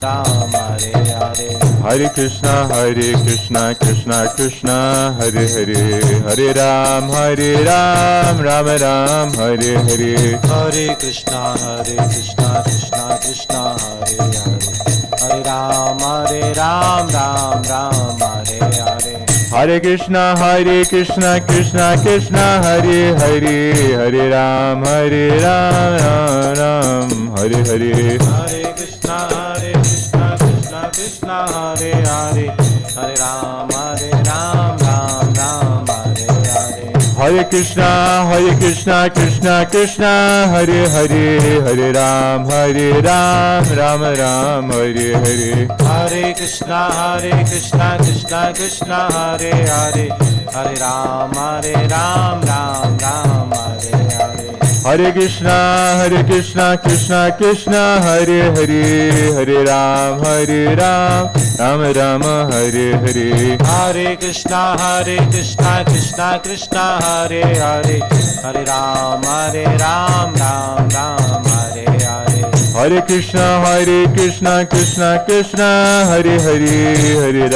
Ram Hare Hare. Hare Krishna Krishna Krishna Hare Hare, Hare Ram Ram Ram Hare Hare. Hare Krishna Krishna Krishna Hare Hare, Hare Ram Ram Ram Hare Hare. Hare Krishna Krishna Krishna Hare Hare, Hare Ram Ram Hare Hare. Hare Krishna Krishna Krishna Hare Hare, Hare Ram Ram Hare Hare. Hare Krishna Krishna Krishna Hare Hare, Hare Ram Ram Hare Hare. Hare Krishna Krishna Krishna Hare Hare, Hare Ram Ram Hare Hare. Hare Krishna Krishna Krishna Hare Hare, Hare Ram Ram Hare Hare. Hare Krishna Krishna Krishna Hare Hare, Hare Ram Ram Hare Hare. Hare Krishna Krishna Krishna Hare Hare,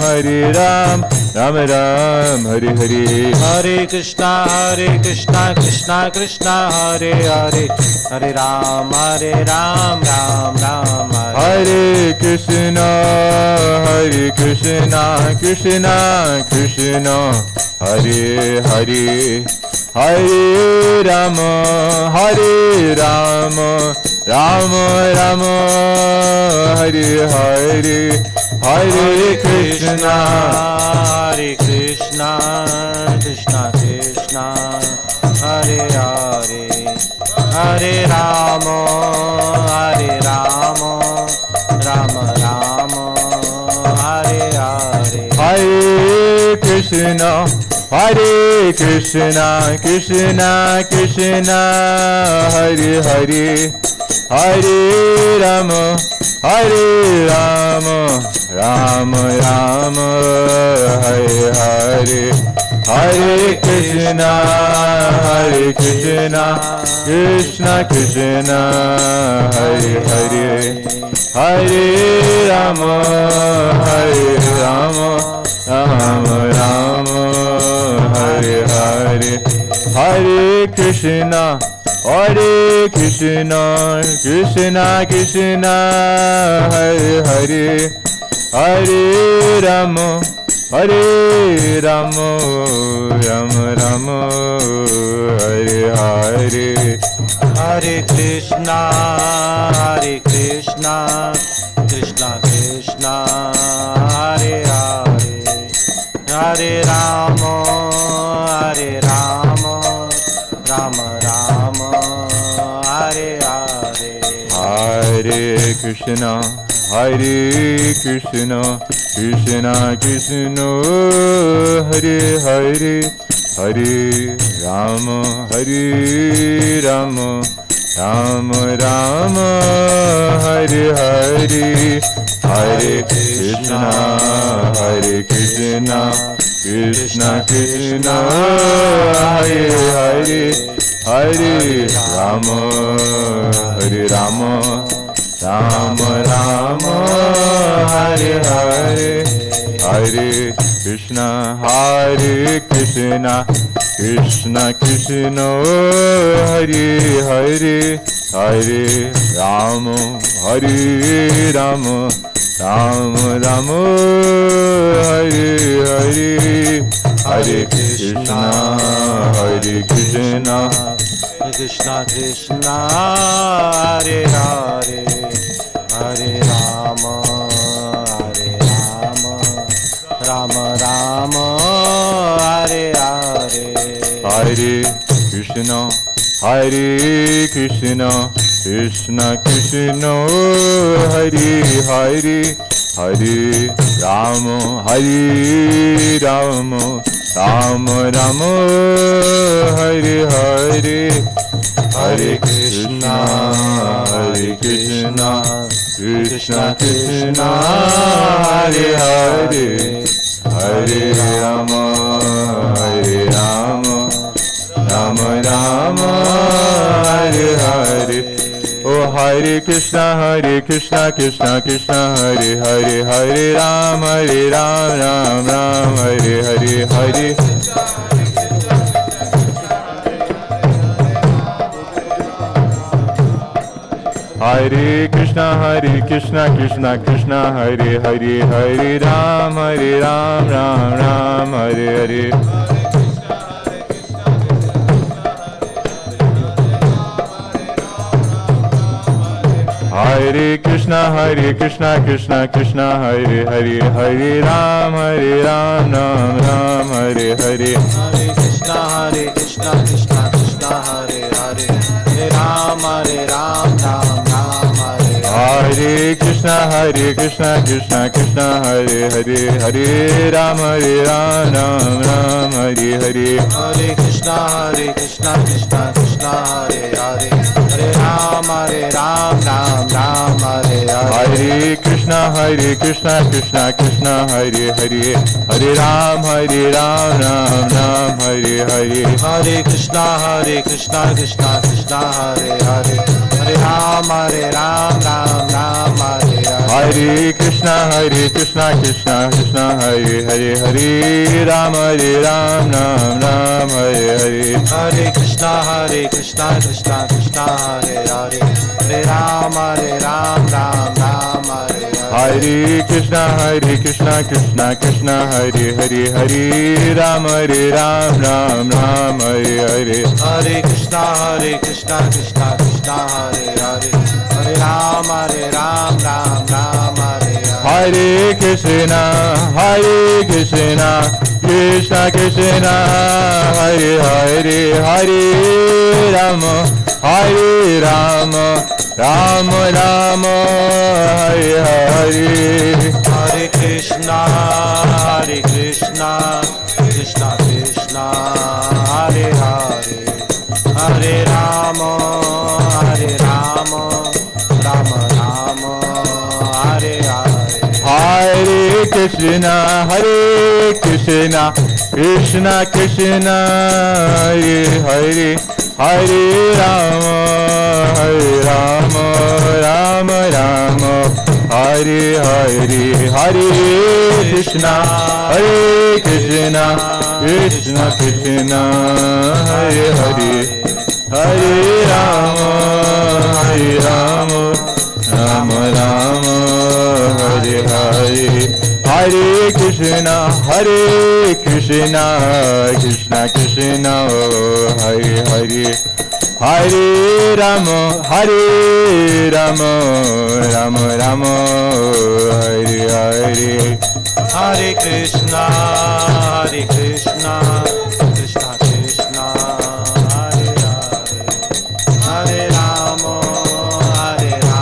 Hare Ram Ram Hare Hare. Hare Krishna Krishna Krishna Hare Hare, Hare Ram Ram Hare. Hare Krishna Krishna Krishna Hare Hare, Hare Ram Ram Ram Hare Hare. Hare Krishna Krishna Krishna Hare Hare, Hare Ram Ram Hare Hare. Hare Krishna Krishna Krishna Hare Hare, Hare Ram Ram Ram Hare Hare. Hare Krishna Krishna Krishna Hare Hare, Hare Ram Ram Ram Hare Hare. Hare Krishna Krishna Krishna Hare Hare, Hare Ram Ram Ram Hare Hare. Hare Krishna Krishna Krishna Hare Hare, Hare Ram Ram Hare Hare. Hare Krishna Krishna Krishna Hare Hare, Hare Ram Ram Ram Hare Hare. Hare Krishna Krishna Krishna Hare Hare, Hare Ram Ram Ram Hare Hare. Hare Krishna Krishna Krishna Hare Hare, Hare Ram Ram Ram Hare Hare. Hare Krishna Krishna Krishna Hare Hare, Hare Ram Ram Ram Hare Hare. Hare Krishna Krishna Krishna Hare Hare, Hare Ram Ram Ram Hare Hare. Hare Krishna Krishna Krishna Hare Hare, Hare Ram Ram Ram Hare Hare. Oh Hare Krishna Krishna Krishna Hare Hare Hare Ram Ram Ram Hare Hare Hare Hare Krishna Krishna Krishna Hare Hare Hare Ram Ram Ram Hare Hare Hare Krishna Krishna Krishna Hare Hare Hare Ram Ram Ram Hare Hare Hare Krishna Krishna Krishna Hare Hare Hare Ram Ram Ram Hare Hare Krishna Krishna Krishna Hare Hare Hare Ram Ram Ram Hare Hare Hare Krishna Krishna Krishna Hare Hare Hare Ram Ram Ram Hare Hare Krishna Krishna Krishna Hare Hare Hare Ram Ram Ram Hare Hare Hare Krishna Krishna Krishna Hare Hare Hare Ram Ram Ram Hare Hare Krishna Krishna Krishna Hare Hare Hare Ram Ram Ram Hare Hare Hare Krishna Krishna Krishna Hare Hare Hare Ram Ram Ram Hare Hare Krishna Krishna Krishna Hare Hare Hare Ram Ram Ram Hare Hare Hare Krishna Krishna Krishna Hare Hare Hare Ram Ram Ram Hare Hare Krishna Krishna Krishna Hare Hare Hare Rama Ram Ram Hare Hare Hare Krishna Krishna Krishna Hare Hare Hare Rama Ram Hare Hare Hare Krishna Krishna Krishna Hare Hare Hare Rama Ram Hare Hare Hare Krishna Krishna Krishna Hare Hare Hare Rama Ram Hare Hare Hare Krishna Krishna Krishna Hare Hare Hare Rama Ram Hare Hare Hare Krishna Krishna Krishna Hare Hare Hare Rama Hare Hare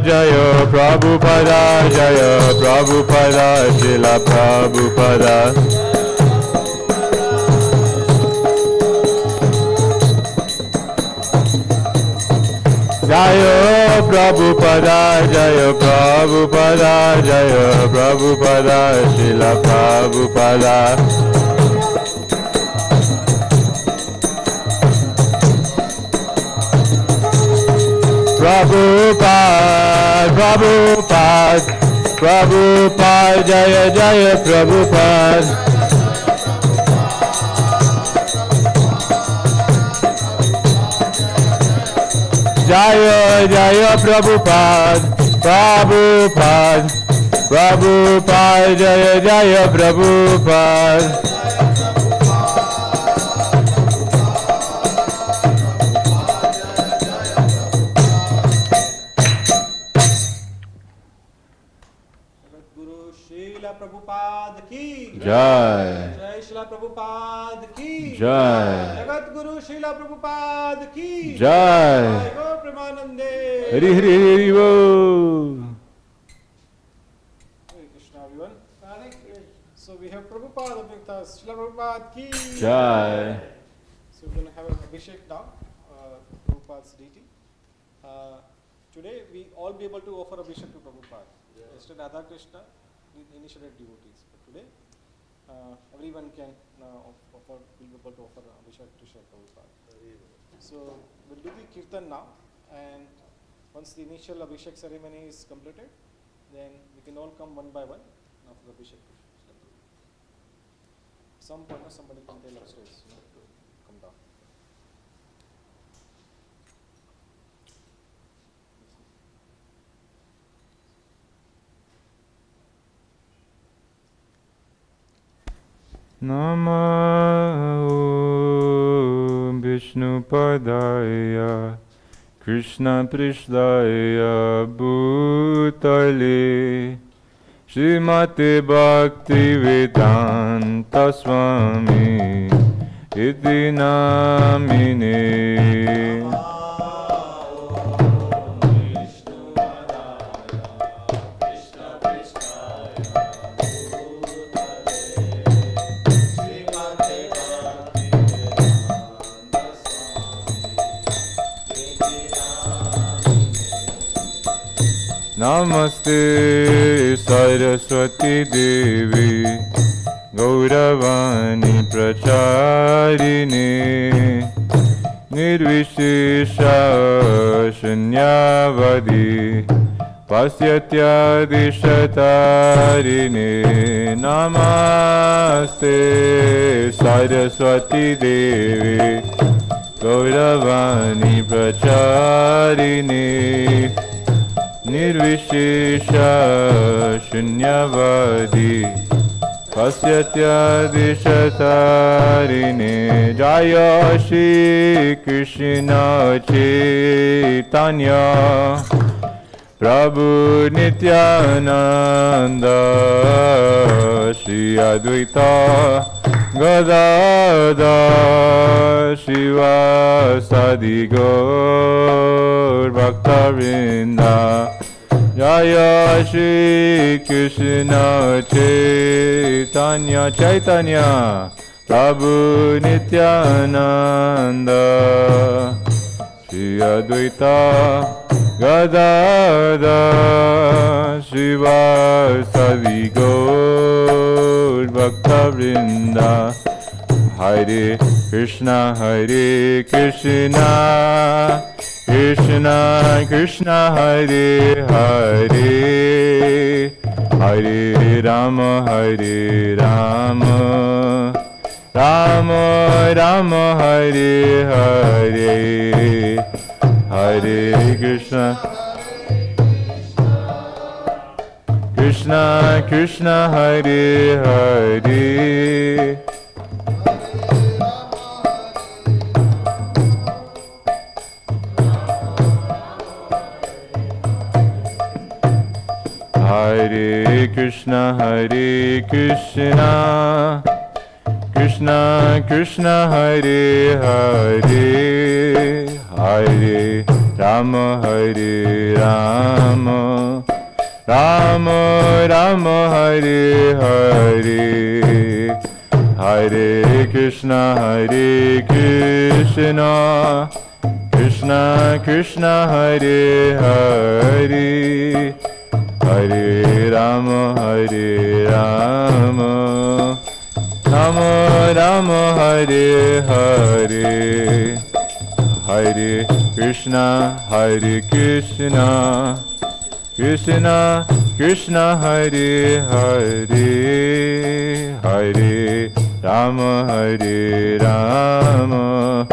Jaya Prabhupada Jaya Prabhupada Srila Prabhupada Jaya Prabhupada Srila Prabhupada Prabhupada Jaya Prabhupada Jaya Prabhupada Jaya Prabhupada Guru Srila Prabhupada ki Jai Jai Srila Prabhupada ki Jai Jagat Guru Srila Prabhupada ki Jai Go Premanande Hari Hari Hari Bo Hare Krishna everyone. So we have Prabhupada with us, Srila Prabhupada ki Jai So we're going to have an Abhishek now, Prabhupada's deity. Today we all be able to offer Abhishek to Prabhupada. Yesterday Radha Krishna initiated devotees, but today everyone can offer, will be able to offer Abhishek to Srila Prabhupada. So we'll do the Kirtan now, and once the initial Abhishek ceremony is completed, then we can all come one by one after the Abhishek. Some point somebody can tell upstairs, to come down. Namo Vishnupadaya Krishna Prishdaya Bhutale Srimate Bhaktivedanta Swami Iti Namine. Namaste Saraswati Devi Gauravani Pracharini Nirvishesha Shunyavadi Pasyatyaadishatarini. Namaste Saraswati Devi Gauravani Pracharini Nirvishesha Shunyavadi Pasyatyaadishatarini. Jaya Shri Krishna Chaitanya Prabhu Nityananda Shri Advaita Gadadhar Shivasadi Gaur Bhaktavinda. Jaya Shri Krishna Chaitanya Chaitanya Prabhu Nityananda Shri Advaita Gadadhar Shivasadi Gaur Bhaktavinda. Hare Krishna Hare Krishna Krishna Krishna Hare Hare Hare Rama Hare Rama Rama Rama Hare Hare Hare Krishna Krishna Krishna Hare Hare Hare Krishna Hare Krishna Krishna Krishna Hare Hare Hare Rama Hare Rama Rama Rama Hare Hare Hare Krishna Hare Krishna Krishna Krishna Hare Hare Hare Rama Hare Rama Rama Rama Hare Hare Hare Krishna Krishna Krishna Krishna Hare Hare Hare Rama Hare Rama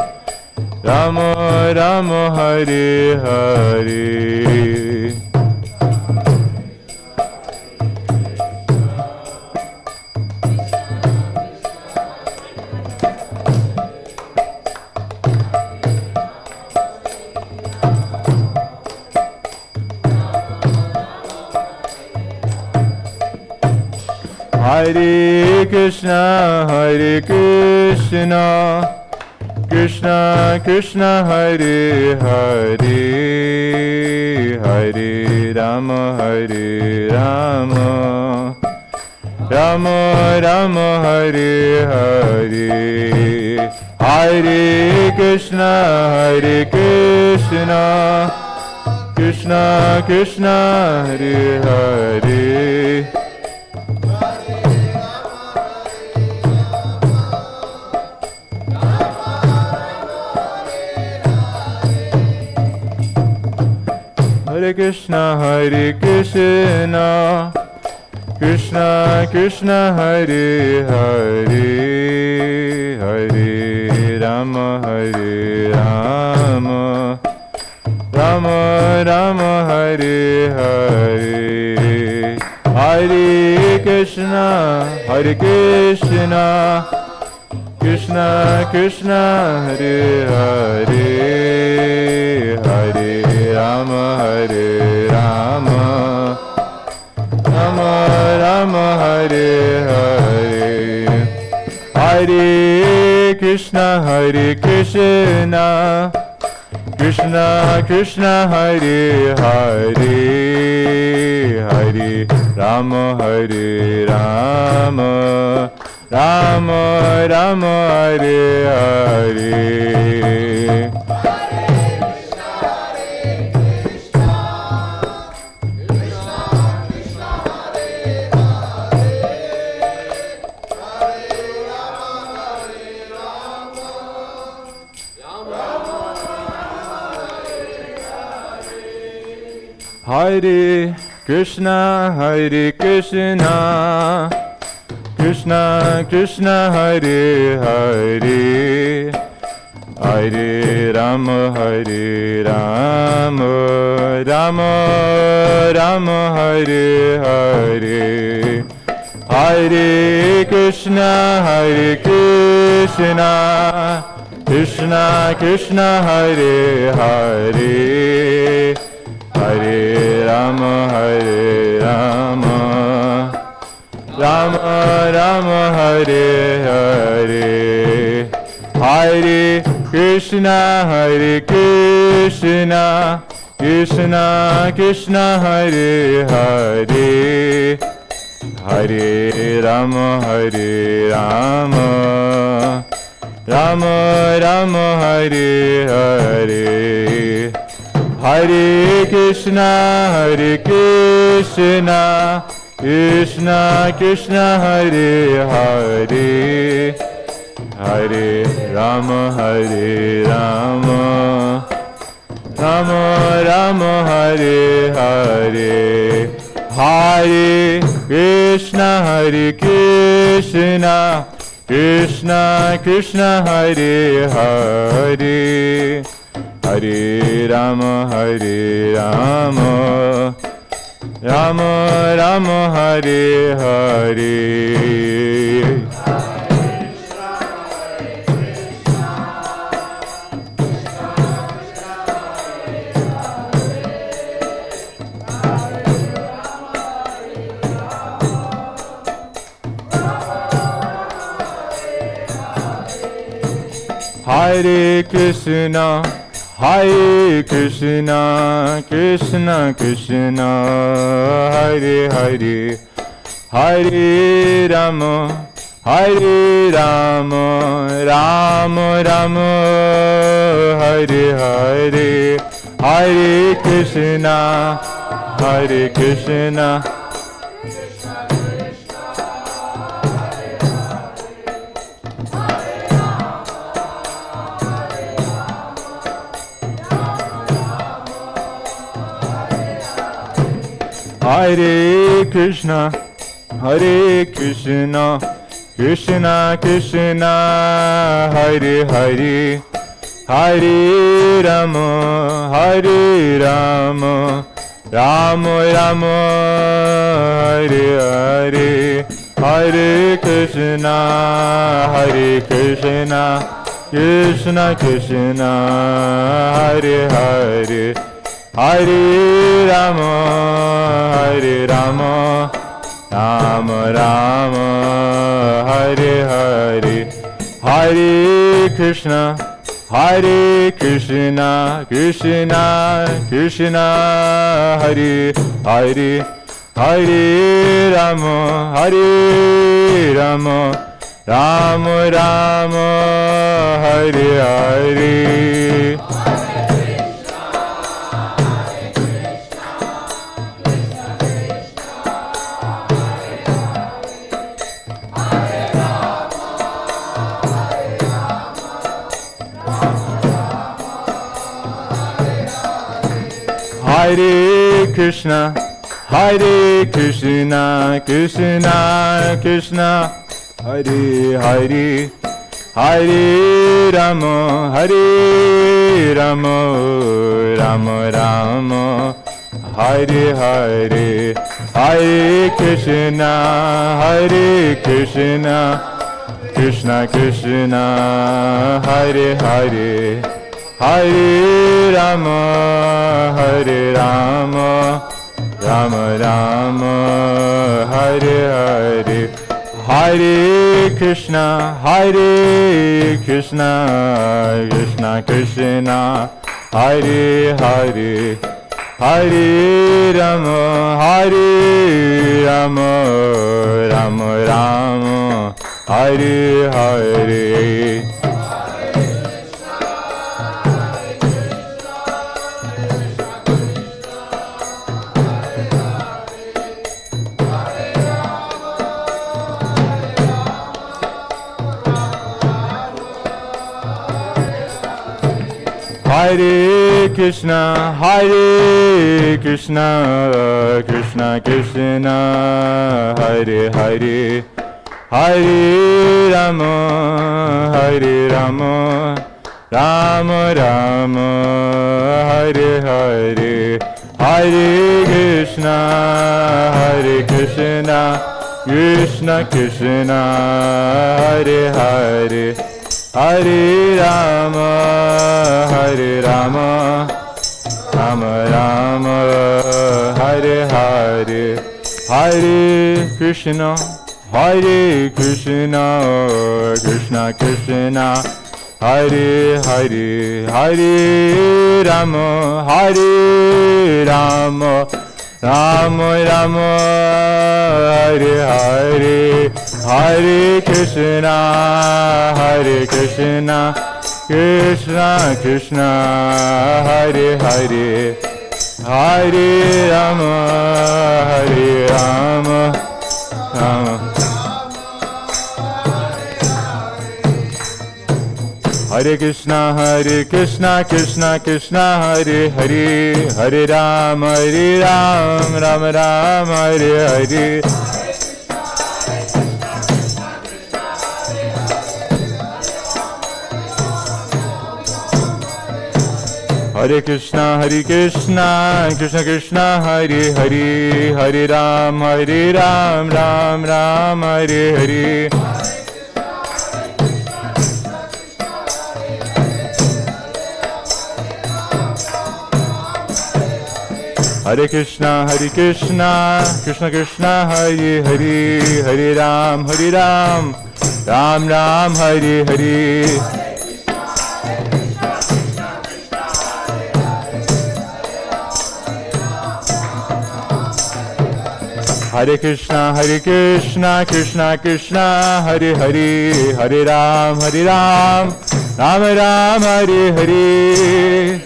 Rama Rama Hare Hare Hare Krishna Krishna Krishna Hare Hare Hare Rama Hare Rama Rama Rama Hare Hare Hare Krishna Krishna Krishna Hare Hare Hare Krishna, Krishna Krishna Hare Hare, Hare Rama, Hare Rama, Rama Rama, Hare Hare. Hare Krishna, Krishna Krishna Hare Hare, Hare Rama, Hare Rama, Rama Rama, Hare Hare. Hare Krishna, Krishna Krishna Hare Hare, Hare Rama, Hare Rama, Rama Rama, Hare Hare. Hare Krishna, Krishna Krishna Hare Hare, Hare Rama, Hare Rama, Rama Rama, Hare Hare. Hare Krishna, Krishna Krishna Hare Hare, Hare Rama, Hare Rama, Rama Rama, Hare Hare. Hare Krishna, Krishna Krishna Hare Hare, Hare Rama, Hare Rama, Rama Rama, Hare Hare. Hare Krishna, Krishna Krishna Hare Hare, Hare Rama, Hare Rama, Rama Rama, Hare Hare. Hare Krishna, Krishna Krishna Hare Hare, Hare Rama, Hare Rama, Rama Rama, Hare Hare. Hare Krishna, Krishna Krishna Hare Hare, Hare Rama, Rama Rama, Hare Hare. Hare Krishna, Hare Krishna, Krishna Krishna Hare Hare, Hare Rama, Rama Rama, Hare Hare. Hare Krishna, Krishna Krishna Hare Hare, Hare Rama, Rama Rama, Hare Hare. Hare Krishna, Krishna Krishna Hare Hare, Hare Rama, Rama Rama, Hare Hare. Hare Krishna, Hare Krishna, Krishna Krishna, Hare Hare, Hare Rama, Hare Rama, Rama Rama, Hare Hare, Hare Krishna, Hare Krishna, Krishna Krishna, Hare Hare, Hare Rama, Hare Rama, Rama Rama, Hare Hare, Hare Krishna, Hare Krishna, Krishna Krishna, Hare Hare, Hare Rama, Hare Rama, Rama Rama, Hare Hare. Hare Krishna, Hare Krishna, Krishna Krishna, Hare Hare, Hare Rama, Hare Rama, Rama Rama, Hare Hare, Hare Krishna, Hare Krishna, Krishna Krishna, Hare Hare, Hare Rama, Hare Rama, Rama Rama, Hare Hare, Hare Krishna, Hare Krishna, Krishna Krishna, Hare Hare, Hare Rama, Hare Rama, Rama Rama, Hare Hare, Hare Krishna, Hare Krishna, Krishna Krishna, Hare Hare, Hare Rama, Hare Rama, Rama. Hare Krishna, Krishna Krishna, Hare Hare, Hare Ram, Rama Rama, Hare Hare. Hare Krishna, Krishna Krishna, Hare Hare, Hare Ram, Ram Ram, Hare Hare. Hare Krishna, Krishna Krishna, Hare Hare, Hare Ram, Ram Ram, Hare Hare. Hare Krishna, Krishna Krishna, Hare Hare, Hare Ram, Ram Ram, Hare Hare.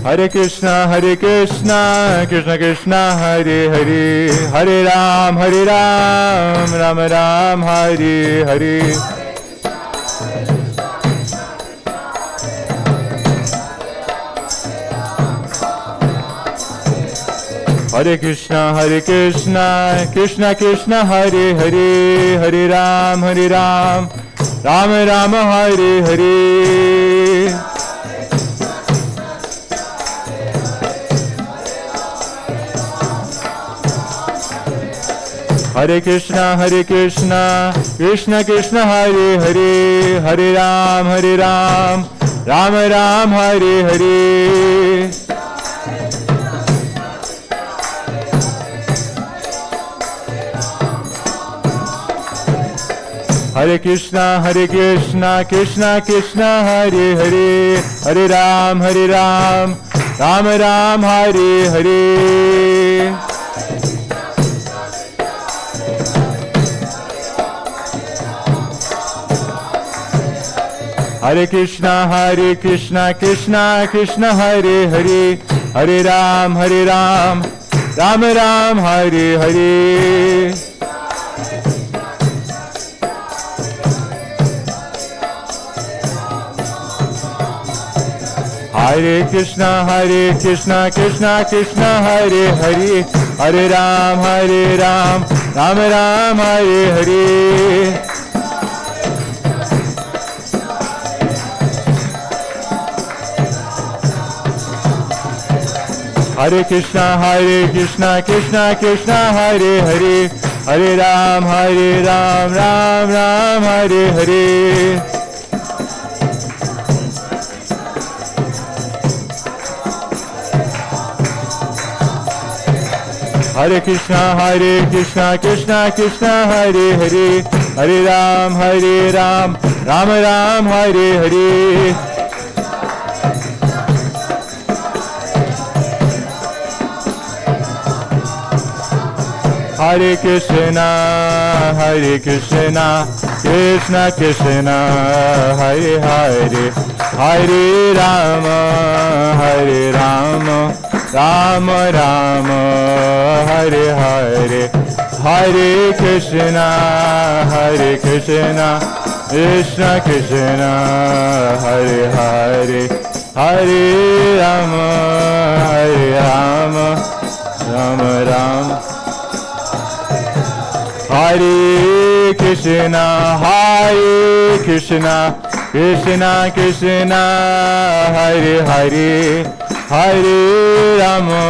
Hare Krishna, Krishna Krishna, Hare Hare, Hare Ram, Ram Ram, Hare Hare. Hare Krishna, Krishna Krishna, Hare Hare, Hare Ram, Ram Ram, Hare Hare. Hare Krishna, Krishna Krishna, Hare Hare, Hare Ram, Ram Ram, Hare Hare. Hare Krishna, Krishna Krishna, Hare Hare, Hare Ram, Ram Ram, Hare Hare. Hare Krishna, Krishna Krishna, Hare Hare, Hare Ram, Ram Ram, Hare Hare. Hare Krishna, Krishna Krishna, Hare Hare, Hare Ram, Ram Ram, Hare Hare. Hare Krishna, Krishna Krishna, Hare Hare, Hare Ram, Ram Ram, Hare Hare. Hare Krishna, Krishna Krishna, Hare Hare, Hare Ram, Ram Ram, Hare Hare. Hare Krishna, Krishna Krishna, Hare Hare, Hare Rama, Rama Rama, Hare Hare. Hare Krishna, Krishna Krishna, Hare Hare, Hare Rama, Rama Rama. Hare Krishna, Krishna Krishna, Hare Hare, Hare Rama,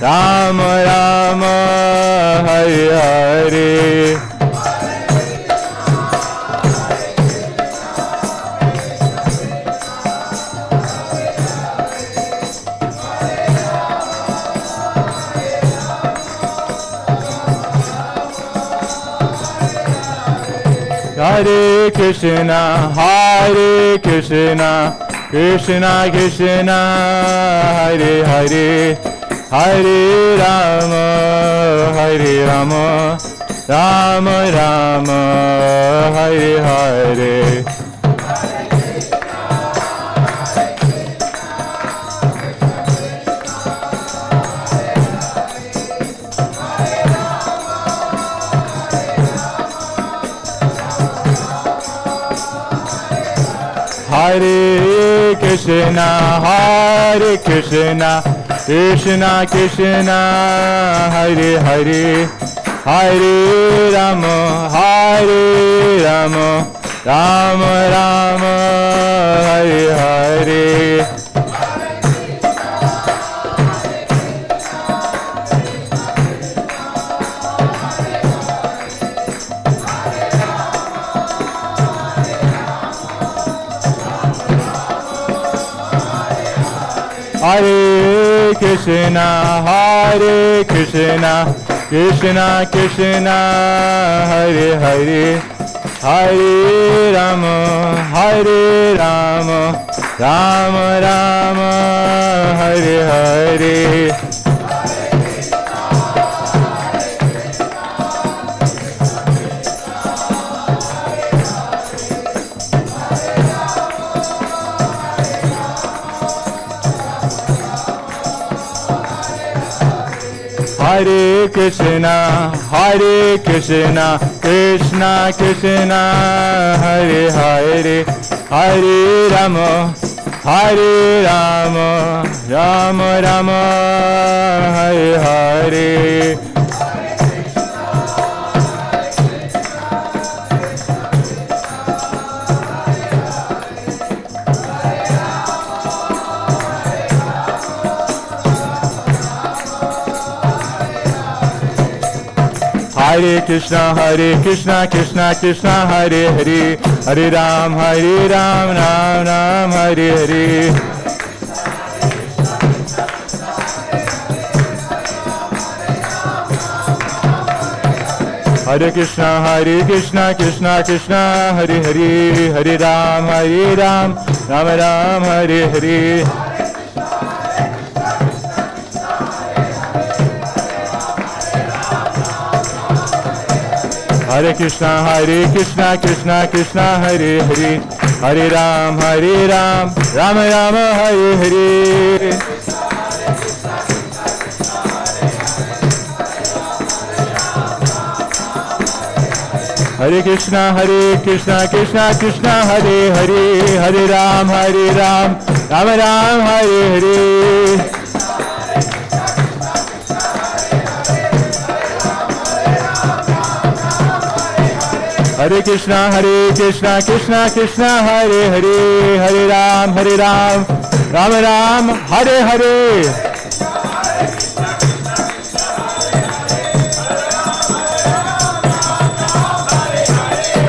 Rama Rama, Hare Hare. Hare Krishna, Krishna Krishna, Hare Hare, Hare Rama, Rama Rama, Hare Hare. Hare Krishna, Krishna Krishna, Hare Hare, Hare Rama, Rama Rama, Hare Hare. Hare Krishna, Krishna Krishna, Hare Hare, Hare Rama, Rama Rama, Hare Hare. Hare Krishna, Krishna Krishna, Hare Hare, Hare Rama, Rama Rama, Hare Hare. Hare Krishna, Krishna Krishna, Hare Hare, Hare Ram, Ram Ram, Hare Hare. Hare Krishna, Krishna Krishna, Hare Hare, Hare Ram, Ram Ram, Hare Hare. Hare Krishna, Krishna Krishna, Hare Hare, Hare Ram, Ram Rama, Hare Hare. Hare Krishna, Krishna Krishna, Hare Hare, Hare Ram, Ram Ram, Hare Hare. Hare Krishna, Krishna Krishna, Hare Hare, Hare Ram, Ram Ram, Hare Hare.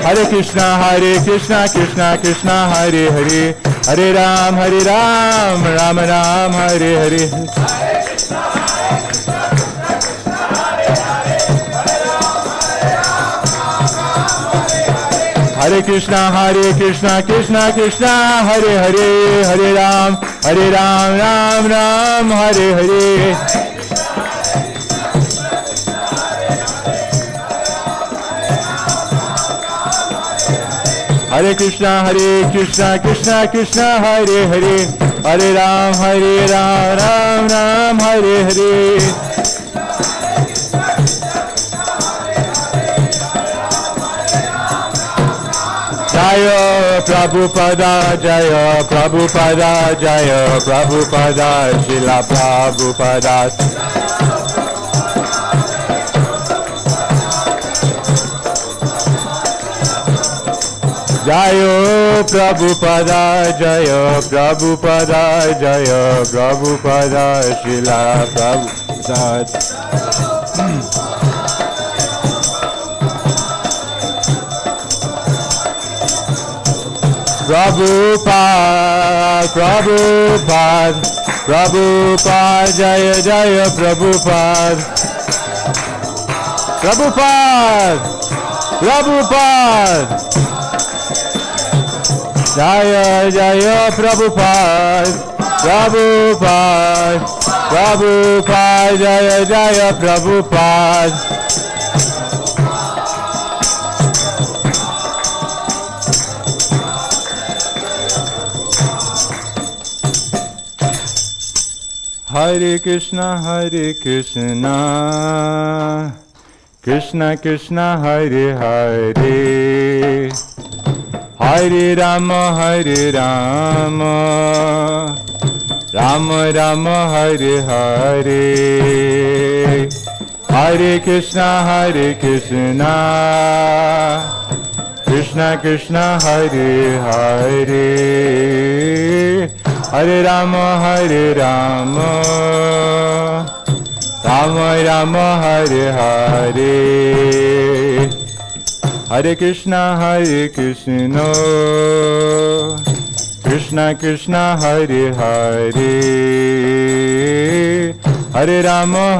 Hare Krishna, Krishna Krishna, Hare Hare, Hare Ram, Ram Ram, Hare Hare. Hare Krishna, Krishna Krishna, Hare Hare, Hare Ram, Ram Ram, Hare Hare. Hare Krishna, Krishna Krishna, Hare Hare, Hare Ram, Ram Ram, Hare Hare. Jaya Prabhupada, Jaya Prabhupada, Jaya Prabhupada, Srila Prabhupada. Jaya Prabhupada, Jaya Prabhupada, Jaya Prabhupada, Srila Prabhupada. Prabhupada, Prabhupada, Prabhupada, Jaya Jaya Prabhupada. Prabhupada, Prabhupada. Jaya Jaya Prabhupada, Prabhupada, Prabhupada, Jaya Jaya Prabhupada. Hare Krishna, Krishna Krishna, Hare Hare, Hare Rama, Rama Rama, Hare Hare. Hare Krishna, Krishna Krishna, Hare Hare, Hare Rama, Rama Rama, Hare Hare. Hare Krishna, Krishna Krishna, Hare Hare, Hare Rama,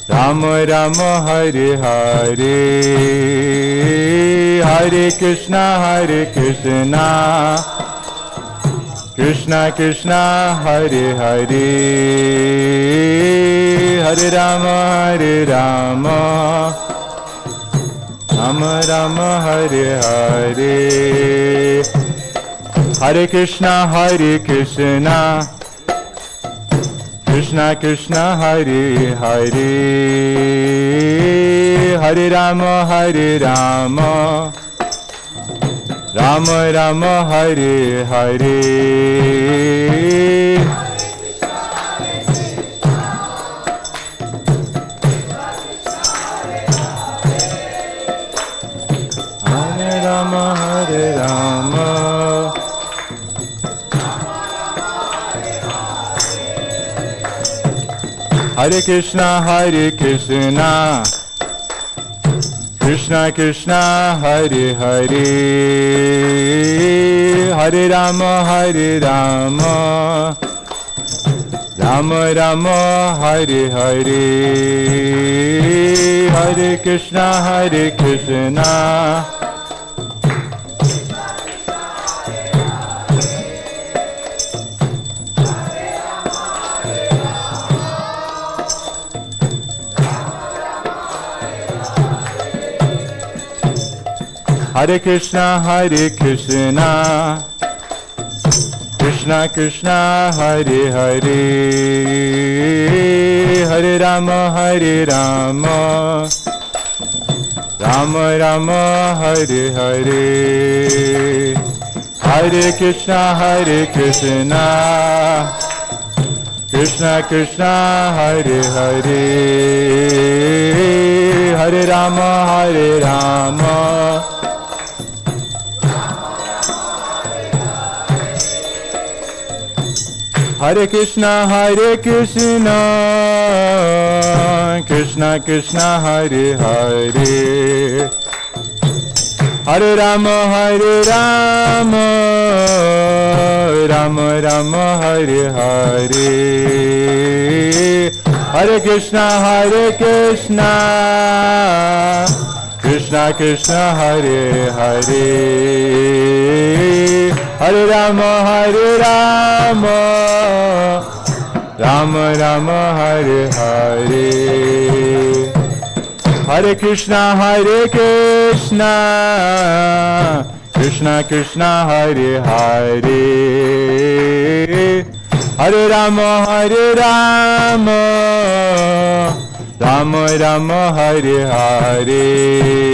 Rama Rama, Hare Hare. Hare Krishna, Krishna Krishna, Hare Hare, Hare Rama, Rama Rama, Hare Hare. Hare Krishna, Krishna Krishna, Hare Hare, Hare Rama, Rama Rama, Hare Hare. Hare Rama, Hare Rama. Hare Krishna, Krishna Krishna, Hare Hare, Hare Rama, Rama Rama, Hare Hare. Hare Krishna, Hare Krishna, Krishna Krishna, Hare Hare, Hare Rama, Rama Rama Hare Hare, Hare Krishna Krishna Krishna Hare Hare, Hare Rama Hare Krishna Krishna Krishna Hare Hare, Hare Rama Rama Rama Hare Hare, Hare Krishna Krishna Krishna Hare Hare, Hare Rama Rama Rama Hare Hare, Hare Krishna Krishna Krishna Hare Hare, Hare Rama Rama Rama Hare Hare.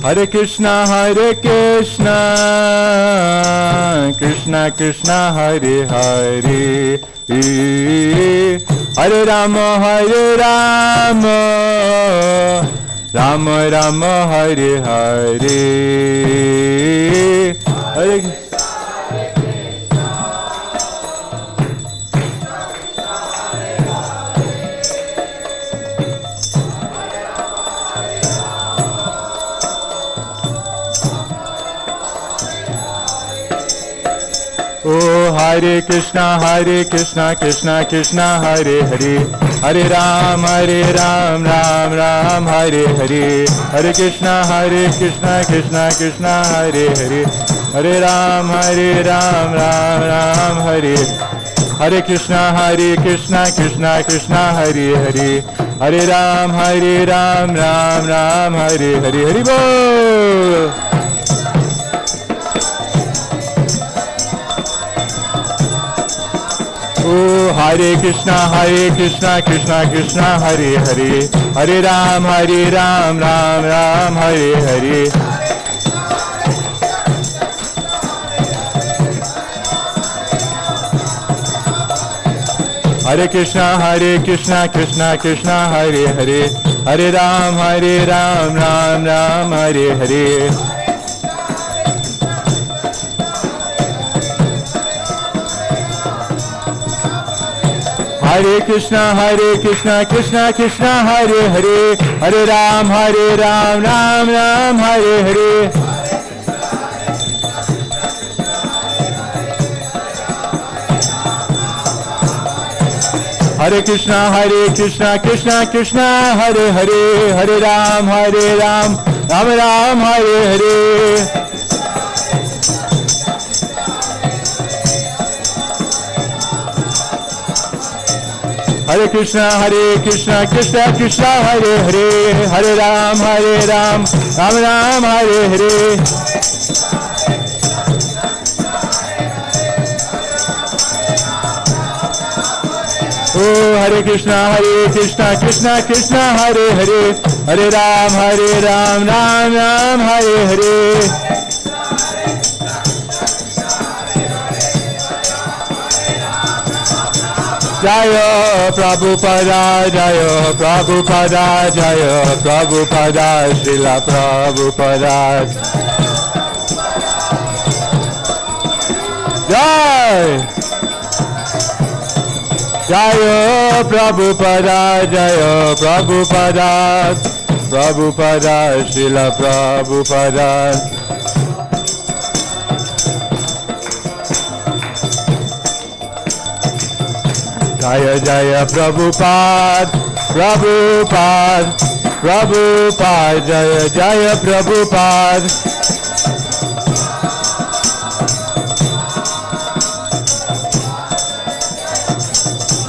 Hare Krishna Krishna Krishna Hare Hare, Hare Rama Rama Rama Hare Hare, Hare Hare Krishna Krishna Krishna Hare Hare, Hare Ram Ram Ram Hare Hare, Hare Krishna Krishna Krishna Hare Hare, Hare Ram Ram Ram Hare, Hare Krishna Krishna Krishna Hare Hare, Hare Ram Ram Hare Hare, Hare Bol. Hare Krishna Krishna Krishna Hare Hare, Hare Ram Ram Hare Hare, Hare Krishna Krishna Krishna Hare Hare, Hare Ram Ram Hare Hare, Hare Krishna Krishna Krishna Hare Hare, Hare Ram Ram Hare Hare, Hare Krishna Krishna Krishna Hare Hare, Hare Ram Ram Hare Hare, Hare Krishna Krishna Krishna Hare Hare, Hare Ram Ram Hare Hare, Hare Krishna Krishna Krishna Hare Hare, Hare Ram Ram Hare Hare, Jaya Prabhupada Jaya Prabhupada Jaya Prabhupada Srila Prabhupada Jai Jaya Prabhupada Jaya Prabhupada Prabhupada Srila Prabhupada Jaya Jaya Prabhupada Prabhupada Prabhupada Jaya Jaya Prabhupada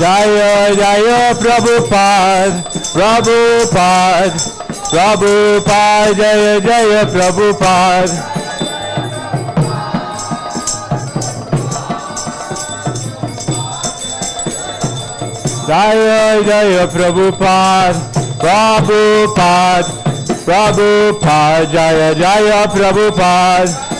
Jaya Jaya Prabhupada, Prabhupada, Prabhupada, Jaya Jaya Prabhupada. Jaya Jaya Prabhupada, Prabhupada, Prabhupada, Jaya Jaya Prabhupada.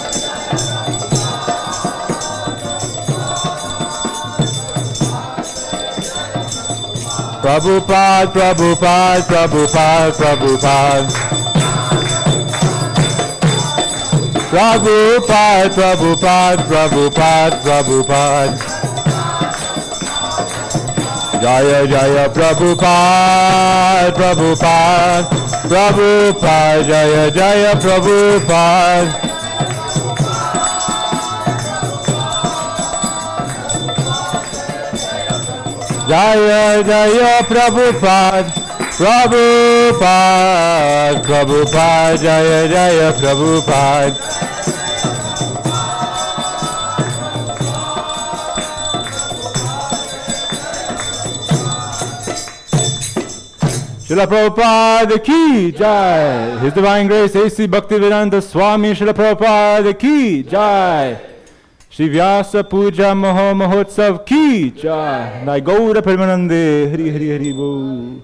Prabhupada, Prabhupada, Prabhupada, Prabhupada. Prabhupada, Prabhupada, Prabhupada, Prabhupada. Jaya Jaya Prabhupada, Prabhupada, Prabhupada, Jaya Jaya Prabhupada. Jaya Jaya Prabhupada, Prabhupada, Prabhupada, Jaya Jaya Prabhupada. Srila Prabhupada ki jai. His Divine Grace A.C. Bhaktivedanta Swami Srila Prabhupada ki jai. Shri Vyasa Puja Maho Mahotsav ki jai. Nai Gaura Premanande Hari Hari Hari Bo.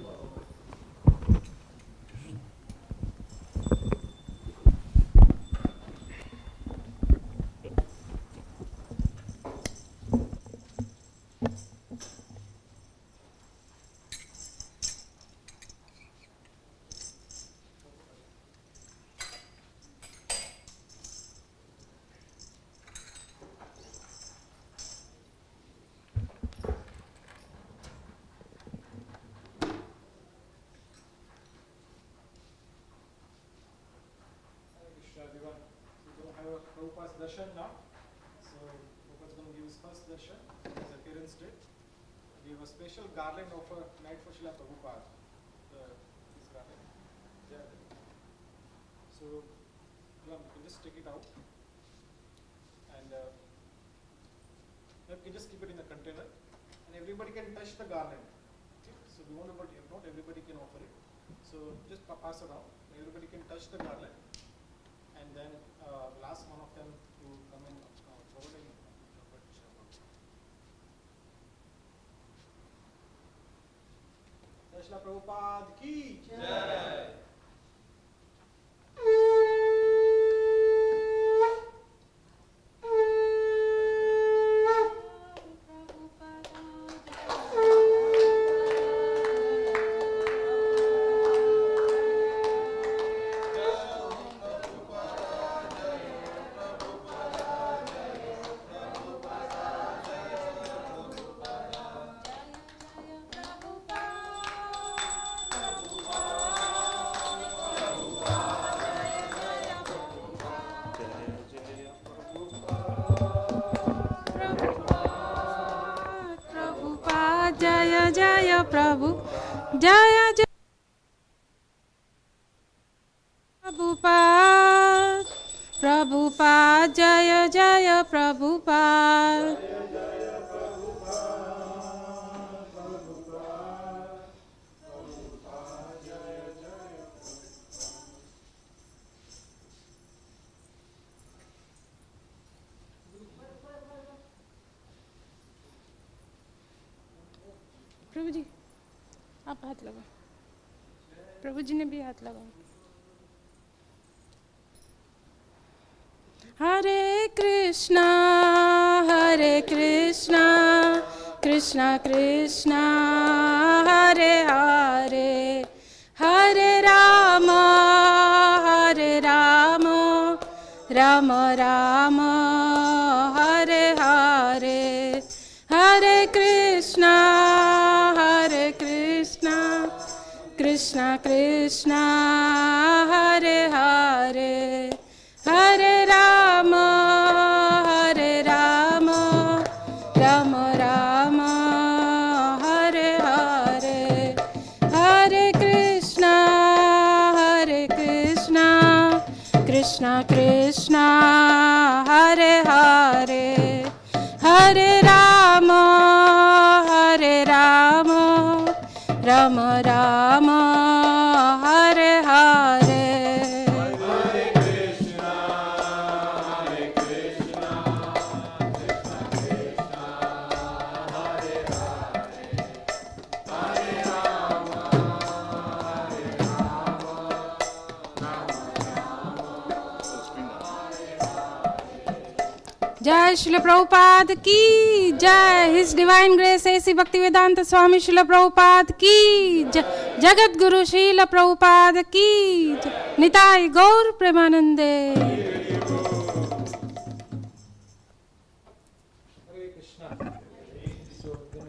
Prabhupada's darshan now. So Prabhupada's going to give his first darshan, his appearance date. We have a special garland offer tonight for Srila Prabhupada. This garland. Yeah. So you can just take it out. And you can just keep it in the container. And everybody can touch the garland. Okay? So we won't able to, not everybody can offer it. So just pass around. Everybody can touch the garland. And then last one of them to come in forward and Srila Prabhupada ki jai. Prabhu, Jaya Jaya Prabhupada, Prabhupada, Jaya Jaya Prabhupada. प्रभु जी आप हाथ लगाओ प्रभु जी ने भी हाथ लगाओ हरे Krishna Krishna Krishna Hare Hare Hare Ram Ram Ram Hare Hare Hare Krishna Krishna Krishna Hare Hare Hare Ram Ram Ram Hare Hare Hare Krishna Krishna Krishna Hare Hare Hare Ram Hare Rama, Rama Rama, Hare Hare. Hare Krishna, Hare Krishna, Krishna Krishna, Hare Hare, Hare Rama, Hare Rama, Rama Rama. Jai Srila Prabhupada ki Jai. His Divine Grace A.C. Bhaktivedanta Swami Srila Prabhupada ki Jai. Jagat Guru Srila Prabhupada ki Jai. Nitai Gaur Premanande. Hare Krishna. So then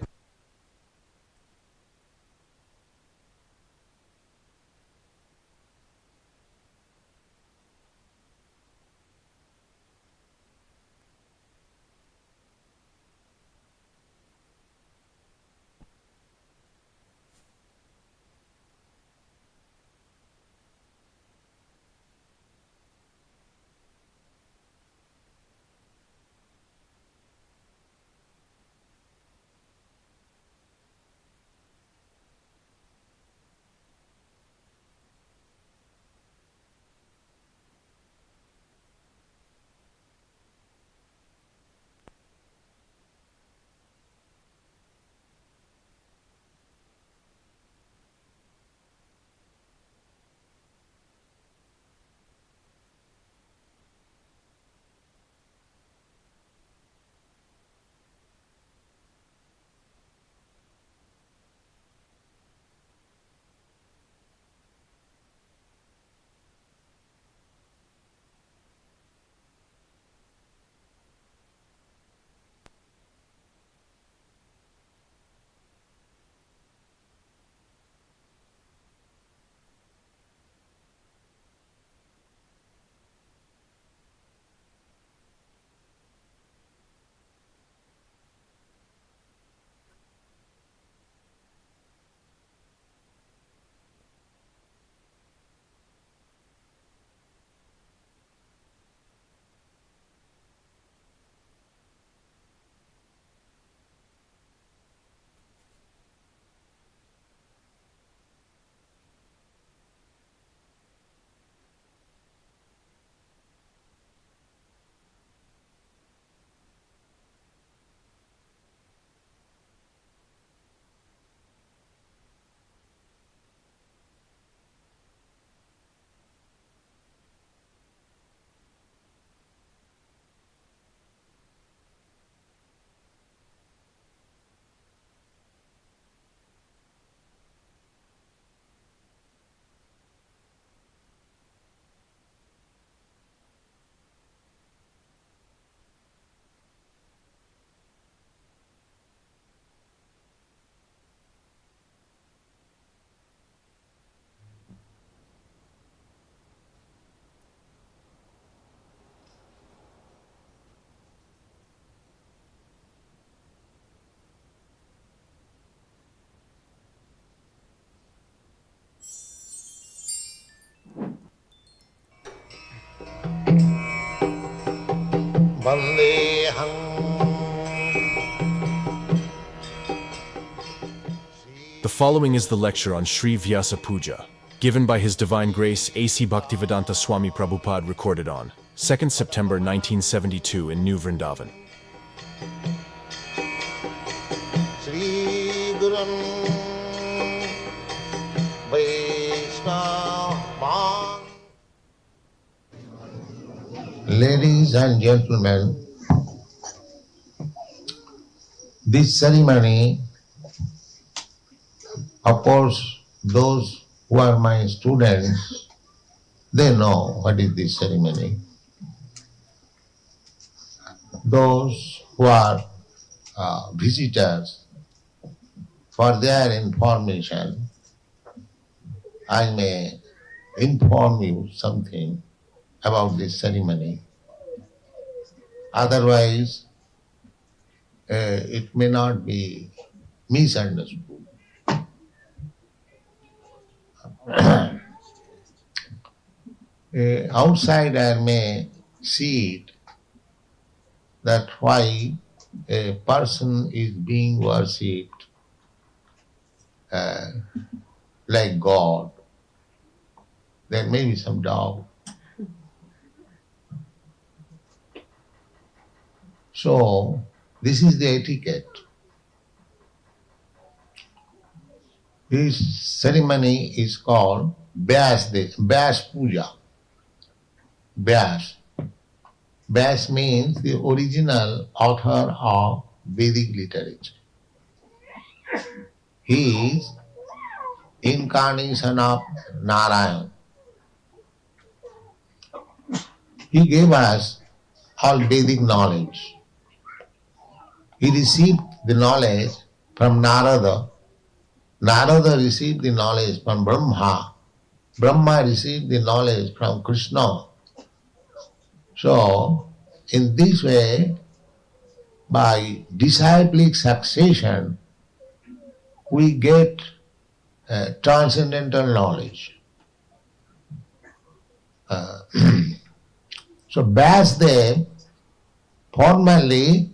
The following is the lecture on Sri Vyasa Puja, given by His Divine Grace A.C. Bhaktivedanta Swami Prabhupada, recorded on 2nd September 1972 in New Vrindavan. Shri Gurun Vaishnavan. Ladies and gentlemen, this ceremony, of course, those who are my students, they know what is this ceremony. Those who are visitors, for their information, I may inform you something about this ceremony. Otherwise, it may not be misunderstood. An outsider may see it that why a person is being worshipped like God. There may be some doubt. So, this is the etiquette. This ceremony is called Vyas Puja. Vyas. Vyas means the original author of Vedic literature. He is incarnation of Narayan. He gave us all Vedic knowledge. He received the knowledge from Narada. Narada received the knowledge from Brahma. Brahma received the knowledge from Krishna. So, in this way, by disciplic succession, we get transcendental knowledge. So, Vyasdev, formally,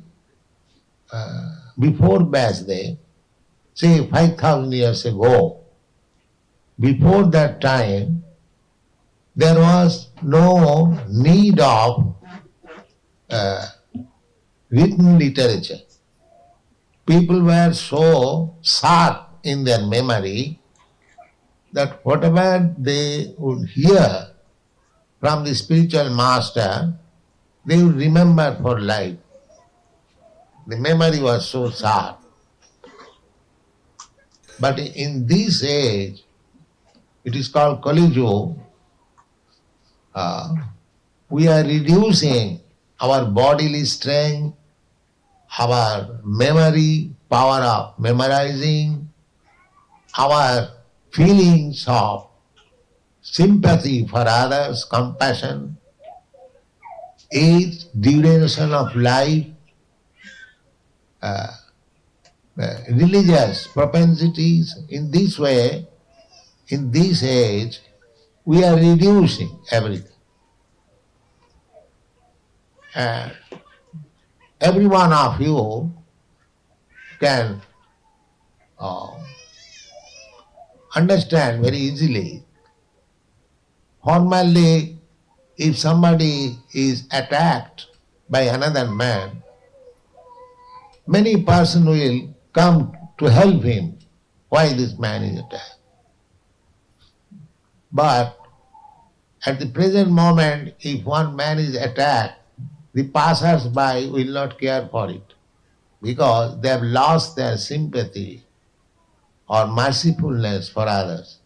before Vyasdev, say 5,000 years ago, before that time, there was no need of written literature. People were so sharp in their memory that whatever they would hear from the spiritual master, they would remember for life. The memory was so sharp. But in this age, it is called Kali Yuga, we are reducing our bodily strength, our memory, power of memorizing, our feelings of sympathy for others, compassion, age, duration of life, religious propensities. In this way, in this age, we are reducing everything. And every one of you can understand very easily. Formally, if somebody is attacked by another man, many persons will come to help him. Why this man is attacked? But at the present moment, if one man is attacked, the passers-by will not care for it because they have lost their sympathy or mercifulness for others.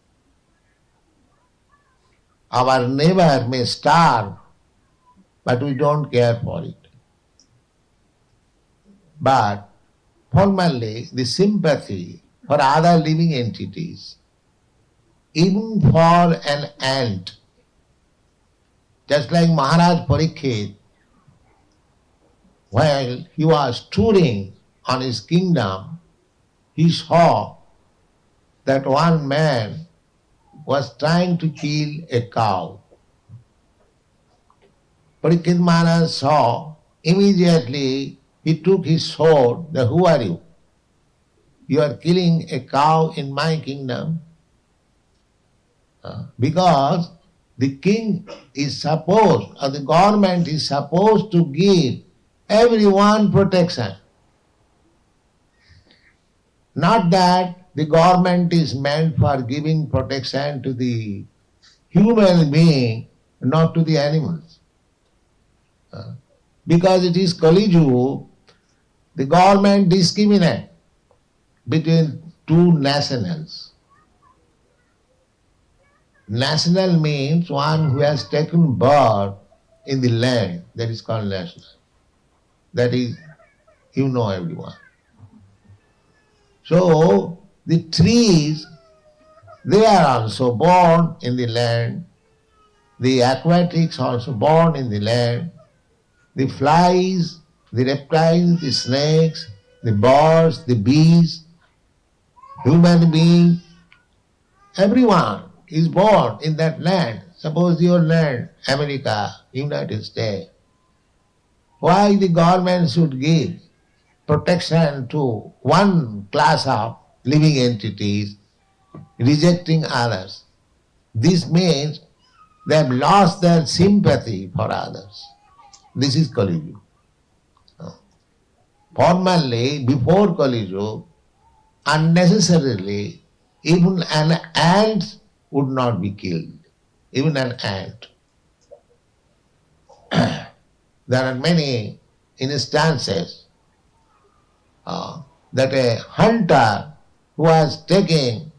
Our neighbor may starve, but we don't care for it. But formally, the sympathy for other living entities, even for an ant, just like Maharaj Parikshit, while he was touring on his kingdom, he saw that one man was trying to kill a cow. Parikshit Maharaj saw, immediately he took his sword, who are you? You are killing a cow in my kingdom. Because the king is supposed, or the government is supposed to give everyone protection. Not that the government is meant for giving protection to the human being, not to the animals. Because it is Kali Yuga, the government discriminates between two nationals. National means one who has taken birth in the land, that is called national. That is, you know everyone. So, the trees, they are also born in the land. The aquatics also born in the land. The flies, the reptiles, the snakes, the birds, the bees, human beings, everyone is born in that land. Suppose your land, America, United States. Why the government should give protection to one class of living entities rejecting others. This means they have lost their sympathy for others. This is Kali Yuga. Formerly, before Kali Yuga, unnecessarily, even an ant would not be killed. Even an ant. There are many instances that a hunter who was taking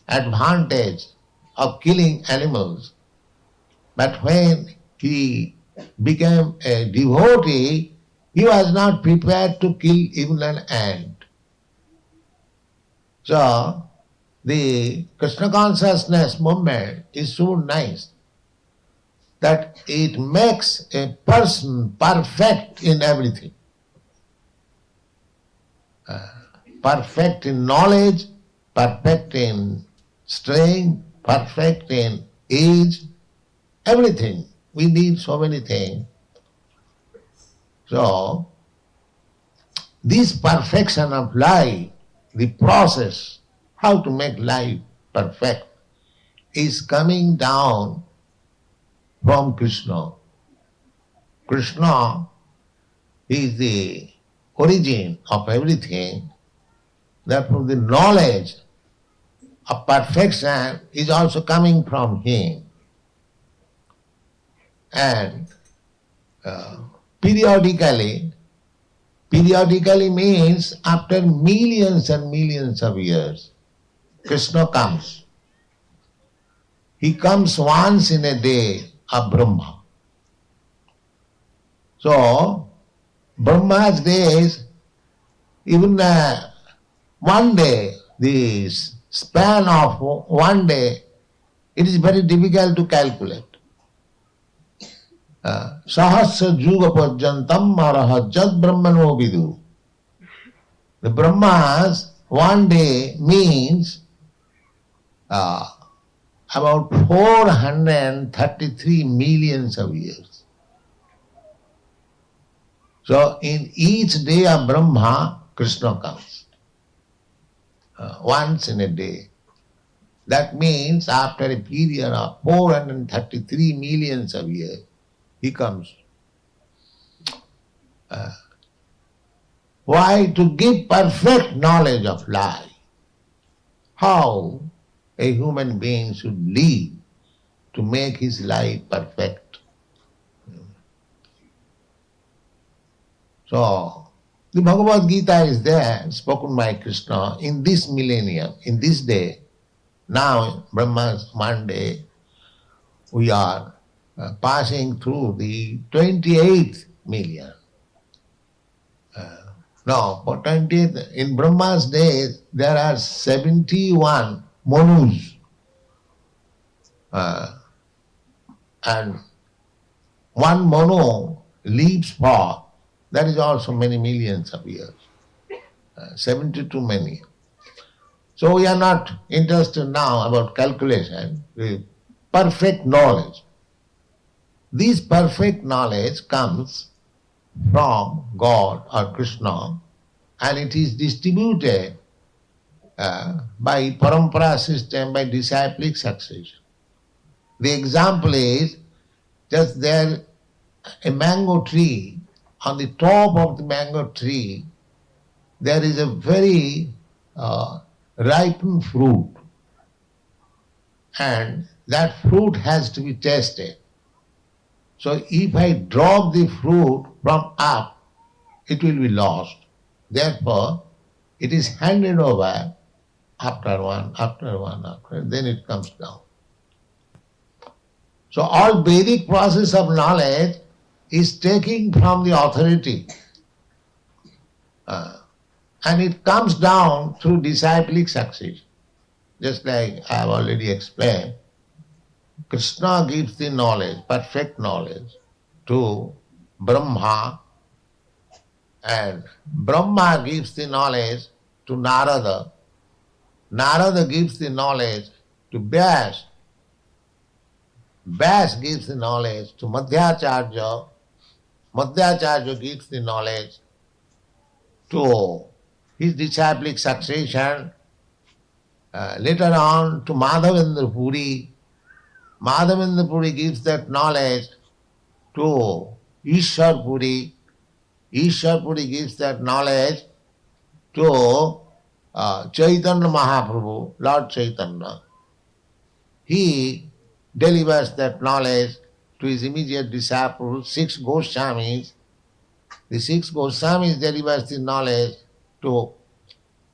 advantage of killing animals, but when he became a devotee, he was not prepared to kill even an ant. So, the Krishna Consciousness movement is so nice that it makes a person perfect in everything. Perfect in knowledge, perfect in strength, perfect in age, everything. We need so many things. So, this perfection of life, the process, how to make life perfect, is coming down from Krishna. Krishna is the origin of everything. Therefore, the knowledge of perfection is also coming from him. And periodically means after millions and millions of years, Krishna comes. He comes once in a day of Brahma. So, Brahma's days, even one day, the span of one day, it is very difficult to calculate. Sahasra juga parjantam araha jad brahmano vidu. The Brahmas, one day means about 433 millions of years. So in each day of Brahma, Krishna comes. Once in a day. That means after a period of 433 millions of years, he comes. Why? To give perfect knowledge of life. How a human being should live to make his life perfect. So, the Bhagavad Gita is there, spoken by Krishna in this millennium, in this day. Now, Brahma's one day, we are passing through the 28th million. Now, for 28th, in Brahma's days, there are 71 Manus. And one Manu lives for, that is also many millions of years. 72 many. So we are not interested now about calculation, with perfect knowledge. This perfect knowledge comes from God or Krishna, and it is distributed by parampara system, by disciplic succession. The example is, just there a mango tree, on the top of the mango tree, there is a very ripened fruit, and that fruit has to be tasted. So if I drop the fruit from up, it will be lost. Therefore, it is handed over after one, then it comes down. So all Vedic process of knowledge is taking from the authority. And it comes down through disciplic succession. Just like I have already explained, Krishna gives the knowledge, perfect knowledge, to Brahma, and Brahma gives the knowledge to Narada. Narada gives the knowledge to Vyas. Vyas gives the knowledge to Madhyacharya. Madhyacharya gives the knowledge to his disciplic succession, Later on to Madhavendra Puri. Madhavendra Puri gives that knowledge to Ishwar Puri. Ishwar Puri gives that knowledge to Chaitanya Mahaprabhu, Lord Chaitanya. He delivers that knowledge to his immediate disciples, 6 Goswamis. The 6 Goswamis delivers the knowledge to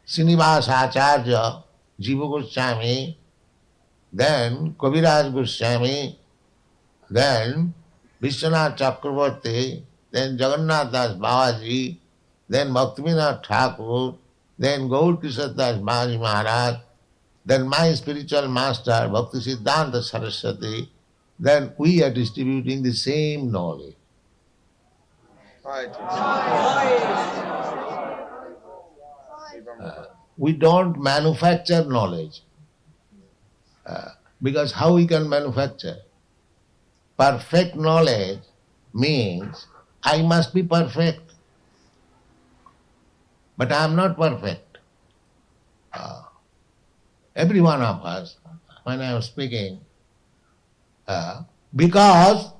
Srivasa-Acharya, Jiva Goswami, then Kaviraj Goswami, then Vishwanath Chakravarti, then Jagannath Das Babaji, then Bhaktivedanta Thakur, then Gaur Kishore Das Babaji Maharaj, then my spiritual master Bhaktisiddhanta Saraswati, then we are distributing the same knowledge. We don't manufacture knowledge. Because how we can manufacture? Perfect knowledge means I must be perfect. But I am not perfect. Every one of us, when I am speaking, because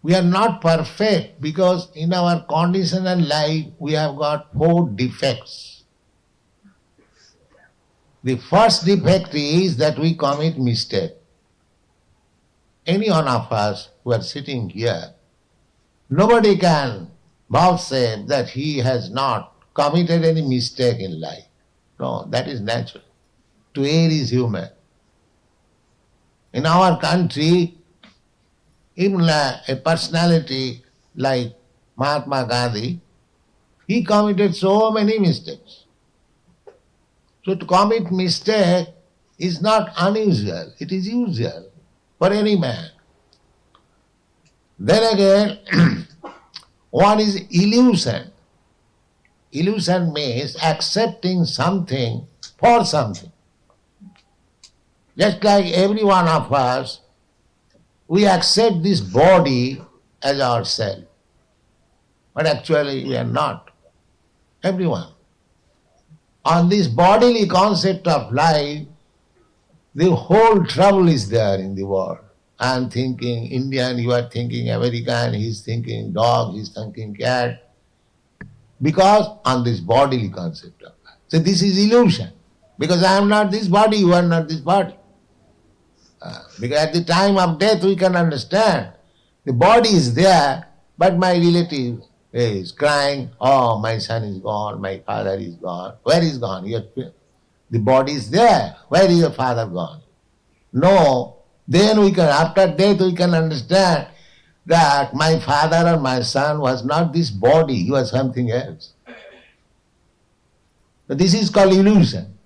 we are not perfect, because in our conditional life we have got 4 defects. The first defect is that we commit mistake. Any one of us who are sitting here, nobody can vouchsafe that he has not committed any mistake in life. No, that is natural. To err is human. In our country, even a personality like Mahatma Gandhi, he committed so many mistakes. So to commit mistake is not unusual, it is usual for any man. Then again, one is illusion. Illusion means accepting something for something. Just like every one of us, we accept this body as ourself. But actually we are not. Everyone. On this bodily concept of life, the whole trouble is there in the world. I am thinking Indian, you are thinking American, he is thinking dog, he is thinking cat. Because on this bodily concept of life. So this is illusion. Because I am not this body, you are not this body. Because at the time of death we can understand the body is there, but my relative is crying, oh, my son is gone, my father is gone. Where is gone? The body is there. Where is your father gone? No. Then we can, after death we can understand that my father or my son was not this body, he was something else. But this is called illusion.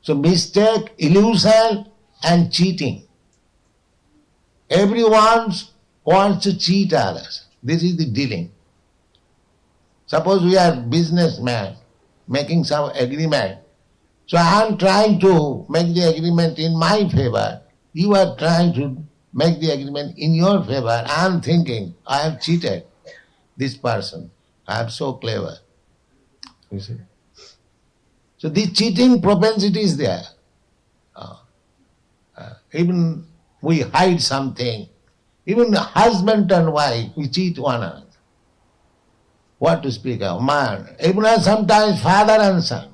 So mistake, illusion and cheating. Everyone wants to cheat others. This is the dealing. Suppose we are businessmen making some agreement. So I am trying to make the agreement in my favor. You are trying to make the agreement in your favor. I am thinking, I have cheated this person. I am so clever. You see? So this cheating propensity is there. Even we hide something. Even husband and wife, we cheat one another. What to speak of? Man, even sometimes father and son.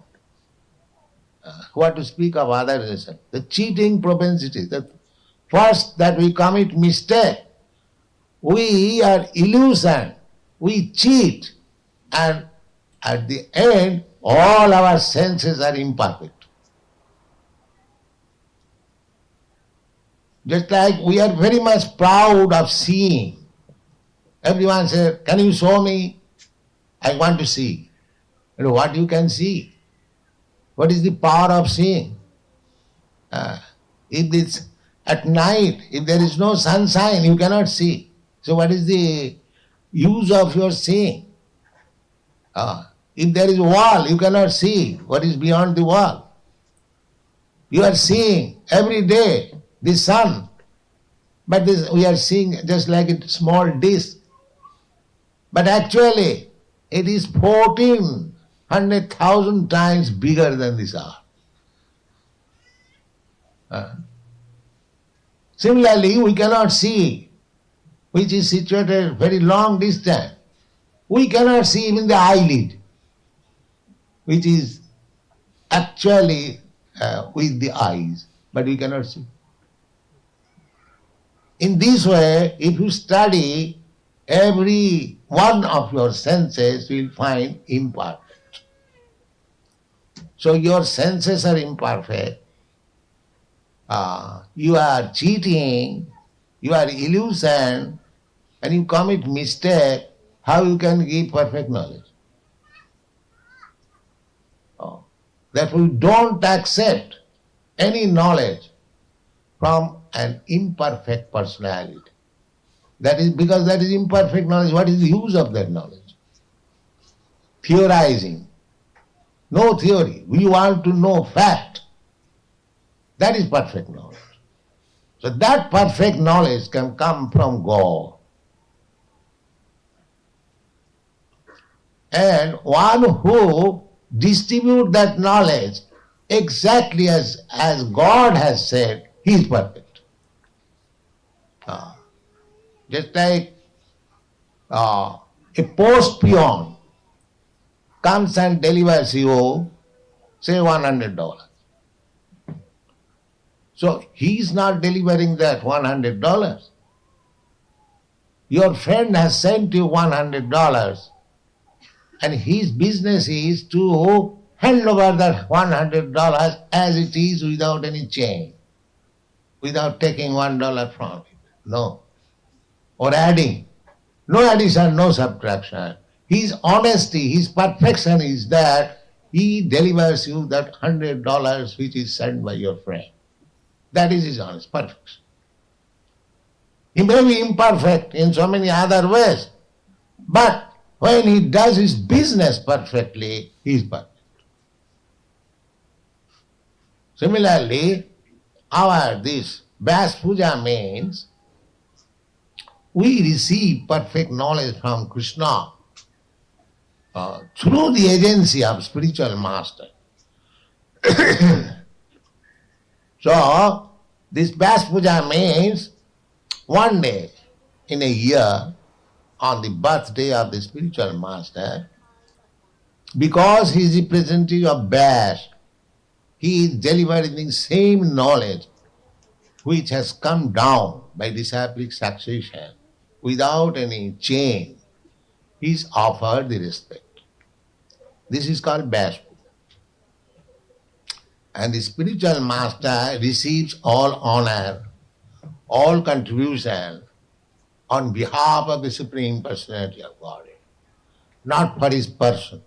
What to speak of other relation? The cheating propensity. The first that we commit mistake, we are illusion, we cheat, and at the end, all our senses are imperfect. Just like we are very much proud of seeing. Everyone says, can you show me? I want to see. You know what you can see? What is the power of seeing? If it's at night, if there is no sunshine, you cannot see. So what is the use of your seeing? If there is a wall, you cannot see what is beyond the wall. You are seeing every day the sun, but this, we are seeing just like a small disk. But actually, it is 1400,000 times bigger than this earth. Similarly, we cannot see which is situated very long distance. We cannot see even the eyelid, which is actually with the eyes, but we cannot see. In this way, if you study, every one of your senses will find imperfect. So your senses are imperfect. You are cheating, you are illusion, and you commit mistake. How you can give perfect knowledge? Therefore, don't accept any knowledge from an imperfect personality. That is because that is imperfect knowledge. What is the use of that knowledge? Theorizing. No theory. We want to know fact. That is perfect knowledge. So that perfect knowledge can come from God. And one who distributes that knowledge exactly as God has said, he is perfect. Just like a post peon comes and delivers you, say, $100. So he is not delivering that $100. Your friend has sent you $100, and his business is to hand over that $100 as it is without any change, without taking $1 from it. No. Or adding. No addition, no subtraction. His honesty, his perfection is that he delivers you that $100 which is sent by your friend. That is his honest perfection. He may be imperfect in so many other ways, but when he does his business perfectly, he is perfect. Similarly, this Vyas Puja means we receive perfect knowledge from Krishna through the agency of spiritual master. So, this Vyas Puja means one day in a year, on the birthday of the spiritual master, because he is representative of Vyas, he is delivering the same knowledge which has come down by disciplic succession without any change. He is offered the respect. This is called Vyas Puja. And the spiritual master receives all honor, all contribution on behalf of the Supreme Personality of Godhead, not for his person.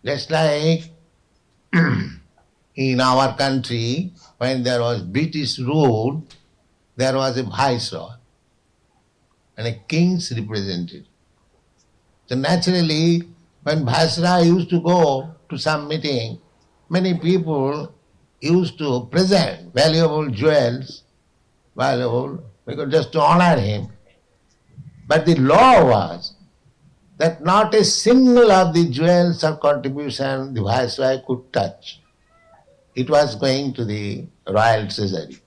Just like in our country, when there was British rule, there was a viceroy and a king's representative. So naturally, when viceroy used to go to some meeting, many people used to present valuable jewels, because just to honor him. But the law was that not a single of the jewels or contribution the viceroy could touch. It was going to the royal treasury.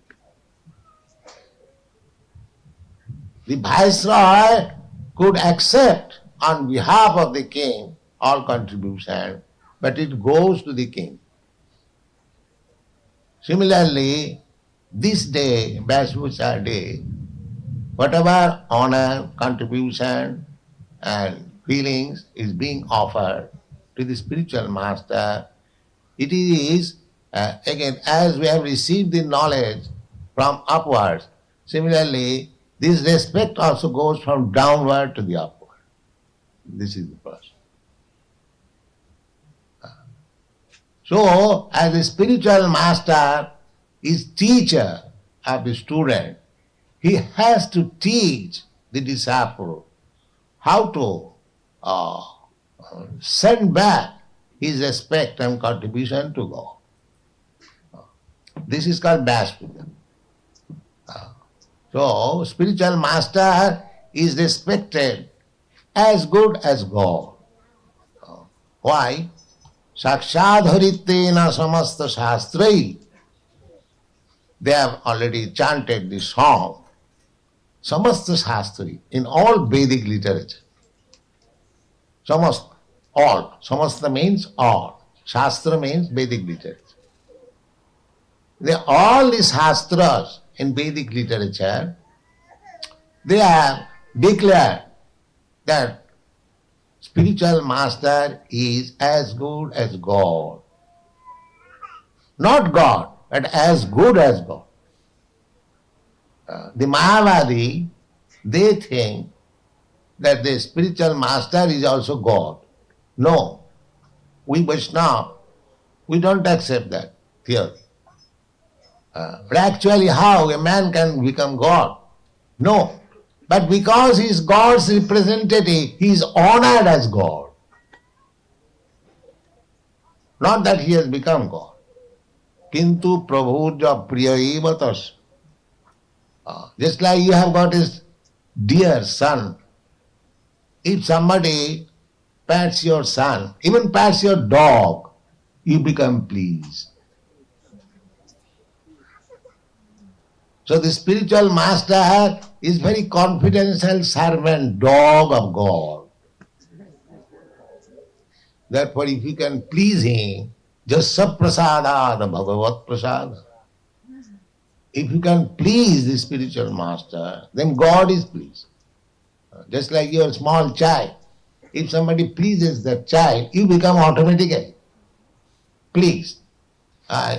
The viceroy could accept on behalf of the king all contribution, but it goes to the king. Similarly, this day, Vyas Puja day, whatever honor, contribution and feelings is being offered to the spiritual master, it is, again, as we have received the knowledge from upwards, similarly, this respect also goes from downward to the upward. This is the process. So, as a spiritual master is teacher of the student, he has to teach the disciple how to send back his respect and contribution to God. This is called Vyas Puja. So, spiritual master is respected as good as God. Why? Sakshadharitena samasta shastrai they have already chanted the song, Samasta Shastri, in all Vedic literature. Samasta, all. Samasta means all. Shastra means Vedic literature. All the Shastras in Vedic literature, they have declared that spiritual master is as good as God. Not God, but as good as God. The Mayavadi, they think that the spiritual master is also God. No, we Vaishnava, we don't accept that theory. But actually how a man can become God? No. But because he is God's representative, he is honored as God. Not that he has become God. Kintu prabhuja priya. Just like you have got his dear son. If somebody pats your son, even pats your dog, you become pleased. So the spiritual master is very confidential servant, dog of God. Therefore, if you can please him, just saprasadad bhagavat prasada. If you can please the spiritual master, then God is pleased. Just like your small child. If somebody pleases that child, you become automatically pleased.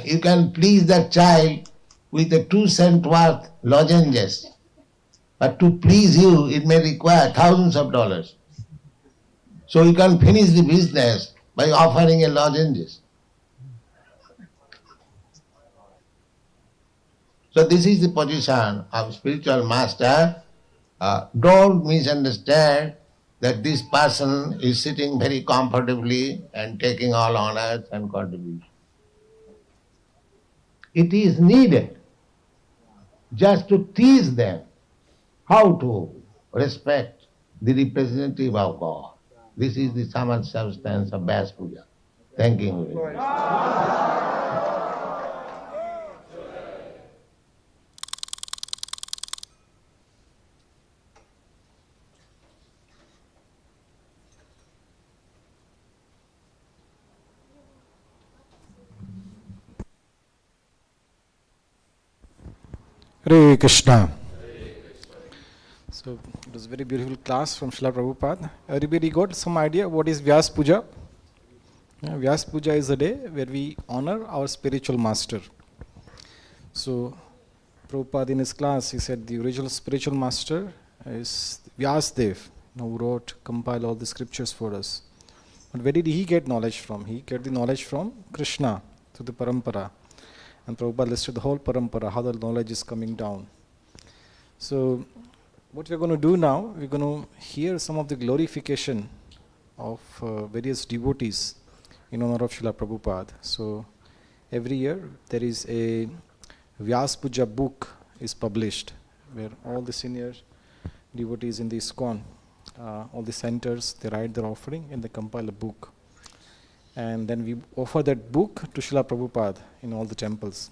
You can please that child with a 2-cent worth lozenges. But to please you, it may require thousands of dollars. So you can finish the business by offering a lozenges. So this is the position of spiritual master. Don't misunderstand that this person is sitting very comfortably and taking all honors and contributions. It is needed just to teach them how to respect the representative of God. This is the sum and substance of Vyas Puja. Thank you very much. Hare Krishna. So it was a very beautiful class from Srila Prabhupada. Everybody got some idea what is Vyas Puja? Vyas Puja is a day where we honor our spiritual master. So Prabhupada in his class, he said the original spiritual master is Vyasdev, who compiled all the scriptures for us. But where did he get knowledge from? He get the knowledge from Krishna, through the parampara. And Prabhupada listed the whole parampara, how the knowledge is coming down. So what we're going to do now, we're going to hear some of the glorification of various devotees in honor of Srila Prabhupada. So every year there is a Vyas Puja book is published where all the senior devotees in the ISKCON, all the centers, they write their offering and they compile a book. And then we offer that book to Srila Prabhupada in all the temples.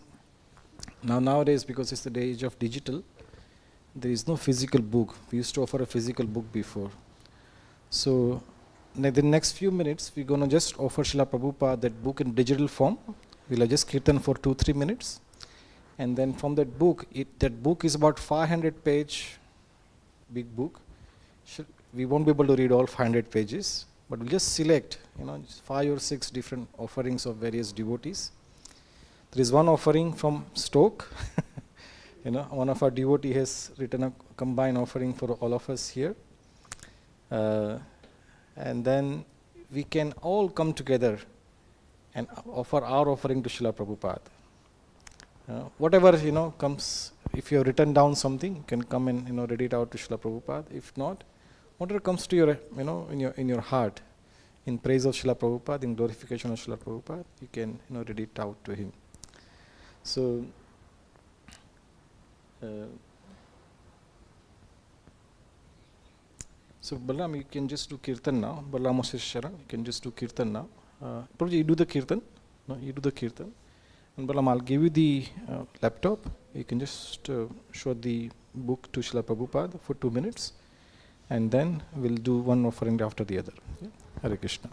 Nowadays, because it's the age of digital, there is no physical book. We used to offer a physical book before. So in the next few minutes, we're going to just offer Srila Prabhupada that book in digital form. We'll just kirtan for 2-3 minutes. And then from that book, that book is about 500-page big book. We won't be able to read all 500 pages. But we'll just select, 5 or 6 different offerings of various devotees. There is one offering from Stoke. One of our devotees has written a combined offering for all of us here. And then we can all come together and offer our offering to Srila Prabhupada. Whatever, comes, if you have written down something, you can come and, read it out to Srila Prabhupada. If not, whatever comes to your, in your heart, in praise of Srila Prabhupada, in glorification of Srila Prabhupada, you can, read it out to him. So, Balaram, you can just do kirtan now. Balaram Sharan, you can just do kirtan now. Prabhuji, you do the kirtan. No, you do the kirtan. And Balaram, I'll give you the laptop. You can just show the book to Srila Prabhupada for 2 minutes, and then we'll do one offering after the other. Yeah? Hare Krishna.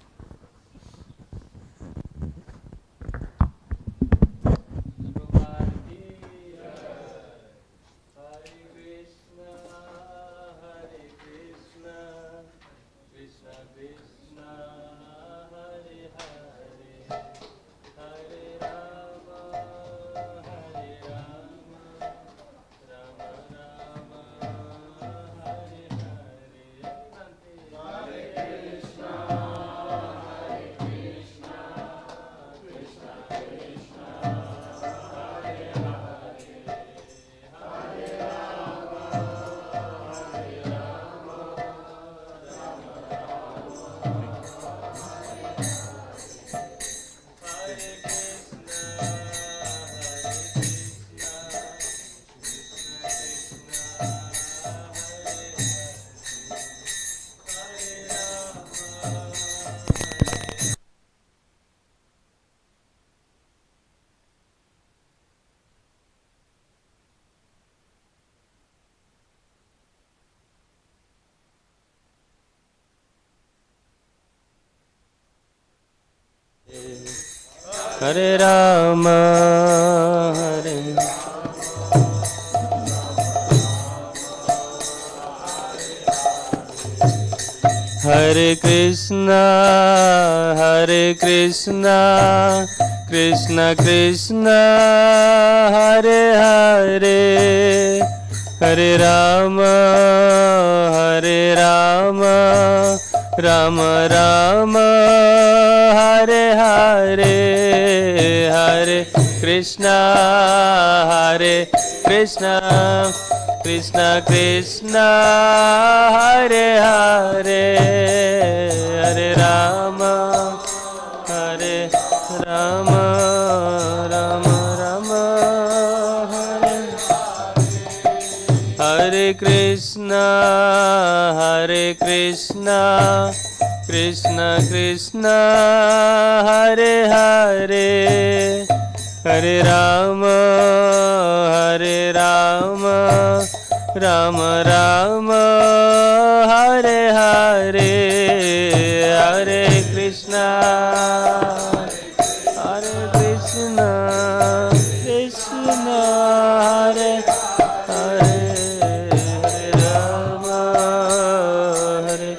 Hare Rama, Hare Hare Krishna, Hare Krishna, Krishna Krishna, Hare Hare, Hare Rama, Hare Rama, Rama Rama, Hare Hare, Hare Krishna, Hare Krishna, Krishna Krishna, Hare Hare, Hare Rama, Hare Rama, Rama Rama, Hare Krishna, Hare Krishna, Krishna Krishna, Hare Hare, Hare Rama, Hare Rama, Rama Rama, Hare Hare, Hare Krishna, Hare Krishna, Krishna Hare Hare, Hare Rama, Hare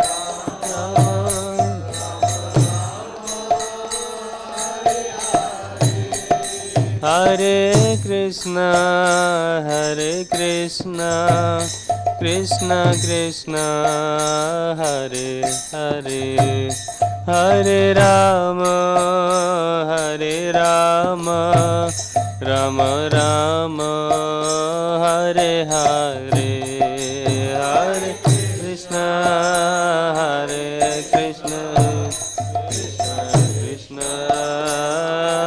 Rama, Hare Krishna, Hare Krishna, Krishna Krishna, Hare Hare, Hare Rama, Hare Rama, Rama Rama, Hare Hare, Hare Krishna, Hare Krishna, Krishna Krishna,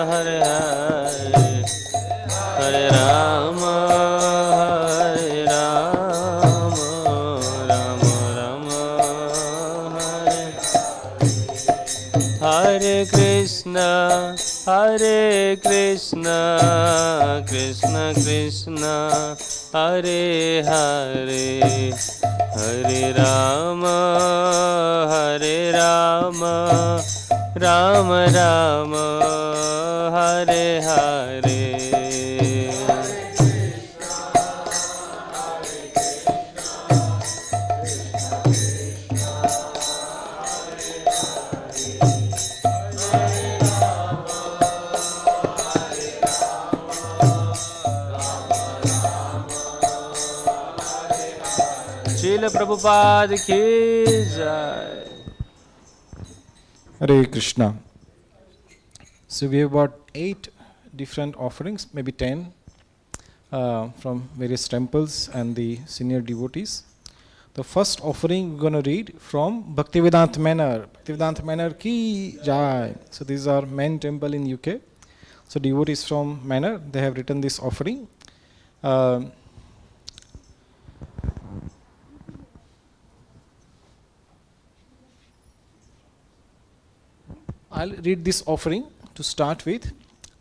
Hare Hare, Hare Rama, Hare Rama, Rama Rama, Hare Krishna, Hare Krishna, Krishna Krishna, Hare Hare, Hare Rama, Hare Rama, Rama Rama, Hare Hare. Srila Prabhupada ki jai. Hare Krishna. So we have got 8 different offerings, maybe 10, from various temples and the senior devotees. The first offering we're going to read from Bhaktivedanta Manor. Bhaktivedanta Manor ki jai. So these are main temple in UK. So devotees from Manor, they have written this offering. I'll read this offering to start with.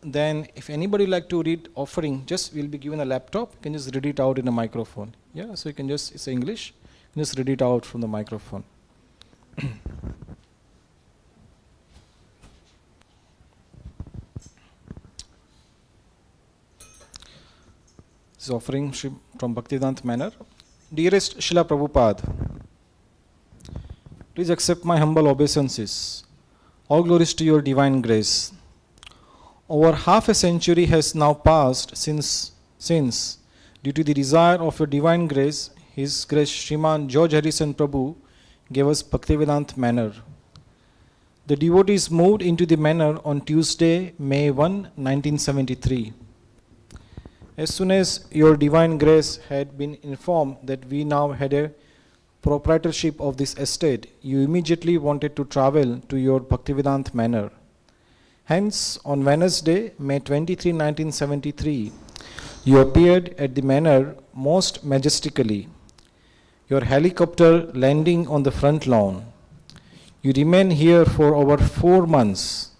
then if anybody like to read offering, just we'll be given a laptop, you can just read it out in a microphone. Yeah, so you can just, it's English, you can just read it out from the microphone. This is offering from Bhaktivedanta Manor. Dearest Srila Prabhupada, please accept my humble obeisances. All glories to your divine grace. Over half a century has now passed since, due to the desire of your divine grace, His Grace Sriman George Harrison Prabhu gave us Bhaktivedanta Manor. The devotees moved into the manor on Tuesday, May 1, 1973. As soon as your divine grace had been informed that we now had a proprietorship of this estate, you immediately wanted to travel to your Bhaktivedanta Manor. Hence, on Wednesday, May 23, 1973, you appeared at the manor most majestically, your helicopter landing on the front lawn. You remained here for over 4 months.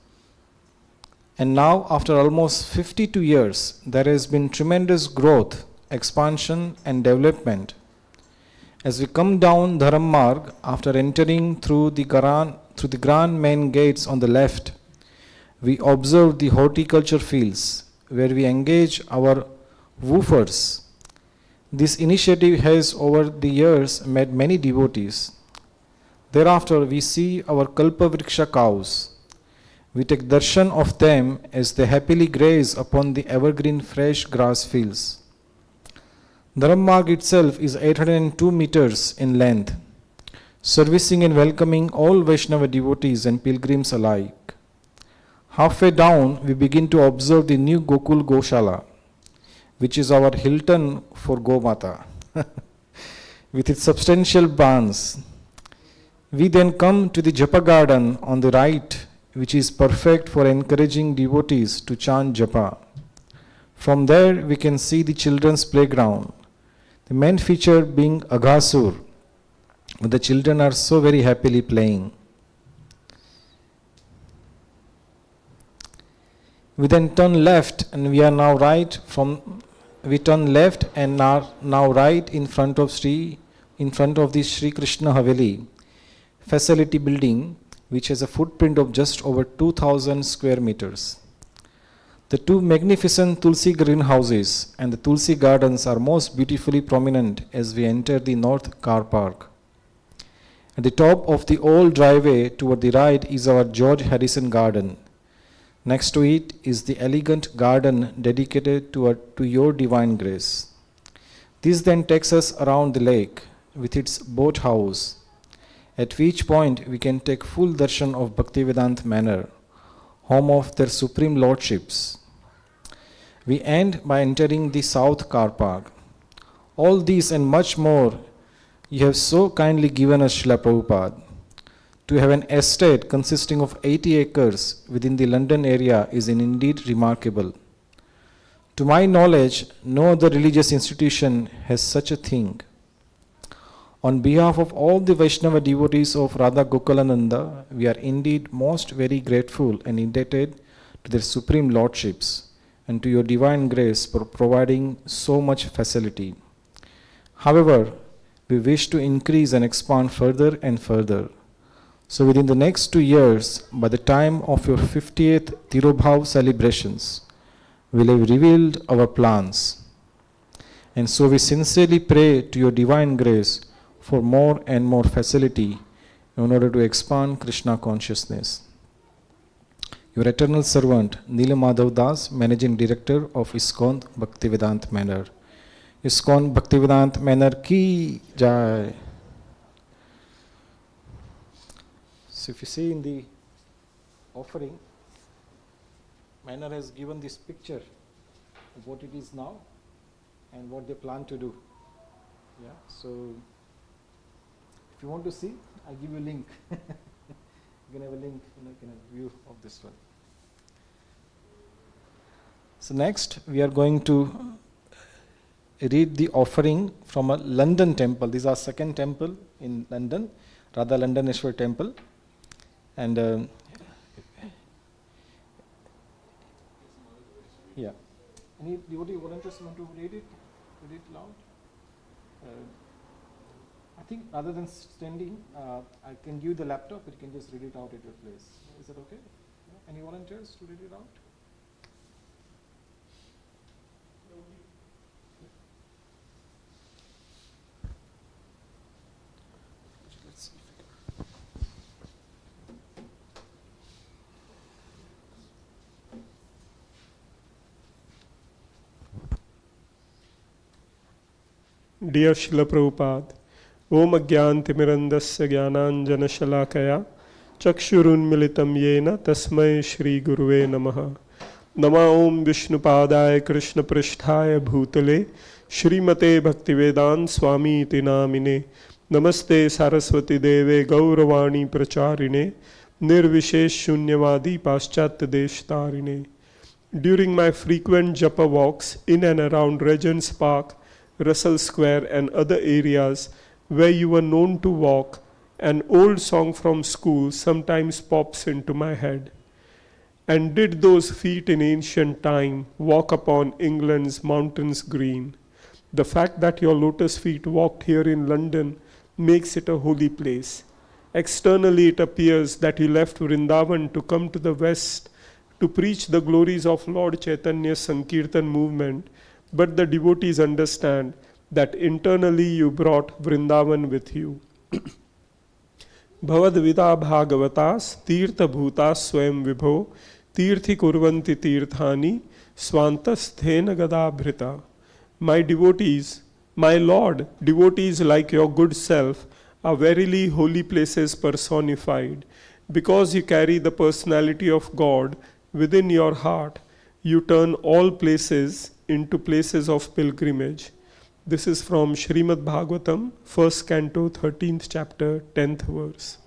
And now, after almost 52 years, there has been tremendous growth, expansion and development. As we come down Dharam Marg, after entering through the grand main gates on the left, we observe the horticulture fields where we engage our woofers. This initiative has over the years met many devotees. Thereafter, we see our Kalpavriksha cows. We take darshan of them as they happily graze upon the evergreen fresh grass fields. Dharam Marg itself is 802 meters in length, servicing and welcoming all Vaishnava devotees and pilgrims alike. Halfway down, we begin to observe the new Gokul Goshala, which is our Hilton for Gomata, with its substantial barns. We then come to the Japa garden on the right, which is perfect for encouraging devotees to chant Japa. From there, we can see the children's playground, the main feature being Aghasur, where the children are so very happily playing. We then turn left and we are now right we turn left and are now right in front of the Sri Krishna Haveli facility building, which has a footprint of just over 2,000 square meters. The two magnificent Tulsi greenhouses and the Tulsi gardens are most beautifully prominent as we enter the North Car Park. At the top of the old driveway toward the right is our George Harrison Garden. Next to it is the elegant garden dedicated to your divine grace. This then takes us around the lake with its boat house, at which point we can take full darshan of Bhaktivedanta Manor, home of their supreme lordships. We end by entering the South Car Park. All these and much more you have so kindly given us, Srila Prabhupada. To have an estate consisting of 80 acres within the London area is indeed remarkable. To my knowledge, no other religious institution has such a thing. On behalf of all the Vaishnava devotees of Radha Gokulananda, we are indeed most very grateful and indebted to their supreme lordships and to your divine grace for providing so much facility. However, we wish to increase and expand further and further. So within the next 2 years, by the time of your 50th Tirobhav celebrations, we'll have revealed our plans. And so we sincerely pray to your divine grace for more and more facility in order to expand Krishna consciousness. Your eternal servant, Neela Madhav Das, Managing Director of ISKCON Bhaktivedanta Manor. ISKCON Bhaktivedanta Manor ki jai. So if you see in the offering, Manor has given this picture of what it is now and what they plan to do. Yeah, so if you want to see, I'll give you a link. You can have a link, you can have a view of this one. So next, we are going to read the offering from a London temple. This is our second temple in London, Radha Londoneshwar temple. And Yeah. Any devotee volunteers want to read it? Read it loud? I think rather than standing, I can give the laptop, but you can just read it out at your place. Is that okay? Yeah. Any volunteers to read it out? Let's see if I can. Dear Srila Prabhupada, Om Agyantimirandasya Jnananjana Chakshurunmilitam Yena Tasmai Shri Guruve Namaha. Nama Om Vishnupadaya Krishna Pristhaya Bhutale Shrimate Bhaktivedanta Swami Iti Namine. Namaste Saraswati Deve Gauravani Pracharine Nirvishesh Shunyavadi Paschatya Deshtarine. During my frequent japa walks in and around Regent's Park, Russell Square and other areas where you were known to walk, an old song from school sometimes pops into my head. And did those feet in ancient time walk upon England's mountains green? The fact that your lotus feet walked here in London makes it a holy place. Externally it appears that you left Vrindavan to come to the West to preach the glories of Lord Chaitanya's Sankirtan movement, but the devotees understand that internally you brought Vrindavan with you. Bhavadvida bhagavatas tirtha bhutas swayam vibho tirthi kurvanti tirthani swantasthena gadabhrita. My devotees, my Lord, devotees like your good self are verily holy places personified. Because you carry the personality of God within your heart, you turn all places into places of pilgrimage. This is from Srimad Bhagavatam, 1st Canto, 13th chapter, 10th verse.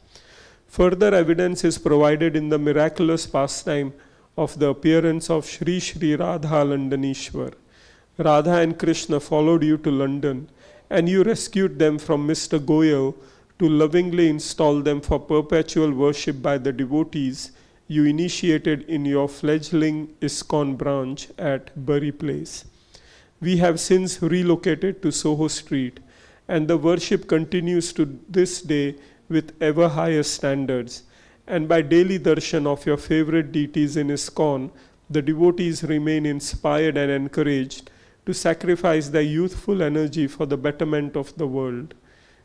Further evidence is provided in the miraculous pastime of the appearance of Sri Sri Radha Landanishwar. Radha and Krishna followed you to London, and you rescued them from Mr. Goyal to lovingly install them for perpetual worship by the devotees you initiated in your fledgling ISKCON branch at Bury Place. We have since relocated to Soho Street, and the worship continues to this day with ever higher standards. And by daily darshan of your favorite deities in ISKCON, the devotees remain inspired and encouraged to sacrifice their youthful energy for the betterment of the world.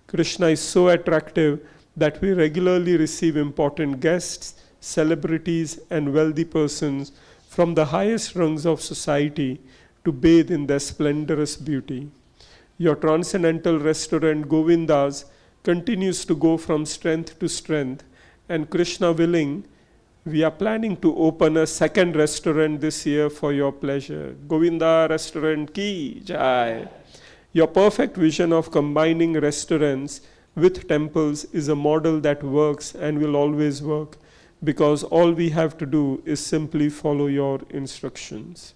Krishna is so attractive that we regularly receive important guests, celebrities, and wealthy persons from the highest rungs of society to bathe in their splendorous beauty. Your transcendental restaurant Govinda's continues to go from strength to strength, and Krishna willing, we are planning to open a second restaurant this year for your pleasure. Govinda Restaurant Ki Jai. Your perfect vision of combining restaurants with temples is a model that works and will always work, because all we have to do is simply follow your instructions.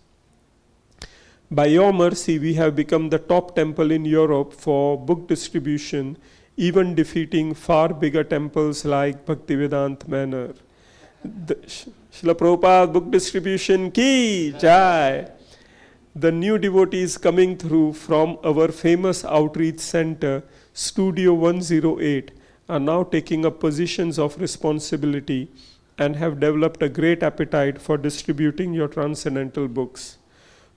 By your mercy, we have become the top temple in Europe for book distribution, even defeating far bigger temples like Bhaktivedanta Manor. Srila Prabhupada book distribution ki jai. The new devotees coming through from our famous outreach center, Studio 108, are now taking up positions of responsibility and have developed a great appetite for distributing your transcendental books.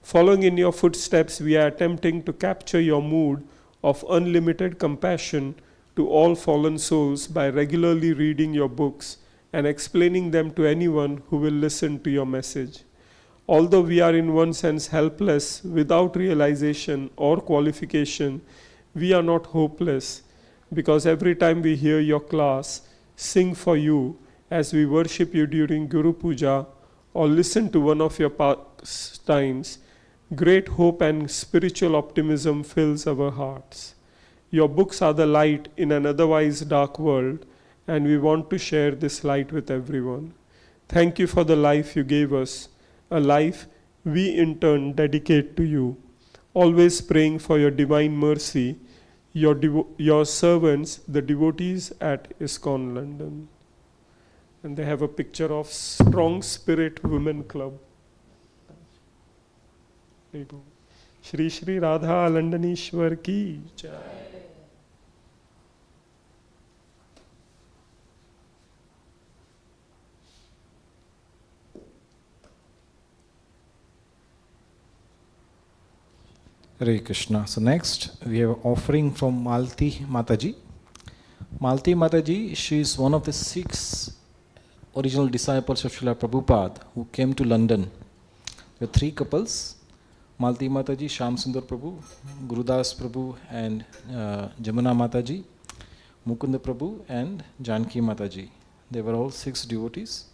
Following in your footsteps, we are attempting to capture your mood of unlimited compassion to all fallen souls by regularly reading your books and explaining them to anyone who will listen to your message. Although we are in one sense helpless, without realization or qualification, we are not hopeless, because every time we hear your class, sing for you as we worship you during Guru Puja, or listen to one of your pastimes, great hope and spiritual optimism fills our hearts. Your books are the light in an otherwise dark world, and we want to share this light with everyone. Thank you for the life you gave us, a life we in turn dedicate to you, always praying for your divine mercy, your servants, the devotees at ISKCON London. And they have a picture of Strong Spirit Women Club. Shri Shri Radha लंडनीश्वर की जय। Hare Krishna. So next we have offering from Malti Mataji. Malti Mataji, she is one of the 6 original disciples of Srila Prabhupada who came to London. There are 3 couples, Malti Mataji, Shyam Sundar Prabhu, Gurudas Prabhu and Jamuna Mataji, Mukunda Prabhu and Janki Mataji. They were all 6 devotees.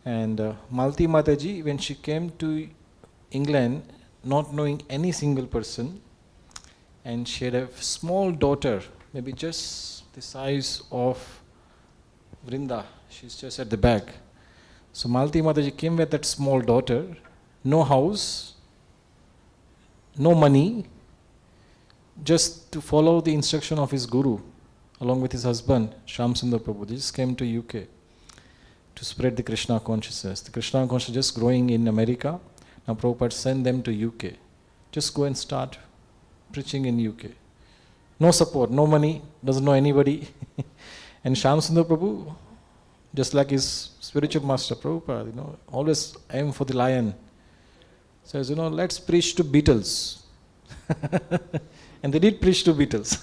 And Malti Mataji, when she came to England, not knowing any single person, and she had a small daughter, maybe just the size of Vrinda. She's just at the back. So Malti Mataji came with that small daughter, no house, no money, just to follow the instruction of his guru, along with his husband, Shyam Sundar Prabhu. They just came to UK to spread the Krishna consciousness. The Krishna consciousness just growing in America. Now Prabhupada sent them to UK. Just go and start preaching in UK. No support, no money, doesn't know anybody. And Shyam Sundar Prabhu, just like his spiritual master Prabhupada, always aim for the lion. Says, let's preach to Beatles. And they did preach to Beatles.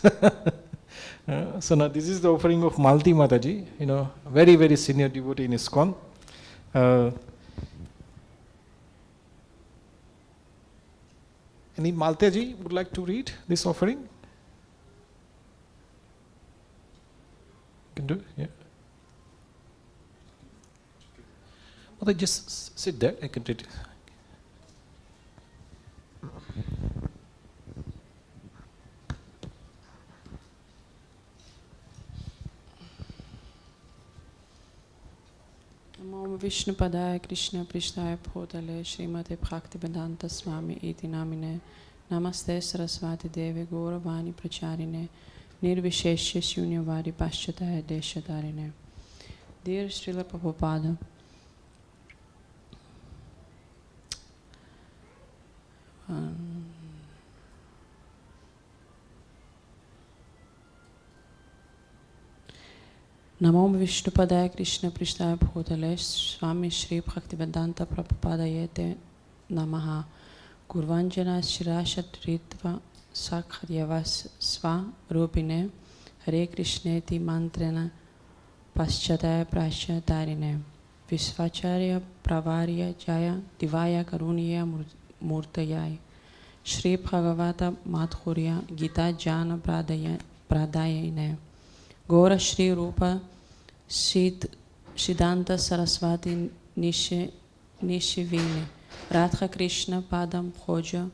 So now this is the offering of Malti Mataji, very, very senior devotee in ISKCON. Any Maltaji would like to read this offering? You can do, yeah. Or they just sit there, I can read it. Namo Vishnupadaya Krishna Prishtaya Bhutale Srimate Bhaktivedanta Swami Iti Namine Namaste Saraswati Devi Gauravani Pracharine Nirvisheshya Shunyavadi Paschataya Deshatarine. Dear Srila Prabhupada, Namo Vishnupadaya Krishna Prishtaya Bhutale Swami Shri Bhaktivedanta Prabhupada Yete Namaha Gurvanjana Shirashat Ritva Sakharyavas Sva Rupine Hare Krishneti Mantrena Paschataya Prashatarine Visvacharya Pravarya Jaya Divaya Karuniya Murtayai Shri Bhagavata Madhurya Gita Jana Pradayane Gora Shri Rupa Siddhanta Saraswati Nishivine Radha Krishna Padam Bhoja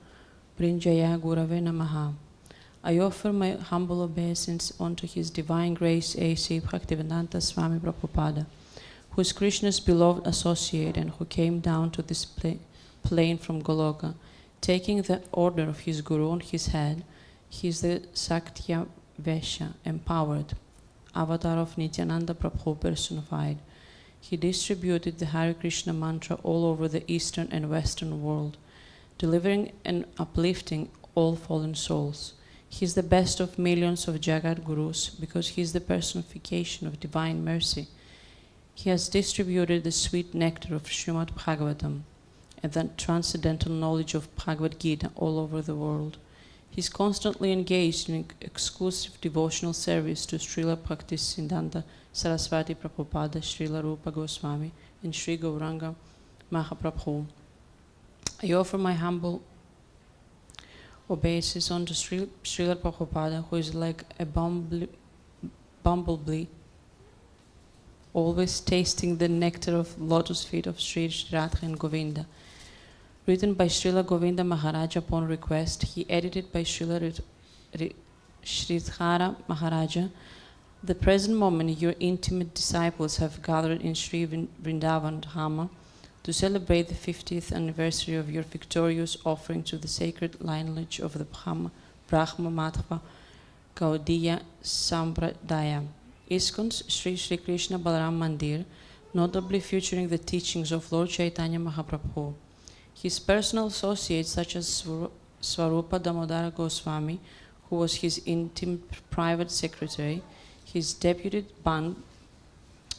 Brinjaya Gurave Namaha. I offer my humble obeisance unto His Divine Grace A.C. Bhaktivedanta Swami Prabhupada, who is Krishna's beloved associate and who came down to this plane from Goloka, taking the order of his Guru on his head. He is the Saktya Vesha, empowered avatar of Nityananda Prabhu personified. He distributed the Hare Krishna mantra all over the Eastern and Western world, delivering and uplifting all fallen souls. He is the best of millions of Jagat Gurus because he is the personification of divine mercy. He has distributed the sweet nectar of Srimad Bhagavatam and the transcendental knowledge of Bhagavad Gita all over the world. He is constantly engaged in exclusive devotional service to Srila Bhaktisiddhanta Saraswati Prabhupada, Srila Rupa Goswami, and Sri Gauranga Mahaprabhu. I offer my humble obeisance unto Srila Prabhupada, who is like a bumblebee, always tasting the nectar of lotus feet of Sri Radha and Govinda. Written by Srila Govinda Maharaj upon request, he edited by Srila Sridhara Maharaja. The present moment your intimate disciples have gathered in Sri Vrindavan Dhama to celebrate the 50th anniversary of your victorious offering to the sacred lineage of the Brahma Madhava Gaudiya Sampradaya. ISKCON's Sri Sri Krishna Balaram Mandir, notably featuring the teachings of Lord Chaitanya Mahaprabhu. His personal associates such as Swarupa Damodara Goswami, who was his intimate private secretary, his deputed band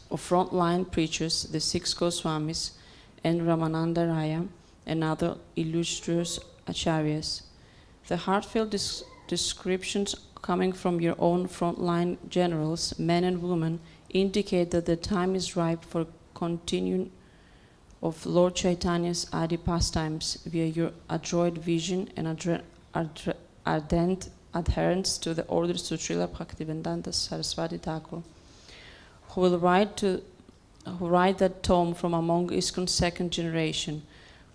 of frontline preachers, the 6 Goswamis, and Ramananda Raya, and other illustrious acharyas. The heartfelt descriptions coming from your own frontline generals, men and women, indicate that the time is ripe for continuing of Lord Chaitanya's Adi pastimes via your adroit vision and ardent adherence to the orders to Srila Bhaktivedanta Saraswati Thakur, who will write that tome from among ISKCON's second generation.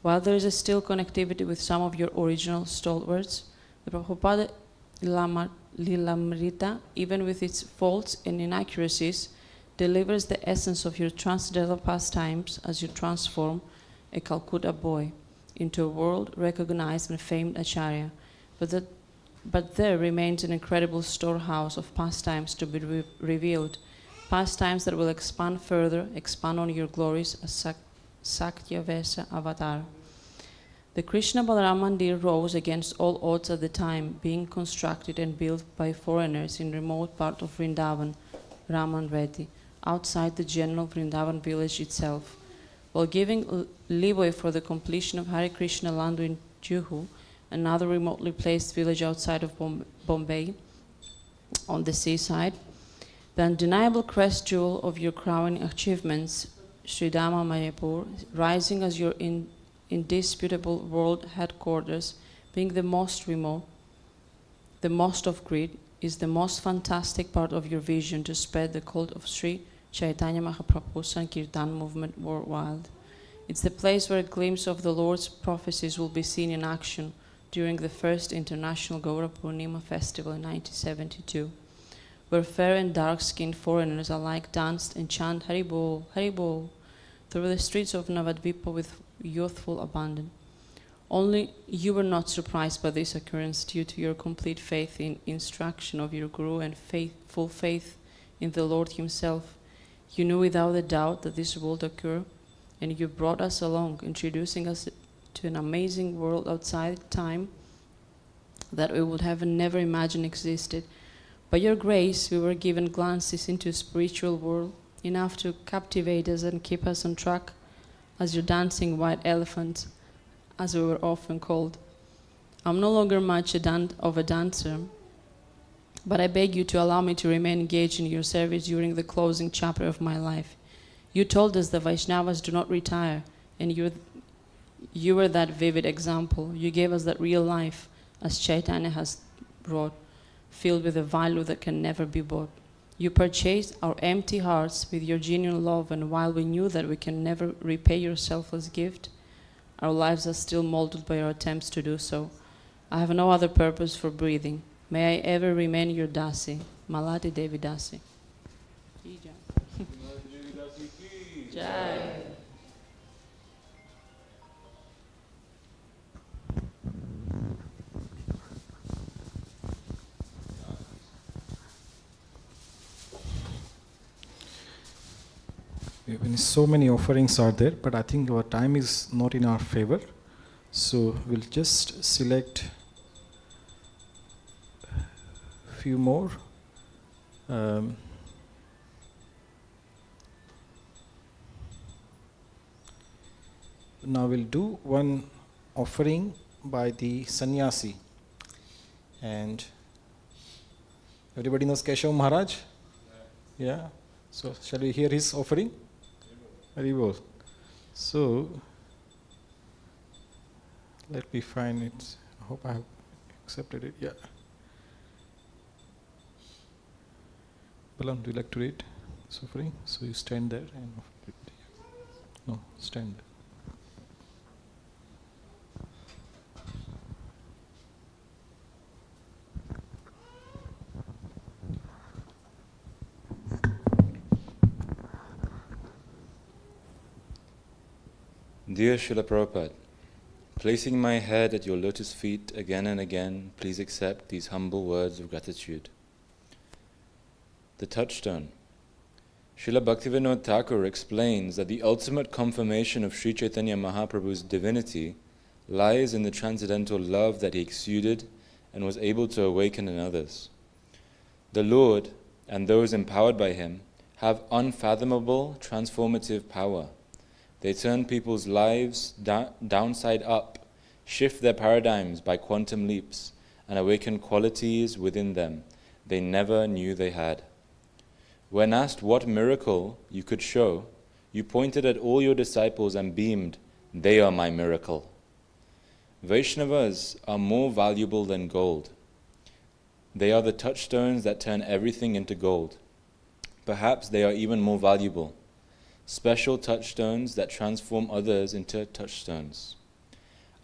While there is still connectivity with some of your original stalwarts, the Prabhupada Lilamrita, even with its faults and inaccuracies, delivers the essence of your transcendental pastimes as you transform a Calcutta boy into a world-recognized and famed Acharya. But there remains an incredible storehouse of pastimes to be revealed, pastimes that will expand further, expand on your glories as Sakyavesa avatar. The Krishna Balaram Mandir rose against all odds at the time, being constructed and built by foreigners in remote part of Vrindavan, Raman Reddy, outside the general Vrindavan village itself. While giving leeway for the completion of Hare Krishna Landu in Juhu, another remotely placed village outside of Bombay, on the seaside, the undeniable crest jewel of your crowning achievements, Sridhama Mayapur, rising as your indisputable world headquarters, being the most remote, the most off-grid, is the most fantastic part of your vision to spread the cult of Sri Chaitanya Mahaprabhu's and Kirtan movement worldwide. It's the place where a glimpse of the Lord's prophecies will be seen in action during the first International Gaura Purnima festival in 1972, where fair and dark-skinned foreigners alike danced and chanted Haribol, Haribol through the streets of Navadvipa with youthful abandon. Only you were not surprised by this occurrence due to your complete faith in instruction of your Guru and full faith in the Lord Himself. You knew without a doubt that this would occur, and you brought us along, introducing us to an amazing world outside time that we would have never imagined existed. By your grace, we were given glances into a spiritual world, enough to captivate us and keep us on track as your dancing white elephants, as we were often called. I'm no longer much of a dancer, but I beg you to allow me to remain engaged in your service during the closing chapter of my life. You told us the Vaishnavas do not retire, and you were that vivid example. You gave us that real life, as Chaitanya has brought, filled with a value that can never be bought. You purchased our empty hearts with your genuine love, and while we knew that we can never repay your selfless gift, our lives are still molded by our attempts to do so. I have no other purpose for breathing. May I ever remain your Dasi, Malati Devi Dasi. Jai. So many offerings are there, but I think our time is not in our favor. So we'll just select a few more. Now we'll do one offering by the sannyasi. And everybody knows Keshav Maharaj? Yeah. So shall we hear his offering? Haribol. So let me find it. I hope I have accepted it. Yeah. Balam, do you like to read this offering? So you stand there and offer it. No, stand there. Dear Srila Prabhupada, placing my head at your lotus feet again and again, please accept these humble words of gratitude. The touchstone. Srila Bhaktivedanta Thakur explains that the ultimate confirmation of Sri Chaitanya Mahaprabhu's divinity lies in the transcendental love that he exuded and was able to awaken in others. The Lord and those empowered by him have unfathomable transformative power. They turn people's lives downside up, shift their paradigms by quantum leaps, and awaken qualities within them they never knew they had. When asked what miracle you could show, you pointed at all your disciples and beamed, "They are my miracle." Vaishnavas are more valuable than gold. They are the touchstones that turn everything into gold. Perhaps they are even more valuable. Special touchstones that transform others into touchstones.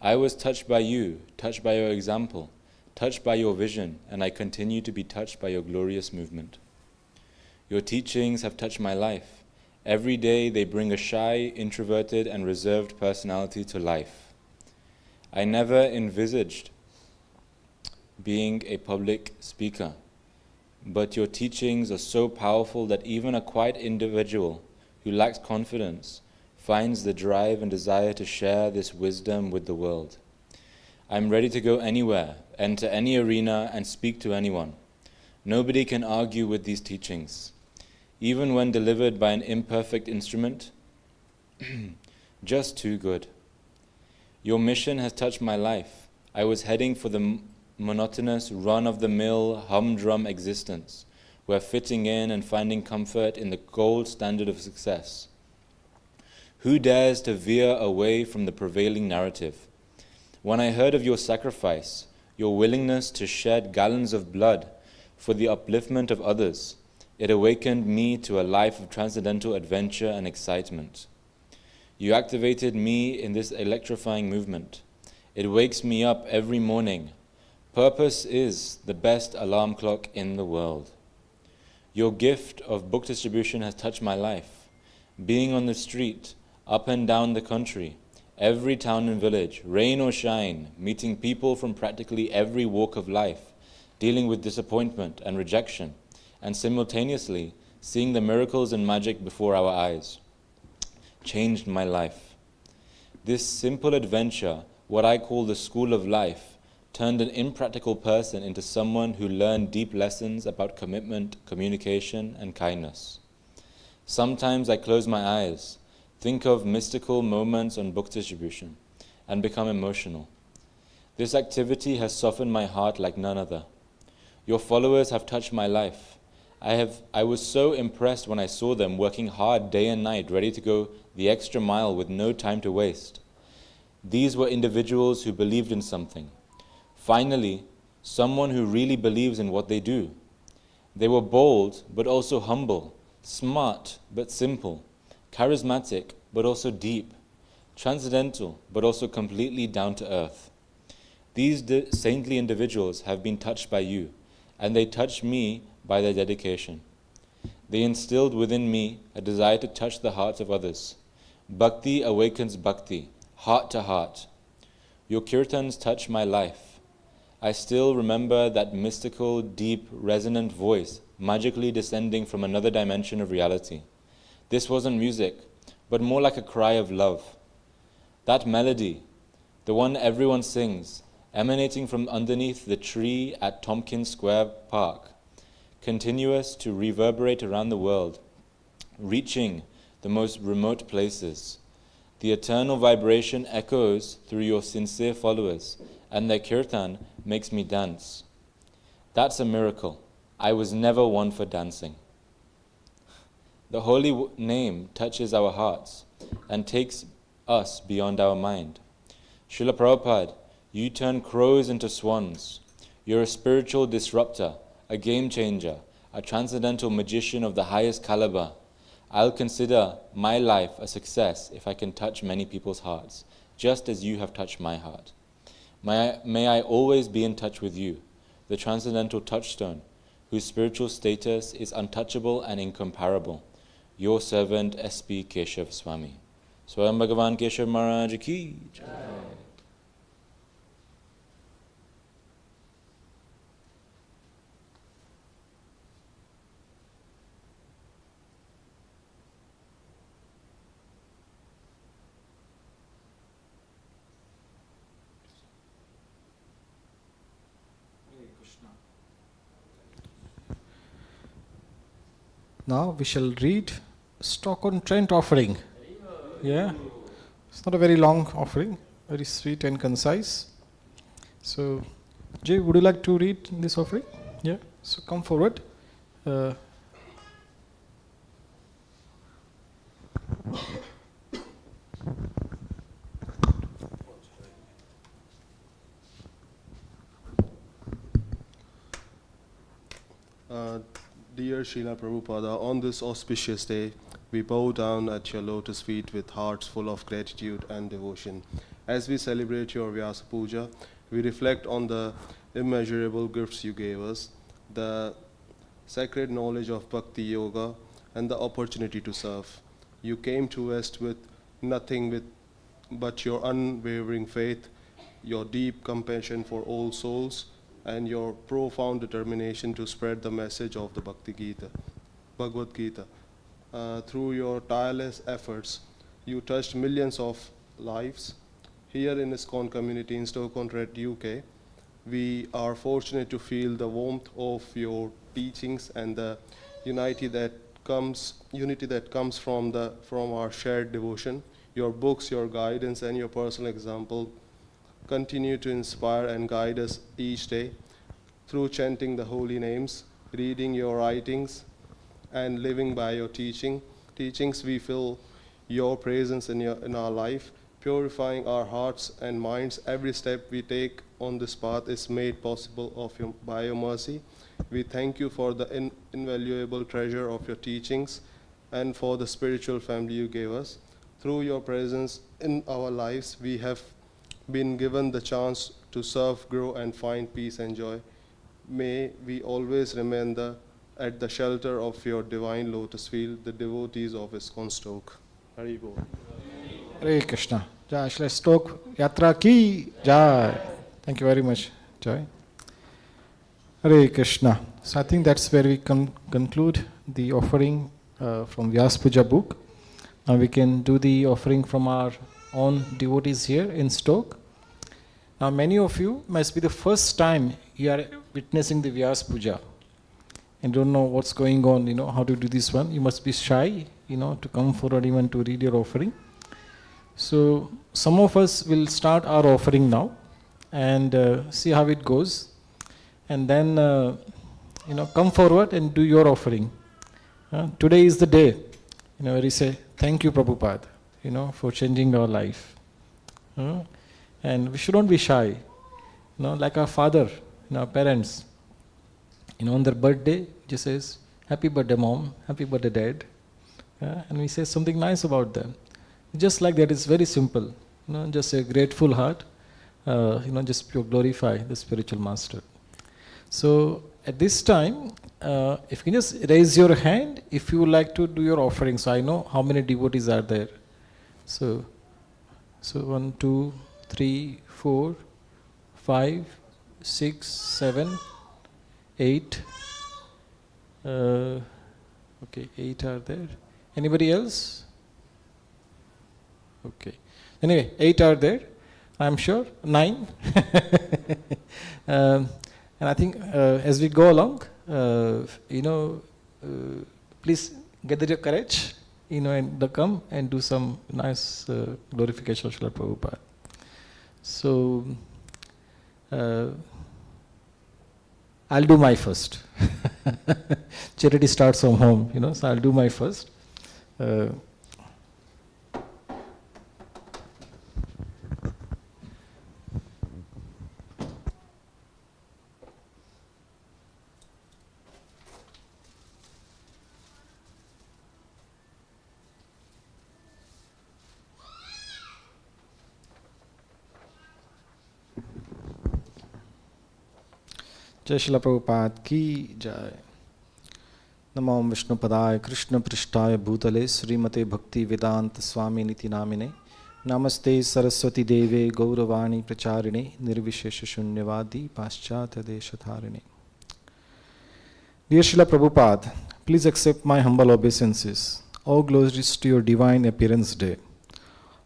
I was touched by you, touched by your example, touched by your vision, and I continue to be touched by your glorious movement. Your teachings have touched my life. Every day they bring a shy, introverted, and reserved personality to life. I never envisaged being a public speaker, but your teachings are so powerful that even a quiet individual who lacks confidence finds the drive and desire to share this wisdom with the world. I'm ready to go anywhere, enter any arena, and speak to anyone. Nobody can argue with these teachings. Even when delivered by an imperfect instrument, just too good. Your mission has touched my life. I was heading for the monotonous, run-of-the-mill, humdrum existence, where fitting in and finding comfort in the gold standard of success. Who dares to veer away from the prevailing narrative? When I heard of your sacrifice, your willingness to shed gallons of blood for the upliftment of others, it awakened me to a life of transcendental adventure and excitement. You activated me in this electrifying movement. It wakes me up every morning. Purpose is the best alarm clock in the world. Your gift of book distribution has touched my life. Being on the street, up and down the country, every town and village, rain or shine, meeting people from practically every walk of life, dealing with disappointment and rejection, and simultaneously seeing the miracles and magic before our eyes, changed my life. This simple adventure, what I call the school of life, turned an impractical person into someone who learned deep lessons about commitment, communication, and kindness. Sometimes I close my eyes, think of mystical moments on book distribution, and become emotional. This activity has softened my heart like none other. Your followers have touched my life. I was so impressed when I saw them working hard day and night, ready to go the extra mile with no time to waste. These were individuals who believed in something. Finally, someone who really believes in what they do. They were bold, but also humble, smart, but simple, charismatic, but also deep, transcendental, but also completely down to earth. These saintly individuals have been touched by you, and they touched me by their dedication. They instilled within me a desire to touch the hearts of others. Bhakti awakens bhakti, heart to heart. Your kirtans touch my life. I still remember that mystical, deep, resonant voice magically descending from another dimension of reality. This wasn't music, but more like a cry of love. That melody, the one everyone sings, emanating from underneath the tree at Tompkins Square Park, continuous to reverberate around the world, reaching the most remote places. The eternal vibration echoes through your sincere followers, and their kirtan makes me dance. That's a miracle. I was never one for dancing. The holy name touches our hearts and takes us beyond our mind. Srila Prabhupada, you turn crows into swans. You're a spiritual disruptor, a game changer, a transcendental magician of the highest caliber. I'll consider my life a success if I can touch many people's hearts, just as you have touched my heart. May I always be in touch with you, the transcendental touchstone, whose spiritual status is untouchable and incomparable. Your servant, S.P. Keshav Swami. Swayam Bhagavan Keshav Maharaj Ki Jai. Now we shall read Stock-on-Trent offering. Yeah, it's not a very long offering, very sweet and concise. So, Jay, would you like to read this offering? Yeah, so come forward. Dear Srila Prabhupada, on this auspicious day, we bow down at your lotus feet with hearts full of gratitude and devotion. As we celebrate your Vyasa Puja, we reflect on the immeasurable gifts you gave us, the sacred knowledge of bhakti-yoga, and the opportunity to serve. You came to West with nothing but your unwavering faith, your deep compassion for all souls, and your profound determination to spread the message of the Bhagavad Gita. Through your tireless efforts, you touched millions of lives. Here in ISKCON community in Stoke-on-Trent, UK, we are fortunate to feel the warmth of your teachings and the unity that comes from our shared devotion. Your books, your guidance, and your personal example continue to inspire and guide us each day. Through chanting the holy names, reading your writings, and living by your teachings, we feel your presence in our life, purifying our hearts and minds. Every step we take on this path is made possible by your mercy. We thank you for the invaluable treasure of your teachings and for the spiritual family you gave us. Through your presence in our lives, we have been given the chance to serve, grow, and find peace and joy. May we always remain at the shelter of your divine lotus field, the devotees of ISKCON Stoke. Hari Bol. Hare Krishna. Jai Shri Stoke Yatra Ki Jai. Thank you very much, Jai. Hare Krishna. So I think that's where we conclude the offering from Vyasa Puja book. Now we can do the offering from our own devotees here in Stoke. Now many of you must be the first time you are witnessing the Vyasa Puja and don't know what's going on, how to do this one. You must be shy, to come forward even to read your offering. So some of us will start our offering now and see how it goes, and then come forward and do your offering. Today is the day, where you say, thank you Prabhupada, for changing our life. And we shouldn't be shy, like our father, our parents, on their birthday, just says, happy birthday mom, happy birthday dad, and we say something nice about them. Just like that, it's very simple, just a grateful heart, just pure glorify the spiritual master. So at this time, if you can just raise your hand if you would like to do your offering, so I know how many devotees are there. So 1, 2, 3, 4, 5, 6, 7, 8. Okay, 8 are there. Anybody else? Okay. Anyway, 8 are there, I'm sure. 9. And I think as we go along, please gather your courage, and come and do some nice glorification of Srila Prabhupada. So, I'll do my first. Charity starts from home, so I'll do my first. Jai Srila Prabhupada ki Jai. Namo Vishnu Padaya Krishna Prishtaya Bhutale Srimate Bhaktivedanta Swami Namine Namaste Saraswati Deve Gauravani Pracharine Nirvishesha Shunyavadi Paschatya Deshatharine. Dear Srila Prabhupada, please accept my humble obeisances. All glories to your divine appearance day.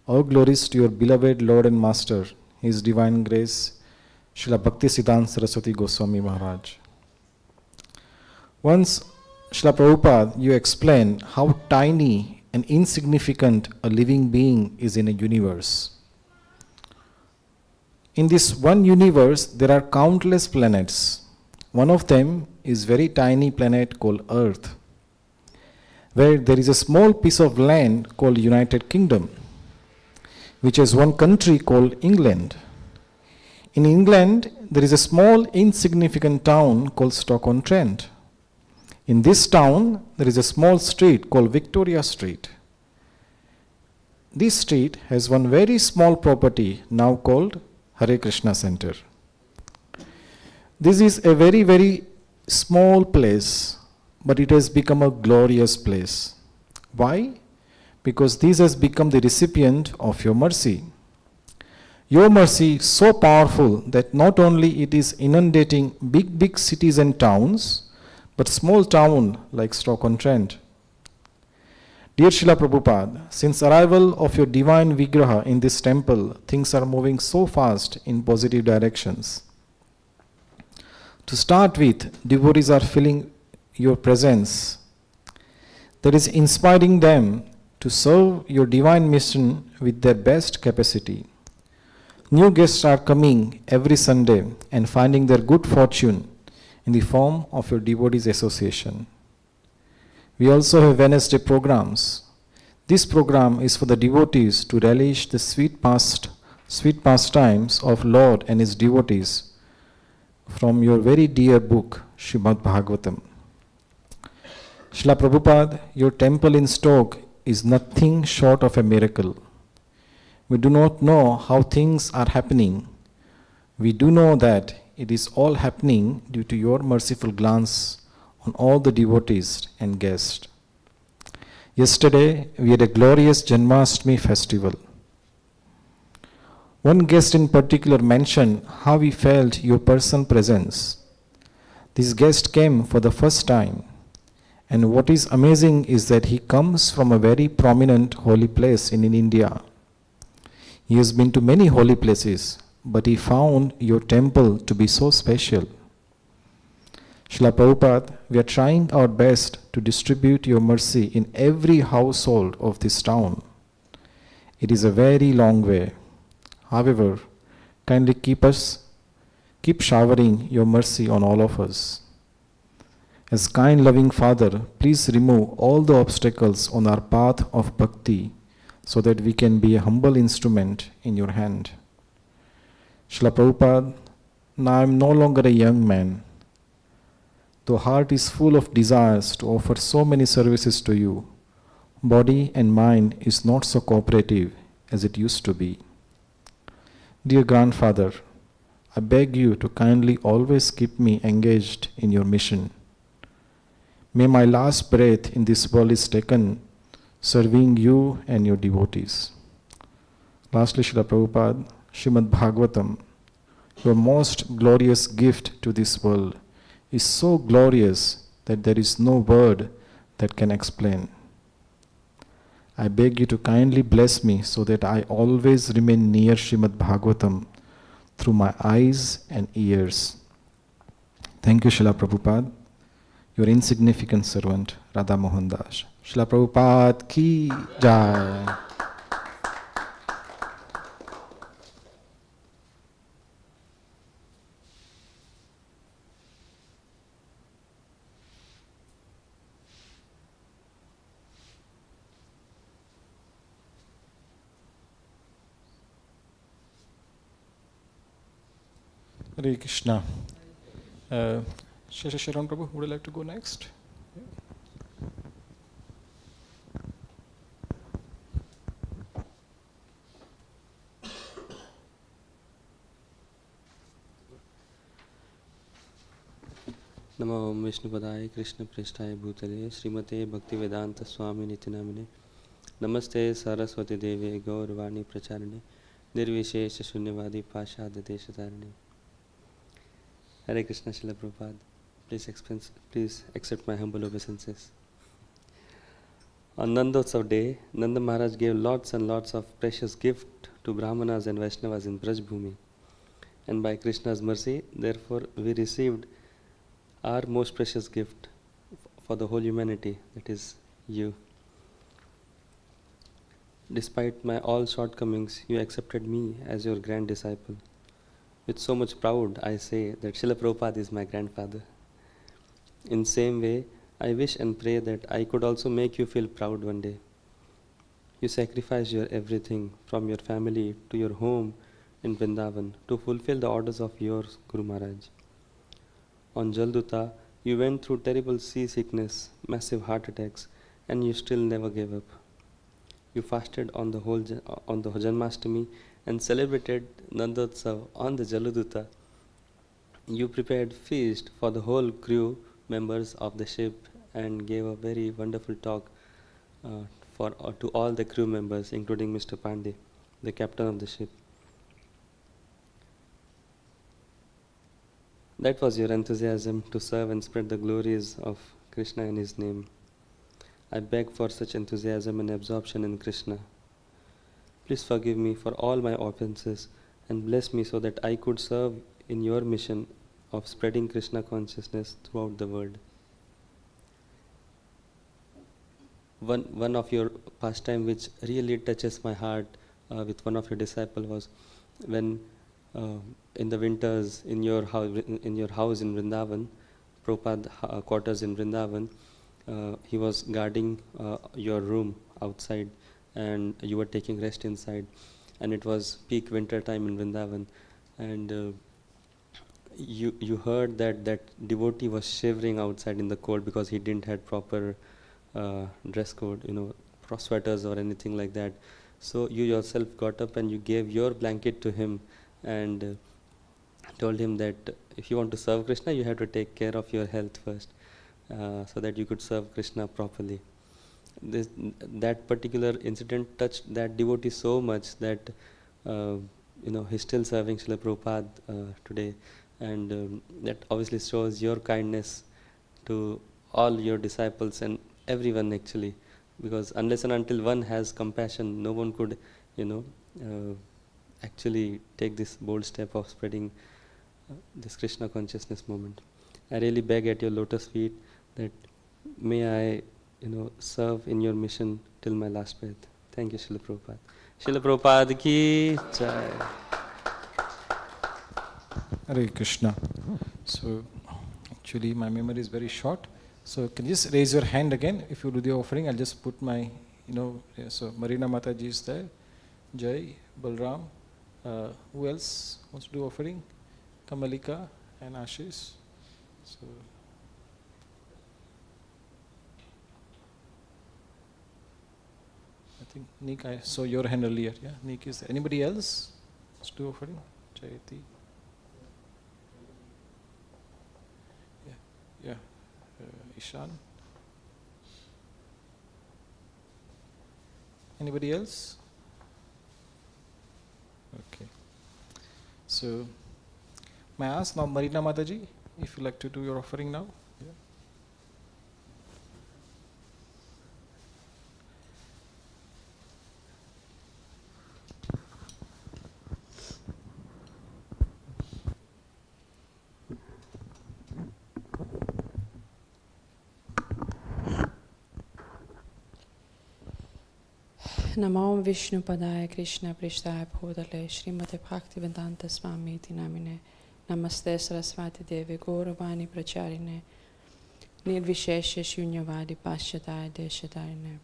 All glories to your beloved Lord and Master, His Divine Grace, Srila Bhaktisiddhanta Saraswati Goswami Maharaj. Once Srila Prabhupada, you explain how tiny and insignificant a living being is in a universe. In this one universe, there are countless planets. One of them is very tiny planet called Earth, where there is a small piece of land called United Kingdom, which has one country called England. In England, there is a small insignificant town called Stoke-on-Trent. In this town, there is a small street called Victoria Street. This street has one very small property now called Hare Krishna Center. This is a very, very small place, but it has become a glorious place. Why? Because this has become the recipient of your mercy. Your mercy is so powerful that not only it is inundating big, big cities and towns, but small town like Stoke-on-Trent. Dear Srila Prabhupada, since arrival of your divine Vigraha in this temple, things are moving so fast in positive directions. To start with, devotees are feeling your presence. That is inspiring them to serve your divine mission with their best capacity. New guests are coming every Sunday and finding their good fortune in the form of your devotees association. We also have Wednesday programs. This program is for the devotees to relish the sweet pastimes of Lord and His devotees from your very dear book, Srimad Bhagavatam. Srila Prabhupada, your temple in Stoke is nothing short of a miracle. We do not know how things are happening. We do know that it is all happening due to your merciful glance on all the devotees and guests. Yesterday, we had a glorious Janmashtami festival. One guest in particular mentioned how he felt your personal presence. This guest came for the first time, and what is amazing is that he comes from a very prominent holy place in India. He has been to many holy places, but he found your temple to be so special. Srila Prabhupada, we are trying our best to distribute your mercy in every household of this town. It is a very long way. However, kindly keep showering your mercy on all of us. As kind loving Father, please remove all the obstacles on our path of bhakti so that we can be a humble instrument in your hand. Srila Prabhupada, now I am no longer a young man. The heart is full of desires to offer so many services to you. Body and mind is not so cooperative as it used to be. Dear Grandfather, I beg you to kindly always keep me engaged in your mission. May my last breath in this world is taken serving you and your devotees. Lastly, Srila Prabhupada, Srimad Bhagavatam, your most glorious gift to this world, is so glorious that there is no word that can explain. I beg you to kindly bless me so that I always remain near Srimad Bhagavatam through my eyes and ears. Thank you, Srila Prabhupada, your insignificant servant, Radha Mohan Das. Srila Prabhupada ki jai. Hare Krishna. Sharan Prabhu, would you like to go next? नमो विष्णुपदाय कृष्ण पृष्ठाय भूतले श्रीमते भक्तिवेदांत स्वामी नित्य नामिने नमस्ते सरस्वती देवे गौरवाणी प्रचारिणे निर्विशेष शून्यवादी पाशाद देशतारिणे Hare Krishna Srila Prabhupada, please accept my humble obeisances. On Nandotsav day, Nanda Maharaj gave lots and lots of precious gift to Brahmanas and Vaishnavas in Braj Bhumi. And by Krishna's mercy, therefore, we received our most precious gift for the whole humanity, that is you. Despite my all shortcomings, you accepted me as your grand disciple. With so much pride, I say that Srila Prabhupada is my grandfather. In same way, I wish and pray that I could also make you feel proud one day. You sacrificed your everything, from your family to your home in Vrindavan, to fulfill the orders of your Guru Maharaj. On Jalduta, you went through terrible seasickness, massive heart attacks, and you still never gave up. You fasted on the Janmashtami and celebrated Nandotsav on the Jaladuta. You prepared feast for the whole crew members of the ship and gave a very wonderful talk to all the crew members, including Mr. Pandey, the captain of the ship. That was your enthusiasm to serve and spread the glories of Krishna and His name. I beg for such enthusiasm and absorption in Krishna. Please forgive me for all my offenses and bless me so that I could serve in your mission of spreading Krishna consciousness throughout the world. One of your pastime which really touches my heart with one of your disciples was when in the winters in your house in Vrindavan, Prabhupada quarters in Vrindavan, he was guarding your room outside and you were taking rest inside, and it was peak winter time in Vrindavan, and you heard that devotee was shivering outside in the cold because he didn't have proper dress code, sweaters or anything like that. So you yourself got up and you gave your blanket to him and told him that if you want to serve Krishna, you have to take care of your health first, so that you could serve Krishna properly. That particular incident touched that devotee so much that he's still serving Srila Prabhupada today, and that obviously shows your kindness to all your disciples and everyone actually, because unless and until one has compassion, no one could actually take this bold step of spreading this Krishna consciousness movement. I really beg at your lotus feet that may I serve in your mission till my last breath. Thank you, Srila Prabhupada. Srila Prabhupada ki jai. Hare Krishna. So actually my memory is very short. So can you just raise your hand again if you do the offering? I'll just put my, so Marina Mataji is there. Jai, Balram. Who else wants to do offering? Kamalika and Ashish. So I think Nick, I saw your hand earlier. Yeah, Nick is there. Anybody else wants to do offering? Jayati. Yeah. Ishan. Anybody else? Okay. So, may I ask now Marina Mataji if you like to do your offering now? Yeah. Namo Vishnu Padaya Krishna Prishtaya Bhodale Srimate Bhaktivedanta Swami Namine Namaste Saraswati Devi Gauravani Pracharine Nirvishesha Shunyavadi Paschataya Deshatarine.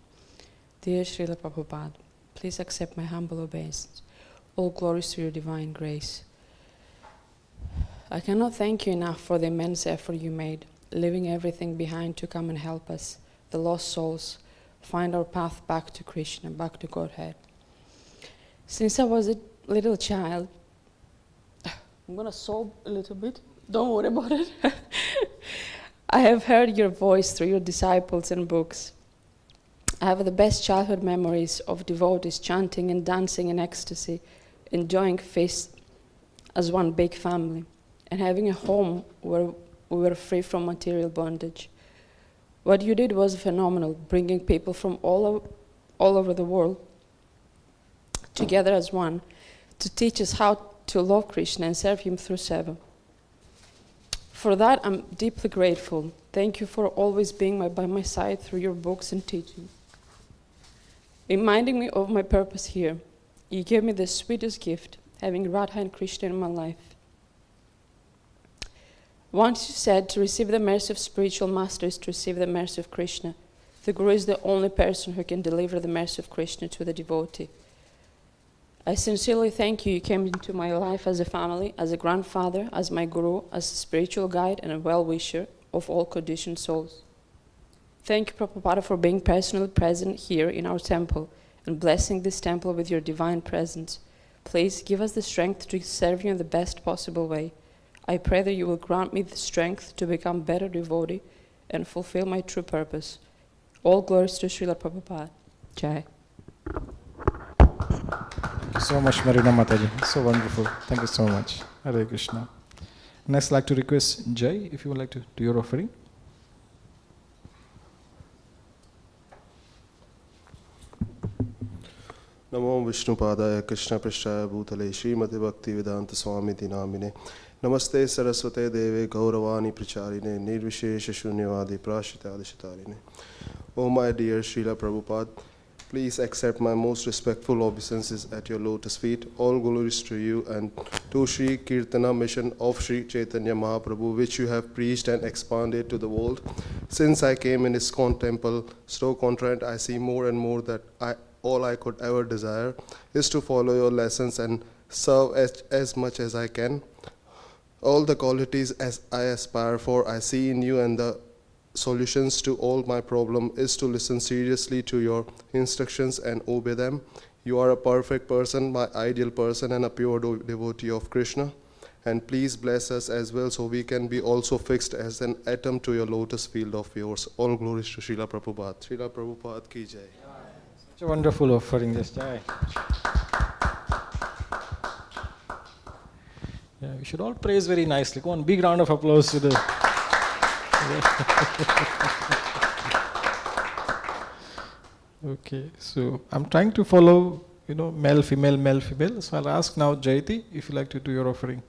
Dear Srila Prabhupada, please accept my humble obeisance. All glories to your divine grace. I cannot thank you enough for the immense effort you made, leaving everything behind to come and help us, the lost souls, find our path back to Krishna, back to Godhead. Since I was a little child, I'm gonna sob a little bit, don't worry about it. I have heard your voice through your disciples and books. I have the best childhood memories of devotees chanting and dancing in ecstasy, enjoying feasts as one big family, and having a home where we were free from material bondage. What you did was phenomenal, bringing people from all over the world together as one to teach us how to love Krishna and serve Him through seva. For that, I'm deeply grateful. Thank you for always being by my side through your books and teachings, reminding me of my purpose here. You gave me the sweetest gift, having Radha and Krishna in my life. Once you said to receive the mercy of spiritual masters to receive the mercy of Krishna. The Guru is the only person who can deliver the mercy of Krishna to the devotee. I sincerely thank you. You came into my life as a family, as a grandfather, as my Guru, as a spiritual guide and a well-wisher of all conditioned souls. Thank you, Prabhupada, for being personally present here in our temple and blessing this temple with your divine presence. Please give us the strength to serve you in the best possible way. I pray that you will grant me the strength to become better devotee and fulfill my true purpose. All glories to Srila Prabhupada. Jai. Thank you so much, Marina Mataji. So wonderful. Thank you so much. Hare Krishna. Next, I'd like to request Jai, if you would like to do your offering. Namo Vishnupadaya Krishna Prasthaya Bhutale Srimati Bhaktivedanta Swami Namine Namaste Saraswate Deve Gauravani Pracharine Nirvishesha Shunyavadi Prashitadishatarine. Oh my dear Srila Prabhupada, please accept my most respectful obeisances at your lotus feet. All glories to you and to Sri Kirtana mission of Sri Chaitanya Mahaprabhu, which you have preached and expanded to the world. Since I came in ISKCON temple, so content, I see more and more that all I could ever desire is to follow your lessons and serve as much as I can. All the qualities as I aspire for, I see in you, and the solutions to all my problem is to listen seriously to your instructions and obey them. You are a perfect person, my ideal person, and a pure devotee of Krishna. And please bless us as well so we can be also fixed as an atom to your lotus field of yours. All glories to Srila Prabhupada. Srila Prabhupada ki jai. Such a wonderful offering, yes, Jai. Yeah, we should all praise very nicely. Go on, big round of applause to the... Okay, so I'm trying to follow, male, female, so I'll ask now Jayati if you like to do your offering.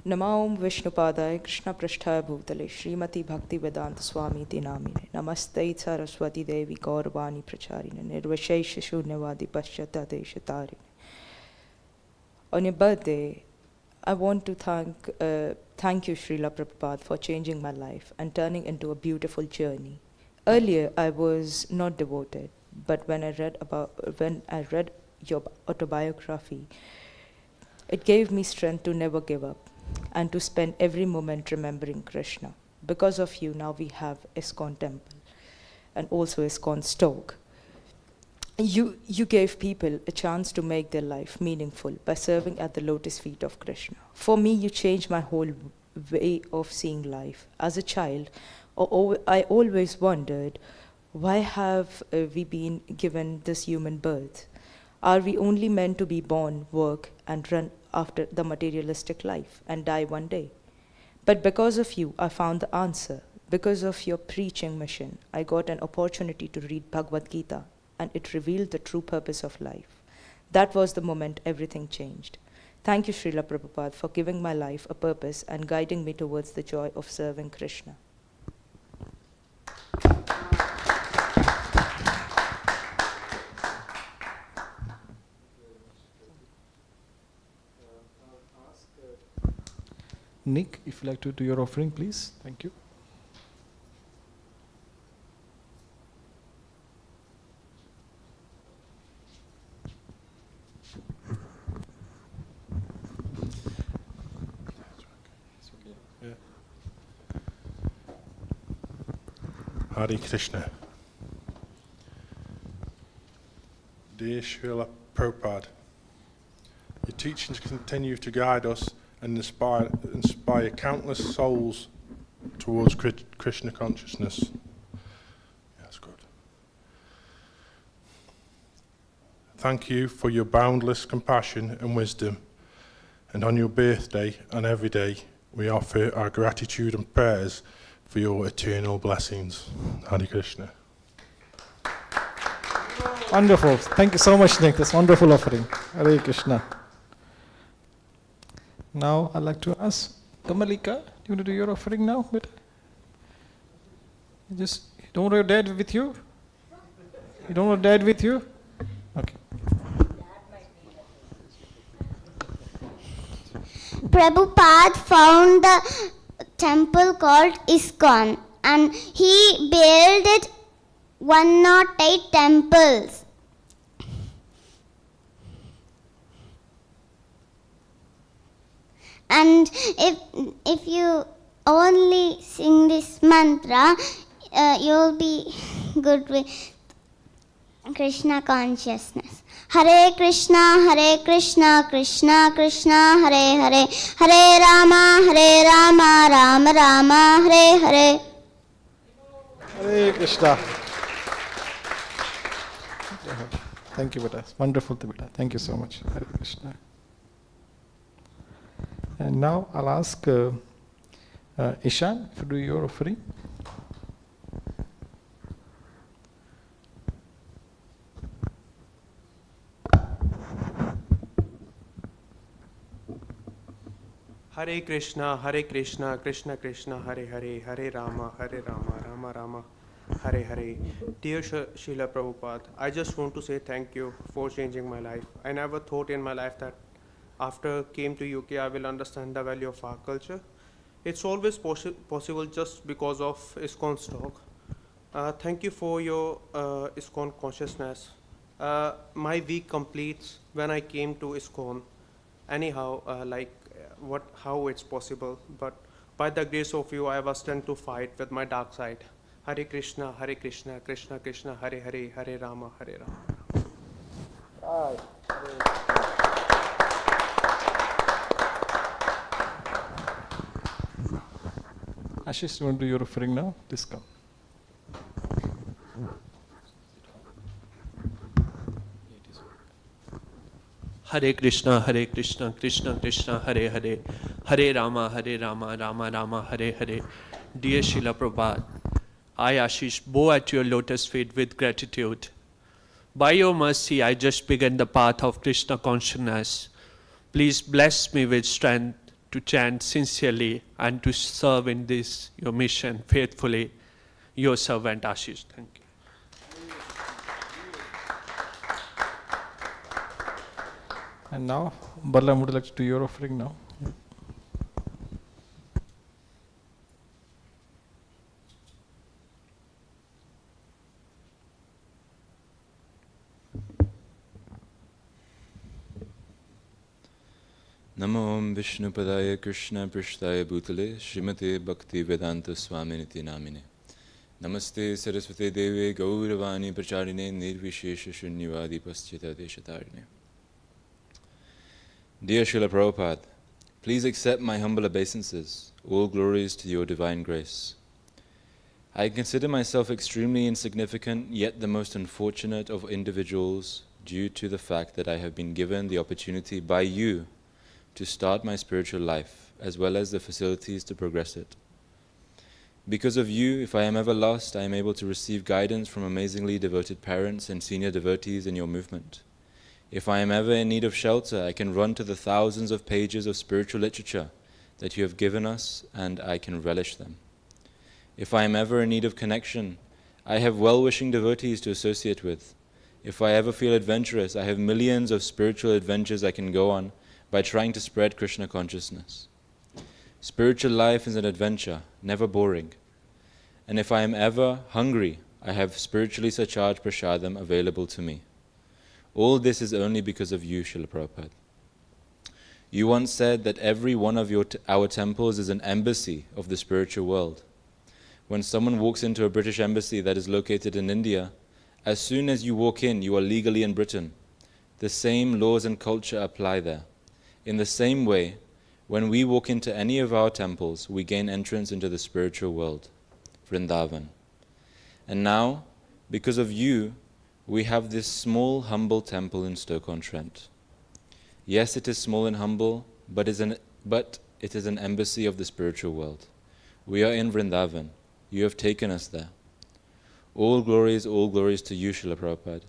Namo Vishnupadaya Krishna Prasthaya Bhutale Srimati Bhaktivedanta Swami Namine Namaste Saraswati Devi Gauravani Pracharine Nirvishesha Shunyavadi Paschatadeshatarine. On your birthday, I want to thank you, Srila Prabhupada, for changing my life and turning into a beautiful journey. Earlier, I was not devoted, but when I read your autobiography, it gave me strength to never give up and to spend every moment remembering Krishna. Because of you, now we have ISKCON temple and also ISKCON Stoke. You gave people a chance to make their life meaningful by serving at the lotus feet of Krishna. For me, you changed my whole way of seeing life. As a child, I always wondered, why have we been given this human birth? Are we only meant to be born, work, and run after the materialistic life and die one day? But because of you, I found the answer. Because of your preaching mission, I got an opportunity to read Bhagavad Gita, and it revealed the true purpose of life. That was the moment everything changed. Thank you, Srila Prabhupada, for giving my life a purpose and guiding me towards the joy of serving Krishna. Nick, if you'd like to do your offering, please. Thank you. Hare Krishna. Dear Srila Prabhupada, your teachings continue to guide us and inspire countless souls towards Krishna consciousness. That's good. Thank you for your boundless compassion and wisdom, and on your birthday and every day, we offer our gratitude and prayers for your eternal blessings. Hare Krishna. Wonderful. Thank you so much, Nick. That's wonderful offering. Hare Krishna. Now I'd like to ask Kamalika, do you want to do your offering now? But you don't want your dad with you? You don't want dad with you? Okay. Prabhupada found the temple called ISKCON and he built it 108 temples. And if you only sing this mantra, you'll be good with Krishna consciousness. Hare Krishna, Krishna Krishna, Hare Hare, Hare Rama, Rama Rama, Hare Hare. Hare Krishna. Thank you, beta. Wonderful, beta. Thank you so much. Hare Krishna. And now I'll ask Ishan to do your offering. Hare Krishna, Krishna Krishna, Hare Hare, Hare Rama, Rama Rama, Hare Hare. Dear Srila Prabhupada, I just want to say thank you for changing my life. I never thought in my life that after came to UK I will understand the value of our culture. It's always possible just because of ISKCON's talk. Thank you for your ISKCON consciousness. My week completes when I came to ISKCON. Anyhow, how it's possible, but by the grace of you I was trying to fight with my dark side. Hare Krishna, Krishna Krishna, Hare Hare, Hare Rama, Hare Rama. Ashish, you want to do your offering now? Please come. Hare Krishna, Krishna Krishna, Hare Hare, Hare Rama, Rama Rama, Hare Hare. Dear Srila Prabhupada, I, Ashish, bow at your lotus feet with gratitude. By your mercy, I just began the path of Krishna consciousness. Please bless me with strength to chant sincerely and to serve in this, your mission, faithfully. Your servant, Ashish. Thank you. And now, Balaram, would you like to do your offering now? Namo Om Vishnu Padaya Krishna Prishtaya Bhutale Srimate Bhaktivedanta Swami Namine. Namaste Saraswati Devi Gauravani Pracharine Nirvishesha Shunyavadi Paschita Deshatarine. Dear Srila Prabhupada, please accept my humble obeisances. All glories to your divine grace. I consider myself extremely insignificant, yet the most unfortunate of individuals due to the fact that I have been given the opportunity by you to start my spiritual life, as well as the facilities to progress it. Because of you, if I am ever lost, I am able to receive guidance from amazingly devoted parents and senior devotees in your movement. If I am ever in need of shelter, I can run to the thousands of pages of spiritual literature that you have given us, and I can relish them. If I am ever in need of connection, I have well-wishing devotees to associate with. If I ever feel adventurous, I have millions of spiritual adventures I can go on by trying to spread Krishna consciousness. Spiritual life is an adventure, never boring. And if I am ever hungry, I have spiritually surcharged Prashadam available to me. All this is only because of you, Srila Prabhupada. You once said that every one of our temples is an embassy of the spiritual world. When someone walks into a British embassy that is located in India, as soon as you walk in, you are legally in Britain. The same laws and culture apply there. In the same way, when we walk into any of our temples, we gain entrance into the spiritual world, Vrindavan. And now, because of you, we have this small, humble temple in Stoke-on-Trent. Yes, it is small and humble, but it is an embassy of the spiritual world. We are in Vrindavan. You have taken us there. All glories to you, Srila Prabhupada.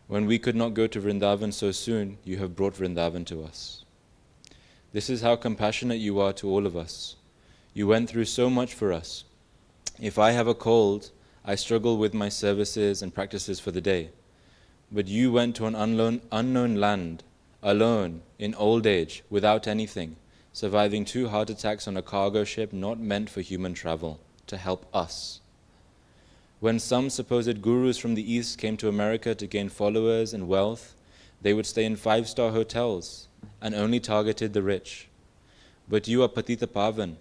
When we could not go to Vrindavan so soon, you have brought Vrindavan to us. This is how compassionate you are to all of us. You went through so much for us. If I have a cold, I struggle with my services and practices for the day. But you went to an unknown land, alone, in old age, without anything, surviving 2 heart attacks on a cargo ship not meant for human travel, to help us. When some supposed gurus from the East came to America to gain followers and wealth, they would stay in 5-star hotels and only targeted the rich. But you are Patita Pavan.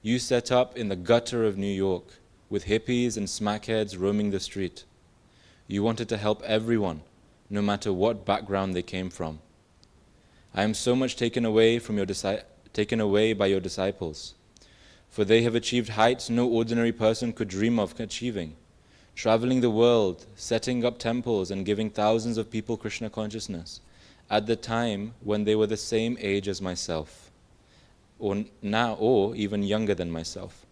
You set up in the gutter of New York, with hippies and smackheads roaming the street. You wanted to help everyone, no matter what background they came from. I am so much taken away by your disciples, for they have achieved heights no ordinary person could dream of achieving, traveling the world, setting up temples and giving thousands of people Krishna consciousness, at the time when they were the same age as myself, or even younger than myself.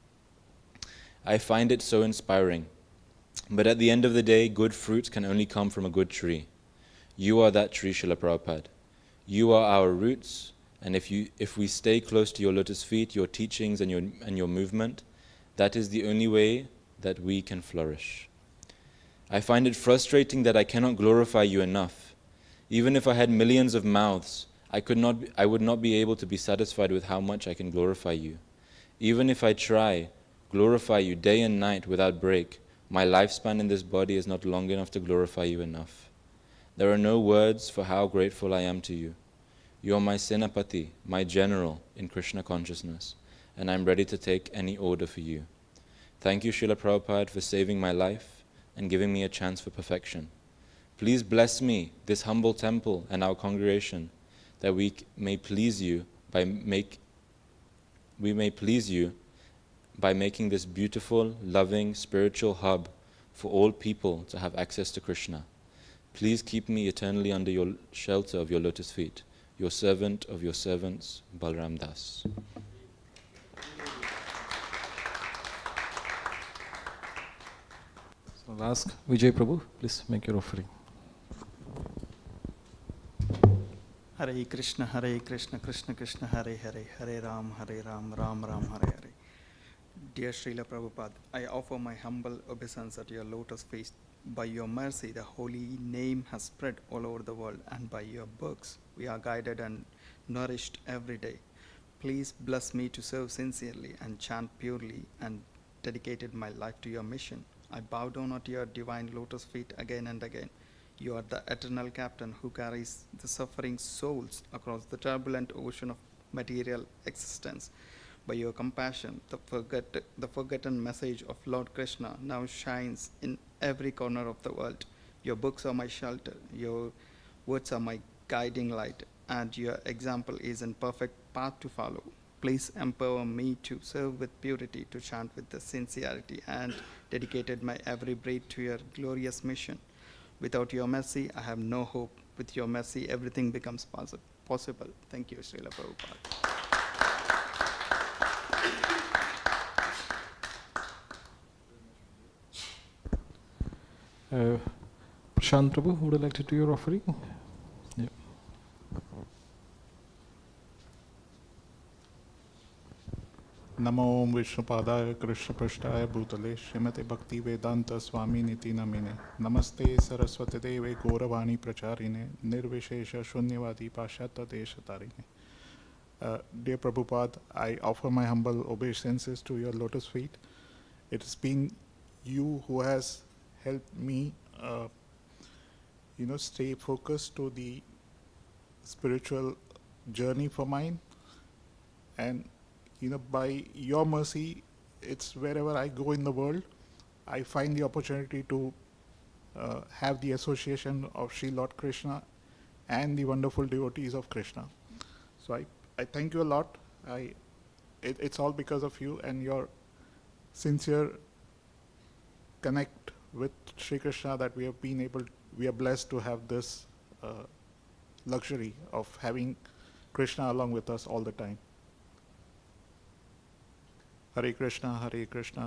I find it so inspiring. But at the end of the day, good fruit can only come from a good tree. You are that tree, Srila Prabhupada. You are our roots, and if we stay close to your lotus feet, your teachings and your movement, that is the only way that we can flourish. I find it frustrating that I cannot glorify you enough. Even if I had millions of mouths, I would not be able to be satisfied with how much I can glorify you. Even if I try, glorify you day and night without break, my lifespan in this body is not long enough to glorify you enough. There are no words for how grateful I am to you. You are my Senapati, my general in Krishna consciousness, and I am ready to take any order for you. Thank you, Srila Prabhupada, for saving my life and giving me a chance for perfection. Please bless me, this humble temple, and our congregation, that we may please you by making this beautiful, loving, spiritual hub for all people to have access to Krishna. Please keep me eternally under your shelter of your lotus feet. Your servant of your servants, Balram Das. So I'll ask Vijay Prabhu, please make your offering. Hare Krishna, Krishna Krishna, Hare Hare, Hare Ram, Ram Ram, Hare Hare. Dear Srila Prabhupada, I offer my humble obeisance at your lotus feet. By your mercy, the holy name has spread all over the world, and by your books, we are guided and nourished every day. Please bless me to serve sincerely and chant purely, and dedicated my life to your mission. I bow down at your divine lotus feet again and again. You are the eternal captain who carries the suffering souls across the turbulent ocean of material existence. By your compassion, the forgotten message of Lord Krishna now shines in every corner of the world. Your books are my shelter, your words are my guiding light, and your example is a perfect path to follow. Please empower me to serve with purity, to chant with the sincerity, and dedicated my every breath to your glorious mission. Without your mercy, I have no hope. With your mercy, everything becomes possible. Thank you, Srila Prabhupada. Prashant Prabhu, would you like to do your offering? Yeah. Namo Vishnupadaya Krishna Prasthaya Bhutale Srimate Bhaktivedanta Swami Namine Namaste Saraswati Deve Gauravani Pracharine Nirvishesha Shunyavadi Pashyata Deshatarine. Dear Prabhupada, I offer my humble obeisances to your lotus feet. It has been you who has helped me stay focused to the spiritual journey for mine, and by your mercy, it's wherever I go in the world, I find the opportunity to have the association of Sri Lord Krishna and the wonderful devotees of Krishna. So I thank you a lot. It's all because of you and your sincere connect with Sri Krishna that we are blessed to have this luxury of having Krishna along with us all the time. Hare Krishna,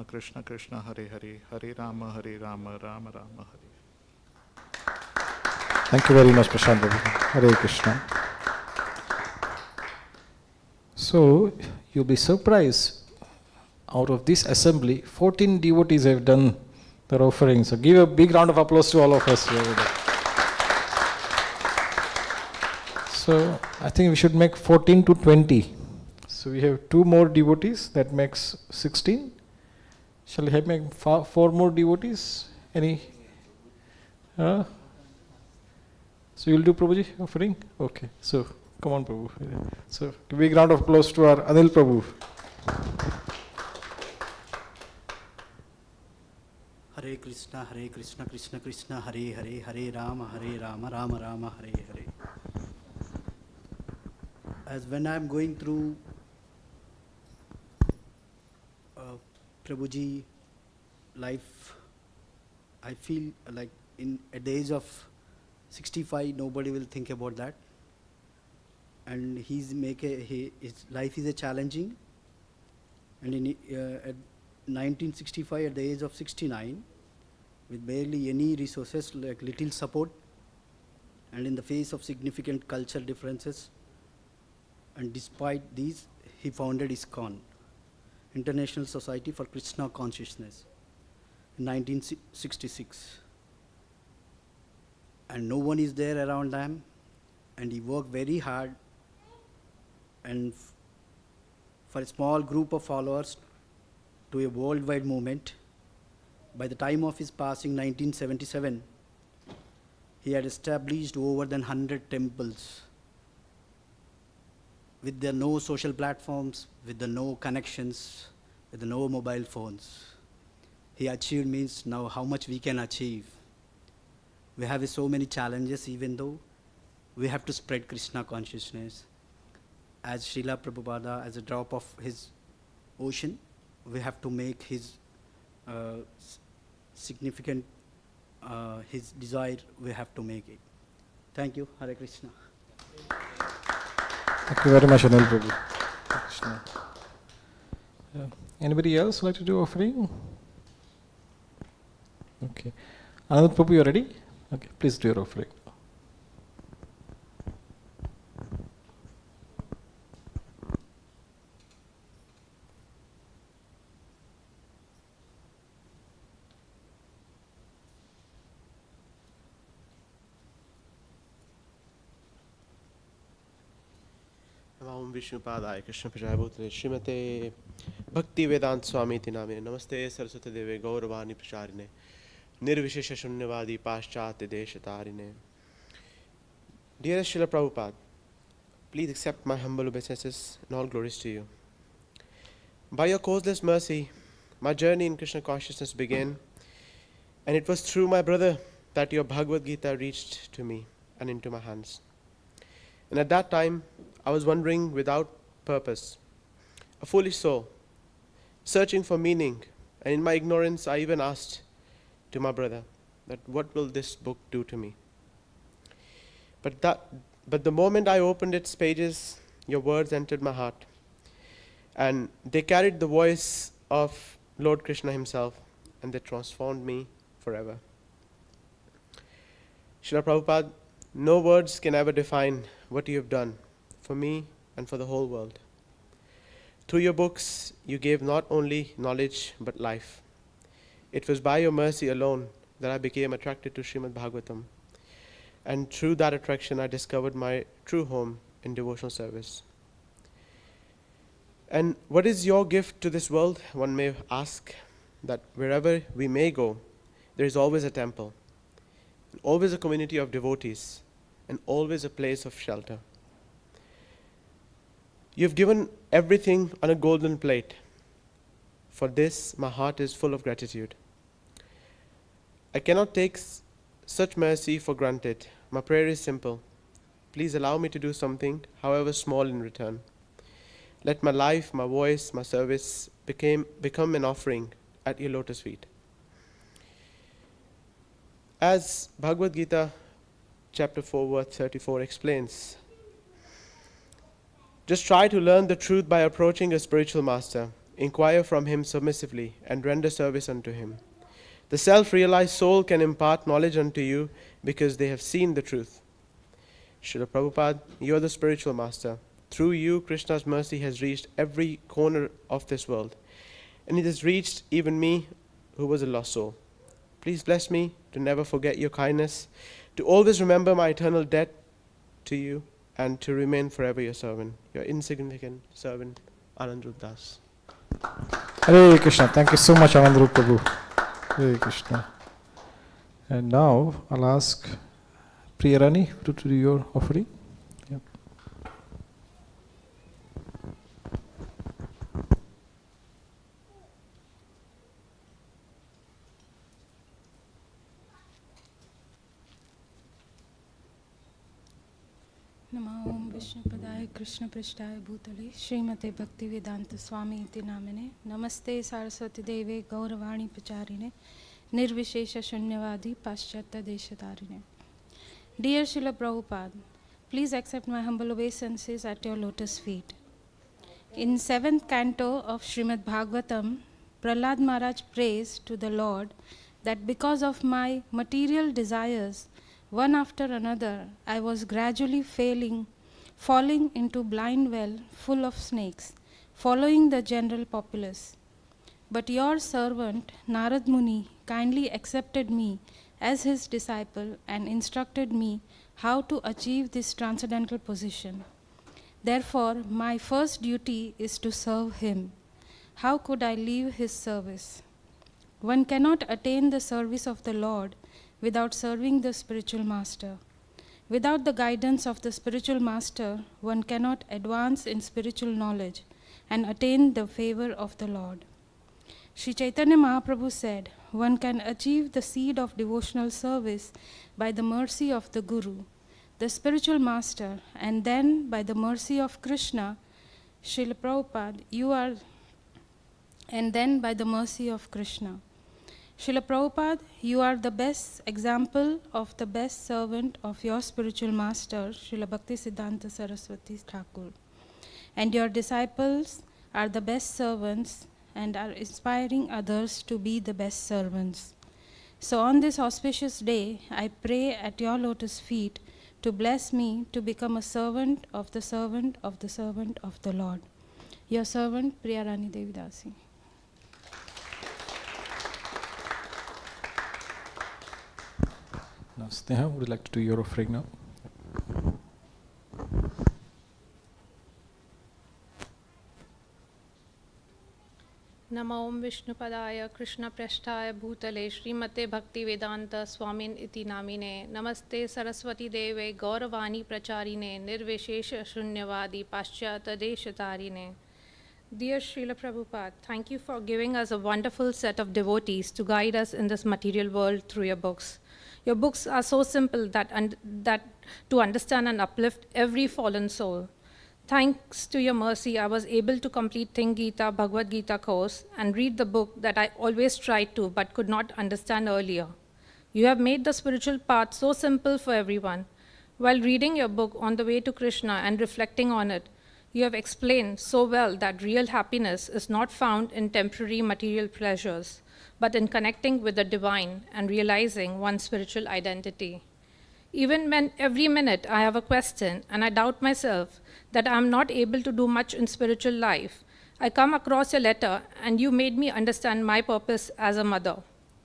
Krishna Krishna, Hare Hare, Hare Rama, Rama Rama, Hare. Thank you very much, Prashadam. Hare Krishna. So, you'll be surprised. Out of this assembly, 14 devotees have done their offering. So, give a big round of applause to all of us here. So, I think we should make 14 to 20. So, we have 2 more devotees, that makes 16. Shall we have make 4 more devotees? Any? So, you'll do Prabhuji offering? Okay. So, come on, Prabhu. So, a big round of applause to our Anil Prabhu. Hare Krishna, Krishna Krishna, Hare Hare, Hare Rama, Rama Rama, Hare Hare. As when I am going through Prabhuji life, I feel like at the age of 65, nobody will think about that. And his life is a challenging. And at 1965, at the age of 69, with barely any resources, like little support, and in the face of significant cultural differences, and despite these, he founded ISKCON, International Society for Krishna Consciousness, in 1966. And no one is there around him, and he worked very hard, and for a small group of followers to a worldwide movement. By the time of his passing, 1977, he had established over than 100 temples with the no social platforms, with the no connections, with the no mobile phones. He achieved means now how much we can achieve. We have so many challenges, even though we have to spread Krishna consciousness. As Srila Prabhupada, as a drop of his ocean, we have to make his significant, his desire, we have to make it. Thank you. Hare Krishna. Thank you very much, Anil Prabhu. Krishna. Anybody else like to do offering? Okay. Anil Prabhu, you are ready? Okay, please do your offering. Om Vishnu Padaya Krishna Prajabhutale Srimate Bhaktivedanta Swami Namine Namaste Saraswati Deve Gauravani Pracharine Nirvishesha Shunyavadi Paschatya Deshatarine. Dearest Srila Prabhupada, please accept my humble obeisances and all glories to you. By your causeless mercy, my journey in Krishna consciousness began, and it was through my brother that your Bhagavad Gita reached to me and into my hands. And at that time, I was wandering without purpose, a foolish soul, searching for meaning, and in my ignorance I even asked to my brother that what will this book do to me? But the moment I opened its pages, your words entered my heart, and they carried the voice of Lord Krishna himself, and they transformed me forever. Srila Prabhupada, no words can ever define what you have done for me and for the whole world. Through your books, you gave not only knowledge but life. It was by your mercy alone that I became attracted to Srimad Bhagavatam, and through that attraction I discovered my true home in devotional service. And what is your gift to this world? One may ask that wherever we may go, there is always a temple, always a community of devotees, and always a place of shelter. You've given everything on a golden plate. For this, my heart is full of gratitude. I cannot take such mercy for granted. My prayer is simple. Please allow me to do something, however small, in return. Let my life, my voice, my service become an offering at your lotus feet. As Bhagavad Gita chapter 4 verse 34 explains, Just try to learn the truth by approaching a spiritual master. Inquire from him submissively and render service unto him. The self-realized soul can impart knowledge unto you because they have seen the truth. Srila Prabhupada, you are the spiritual master. Through you, Krishna's mercy has reached every corner of this world. And it has reached even me, who was a lost soul. Please bless me to never forget your kindness, to always remember my eternal debt to you, and to remain forever your servant, your insignificant servant, Anandrup Das. Hare Krishna. Thank you so much, Anandrup Prabhu. Hare Krishna. And now I'll ask Priyarani to do your offering. Yeah. नमो ओम विष्णुपदाय कृष्ण पृष्ठाय भूतले श्रीमते भक्तिवेदांत स्वामी इति नामिने नमस्ते सरस्वती देवे गौरवाणी प्रचारिणे निर्विशेष शून्यवादी पाश्चात्य देशतारिणे. Dear Srila Prabhupada, please accept my humble obeisances at your lotus feet. In 7th canto of Srimad Bhagavatam, Prahlad Maharaj prays to the Lord that because of my material desires, one after another, I was gradually falling into blind well full of snakes, following the general populace. But your servant, Narad Muni, kindly accepted me as his disciple and instructed me how to achieve this transcendental position. Therefore, my first duty is to serve him. How could I leave his service? One cannot attain the service of the Lord without serving the spiritual master. Without the guidance of the spiritual master, one cannot advance in spiritual knowledge and attain the favor of the Lord. Sri Chaitanya Mahaprabhu said, one can achieve the seed of devotional service by the mercy of the Guru, the spiritual master, and then by the mercy of Krishna, Srila Prabhupada, and then by the mercy of Krishna. Srila Prabhupada, you are the best example of the best servant of your spiritual master, Srila Bhaktisiddhanta Saraswati Thakur. And your disciples are the best servants and are inspiring others to be the best servants. So on this auspicious day, I pray at your lotus feet to bless me to become a servant of the servant of the servant of the Lord. Your servant, Priyarani Devidasi. Now, Sneha, would you like to do your offering now? नमो ओम विष्णुपदाय कृष्ण पृष्ठाय भूतले श्रीमते भक्तिवेदांत स्वामिन इति नामिने नमस्ते सरस्वती देवे गौरवाणी प्रचारिणे निर्विशेष शून्यवादी पाश्चात्य देशतारिणे. Dear Srila Prabhupada, thank you for giving us a wonderful set of devotees to guide us in this material world through your books. Your books are so simple that to understand and uplift every fallen soul. Thanks to your mercy, I was able to complete Think Gita, Bhagavad Gita course and read the book that I always tried to but could not understand earlier. You have made the spiritual path so simple for everyone. While reading your book On the Way to Krishna and reflecting on it, you have explained so well that real happiness is not found in temporary material pleasures, but in connecting with the divine and realizing one's spiritual identity. Even when every minute I have a question and I doubt myself that I am not able to do much in spiritual life, I come across your letter and you made me understand my purpose as a mother.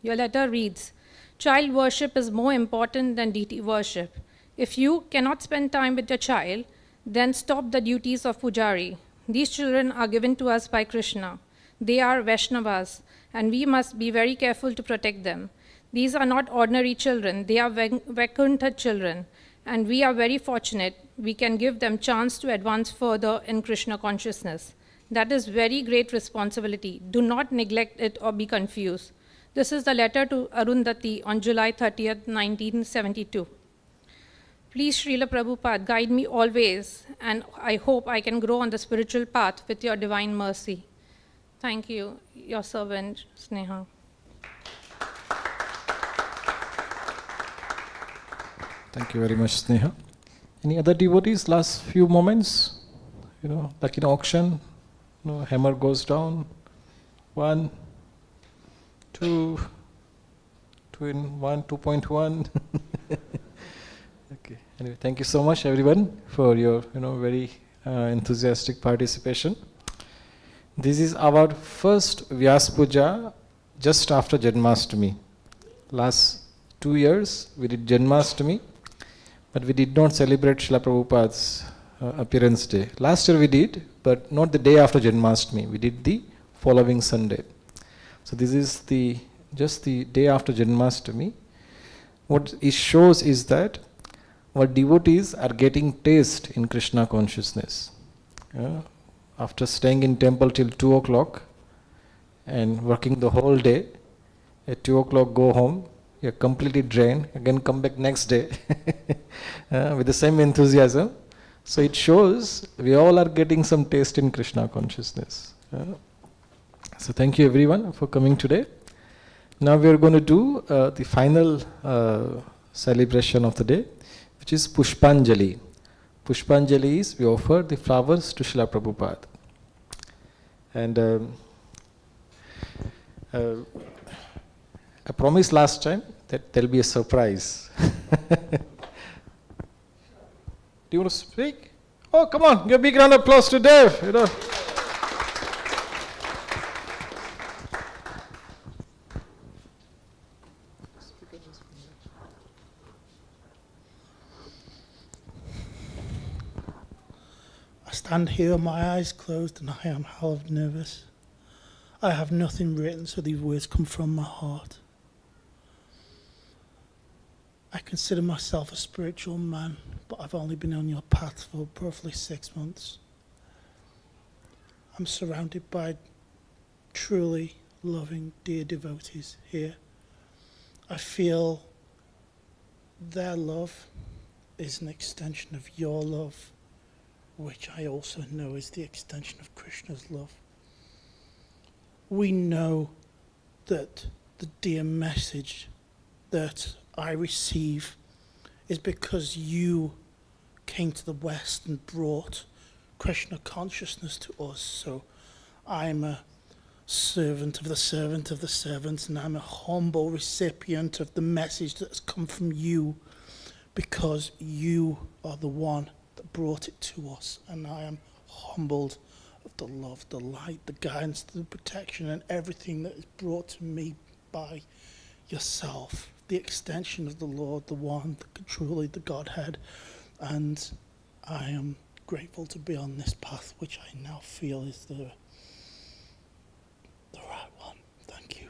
Your letter reads, child worship is more important than deity worship. If you cannot spend time with your child, then stop the duties of pujari. These children are given to us by Krishna. They are Vaishnavas, and we must be very careful to protect them. These are not ordinary children, they are Vaikuntha children, and we are very fortunate we can give them chance to advance further in Krishna consciousness. That is very great responsibility. Do not neglect it or be confused. This is the letter to Arundhati on July 30th, 1972. Please, Srila Prabhupada, guide me always, and I hope I can grow on the spiritual path with your divine mercy. Thank you, your servant, Sneha. Thank you very much, Sneha. Any other devotees? Last few moments. like in auction, hammer goes down. 1, 2, 1, 2.1. Okay. Anyway, thank you so much, everyone, for your very enthusiastic participation. This is our first Vyas Puja just after Janmashtami. Last 2 years we did Janmashtami, but we did not celebrate Srila Prabhupada's appearance day. Last year we did, but not the day after Janmashtami. We did the following Sunday. So this is just the day after Janmashtami. What it shows is that our devotees are getting taste in Krishna consciousness. After staying in temple till 2 o'clock and working the whole day, at 2 o'clock go home, you're completely drained, again come back next day with the same enthusiasm. So it shows we all are getting some taste in Krishna consciousness. So thank you everyone for coming today. Now we are going to do the final celebration of the day, which is Pushpanjali. Pushpanjali is we offer the flowers to Srila Prabhupada. And I promised last time that there will be a surprise. Do you want to speak? Oh, come on, give a big round of applause to Dev. I stand here, my eyes closed, and I am hell of nervous. I have nothing written, so these words come from my heart. I consider myself a spiritual man, but I've only been on your path for roughly 6 months. I'm surrounded by truly loving, dear devotees here. I feel their love is an extension of your love, which I also know is the extension of Krishna's love. We know that the dear message that I receive is because you came to the West and brought Krishna consciousness to us. So I'm a servant of the servant of the servants, and I'm a humble recipient of the message that has come from you, because you are the one that brought it to us, and I am humbled of the love, the light, the guidance, the protection, and everything that is brought to me by yourself, the extension of the Lord, the one, truly the Godhead. And I am grateful to be on this path, which I now feel is the right one. Thank you.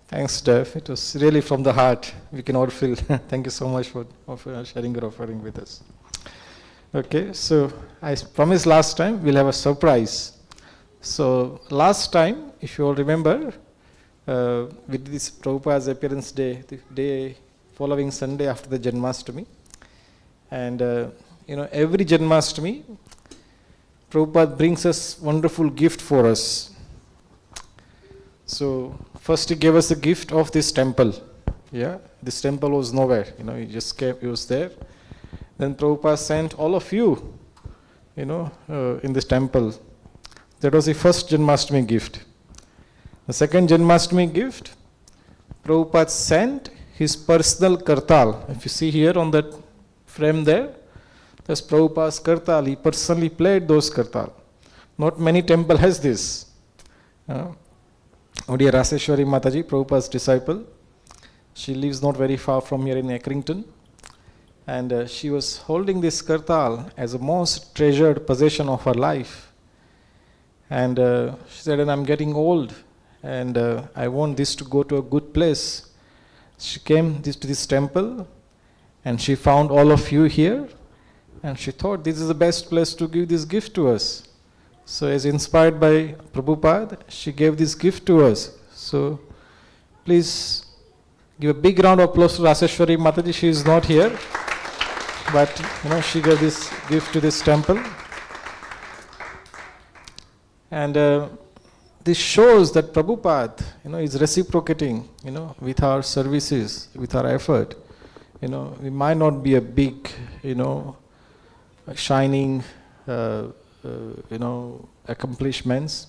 Thanks, Dev. It was really from the heart. We can all feel. Thank you so much for sharing your offering with us. Okay, so I promised last time we'll have a surprise. So last time, if you all remember, we did this Prabhupada's appearance day, the day following Sunday after the Janmashtami. And every Janmashtami, Prabhupada brings us wonderful gift for us. So first he gave us a gift of this temple. Yeah, this temple was nowhere. He just came, he was there. Then Prabhupada sent all of you, in this temple. That was the first Janmashtami gift. The second Janmashtami gift, Prabhupada sent his personal kartal. If you see here on that frame there, that's Prabhupada's kartal. He personally played those kartal. Not many temple has this. Dear Raseshwari Mataji, Prabhupada's disciple, she lives not very far from here in Accrington, and she was holding this kartal as a most treasured possession of her life. And she said, and I'm getting old, and I want this to go to a good place. She came to this temple, and she found all of you here, and she thought this is the best place to give this gift to us. So as inspired by Prabhupada, she gave this gift to us. So please give a big round of applause to Raseshwari Mataji. She is not here, but she gave this gift to this temple. And this shows that Prabhupada, is reciprocating, with our services, with our effort. We might not be a big, shining, accomplishments,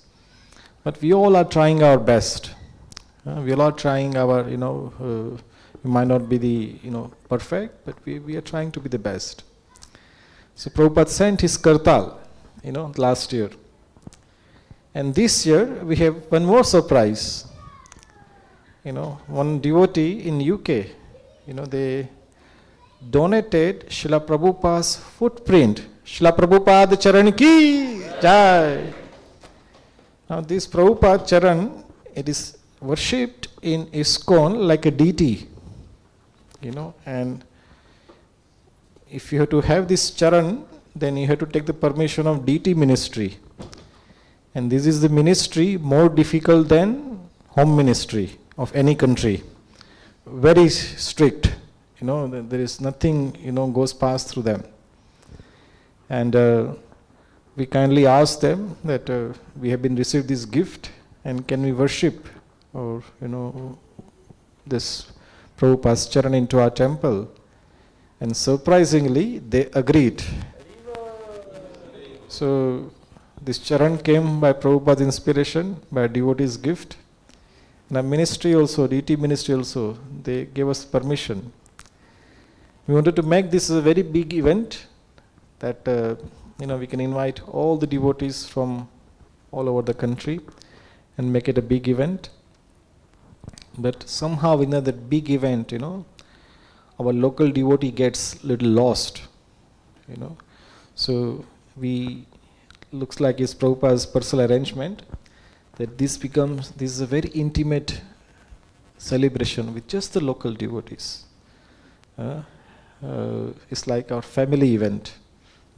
but we all are trying our best. We all are trying our, we might not be the, perfect, but we are trying to be the best. So Prabhupada sent his Kartal, last year. And this year we have one more surprise. One devotee in UK, they donated Srila Prabhupada's footprint. Srila Prabhupada Charan ki jai. Now this Prabhupada Charan, it is worshipped in ISKCON like a deity. And if you have to have this Charan, then you have to take the permission of deity ministry. And this is the ministry more difficult than home ministry of any country. Very strict. There is nothing, goes past through them. And we kindly asked them that we have been received this gift and can we worship or, this Prabhupada's Charan into our temple. And surprisingly, they agreed. So this Charan came by Prabhupada's inspiration, by a devotee's gift. And our ministry also, DT ministry also, they gave us permission. We wanted to make this a very big event that we can invite all the devotees from all over the country and make it a big event. But somehow in that big event, our local devotee gets little lost. So looks like it's Prabhupada's personal arrangement that this is a very intimate celebration with just the local devotees. It's like our family event.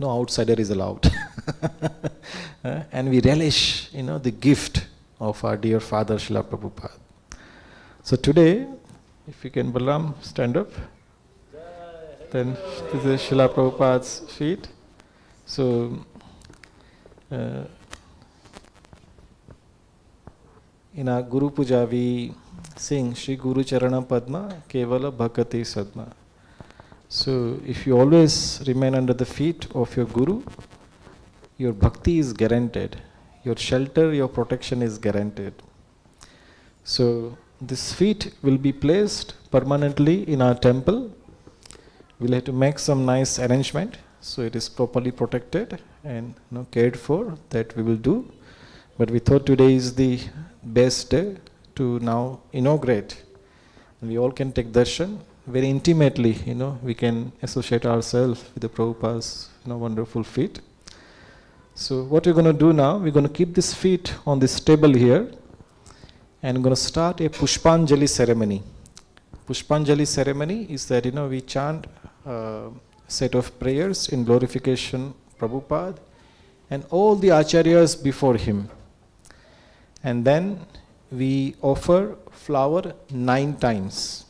No outsider is allowed. And we relish, the gift of our dear father Srila Prabhupada. So today, if you can, Balaram, stand up. Then this is Srila Prabhupada's feet. So in our Guru Puja, we sing Shri Guru Charana Padma Kevala Bhakati Sadma. So if you always remain under the feet of your Guru, your bhakti is guaranteed. Your shelter, your protection is guaranteed. So this feet will be placed permanently in our temple. We'll have to make some nice arrangement so it is properly protected and cared for. That we will do. But we thought today is the best day to now inaugurate. And we all can take darshan very intimately. We can associate ourselves with the Prabhupada's wonderful feet. So what we're going to do now, we're going to keep this feet on this table here and going to start a Pushpanjali ceremony. Pushpanjali ceremony is that we chant a set of prayers in glorification Prabhupada and all the acharyas before him. And then we offer flower 9 times.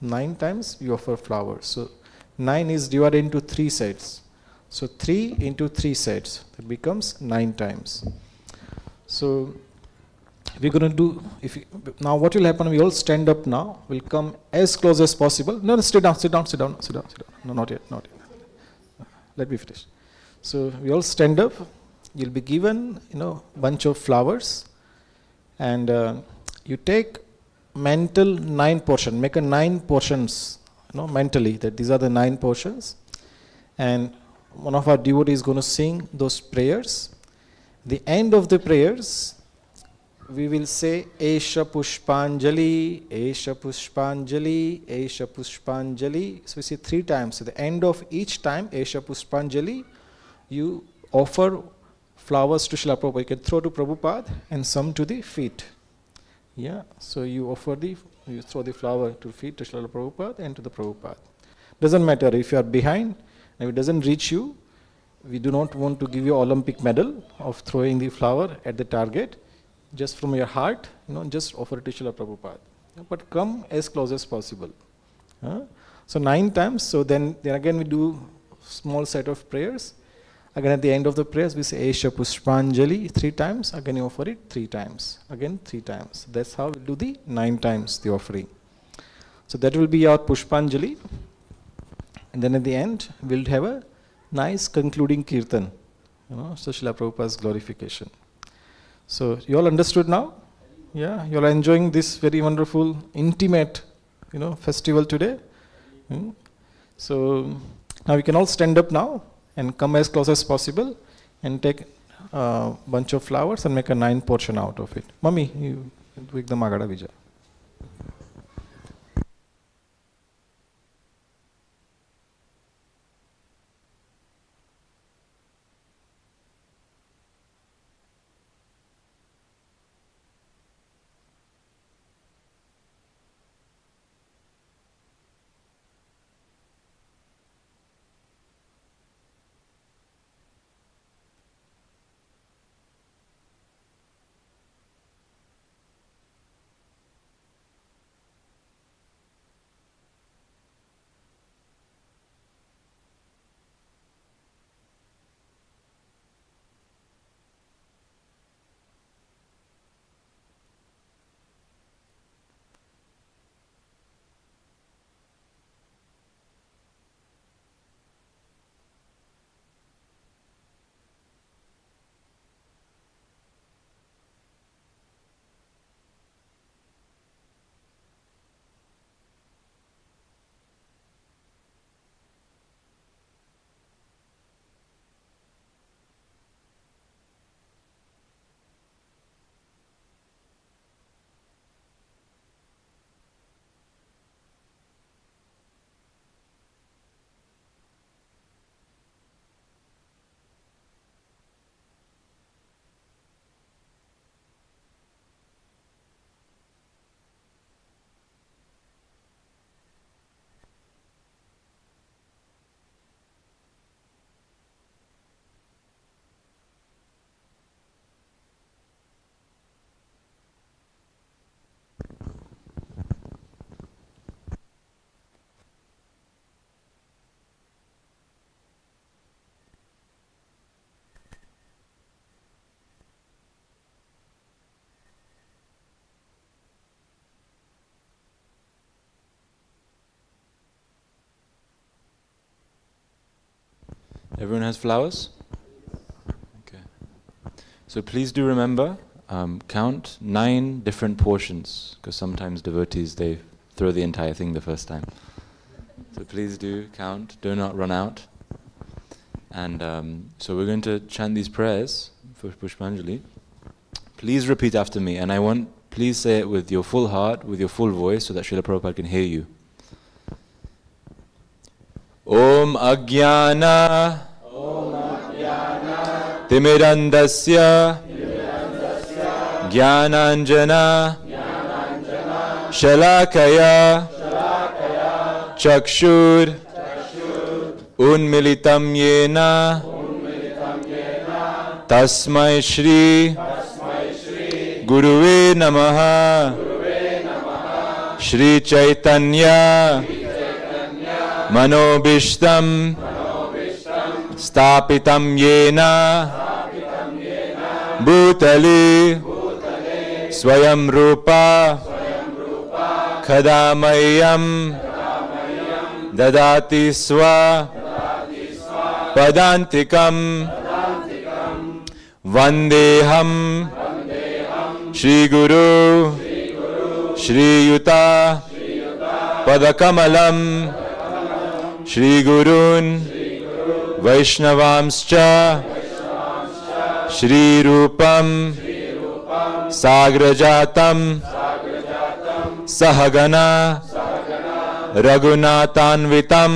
9 times we offer flower. So 9 is divided into 3 sets. So 3 into 3 sets. That becomes 9 times. So we're going to do, now what will happen, we all stand up now. We'll come as close as possible. No, sit down. No, not yet. Let me finish. So we all stand up. You'll be given, bunch of flowers. And you take mental 9 portion, make a 9 portions, mentally, that these are the 9 portions. And one of our devotees is going to sing those prayers. The end of the prayers, we will say, Esha Pushpanjali, Esha Pushpanjali, Esha Pushpanjali. So we say 3 times. So the end of each time, Esha Pushpanjali, you offer flowers to Srila Prabhupada. You can throw to Prabhupada and some to the feet. Yeah, so you throw the flower to feet to Srila Prabhupada and to the Prabhupada. Doesn't matter if you are behind and it doesn't reach you. We do not want to give you Olympic medal of throwing the flower at the target. Just from your heart, just offer it to Srila Prabhupada. But come as close as possible. So 9 times. So then again we do small set of prayers. Again at the end of the prayers we say Esha Pushpanjali 3 times. Again you offer it 3 times. Again 3 times. That's how we do the 9 times the offering. So that will be our Pushpanjali. And then at the end we'll have a nice concluding Kirtan. So Srila Prabhupada's glorification. So you all understood now? Yeah, you all are enjoying this very wonderful, intimate, festival today. So now we can all stand up now and come as close as possible and take a bunch of flowers and make a 9 portion out of it. Mummy, you do the Magada Vijay. Everyone has flowers? Okay. So please do remember, count 9 different portions, because sometimes devotees, they throw the entire thing the first time. So please do count, do not run out. And so we're going to chant these prayers for Pushpanjali. Please repeat after me, and please say it with your full heart, with your full voice, so that Srila Prabhupada can hear you. Om Ajnana Timirandasya Jnananjana Shalakaya Chakshur Unmilitam Yena Tasmai Shri Guruve Namaha Shri Chaitanya Manobishtam Stapitam Yena Bhutali Swayam Rupa Khadamayam Dadati Swa Padantikam Vandeham Shri Guru Shri Yuta Padakamalam Shri Gurun Vaishnavamscha Shri Rupam Sagrajatam Sahagana Raghunathanvitam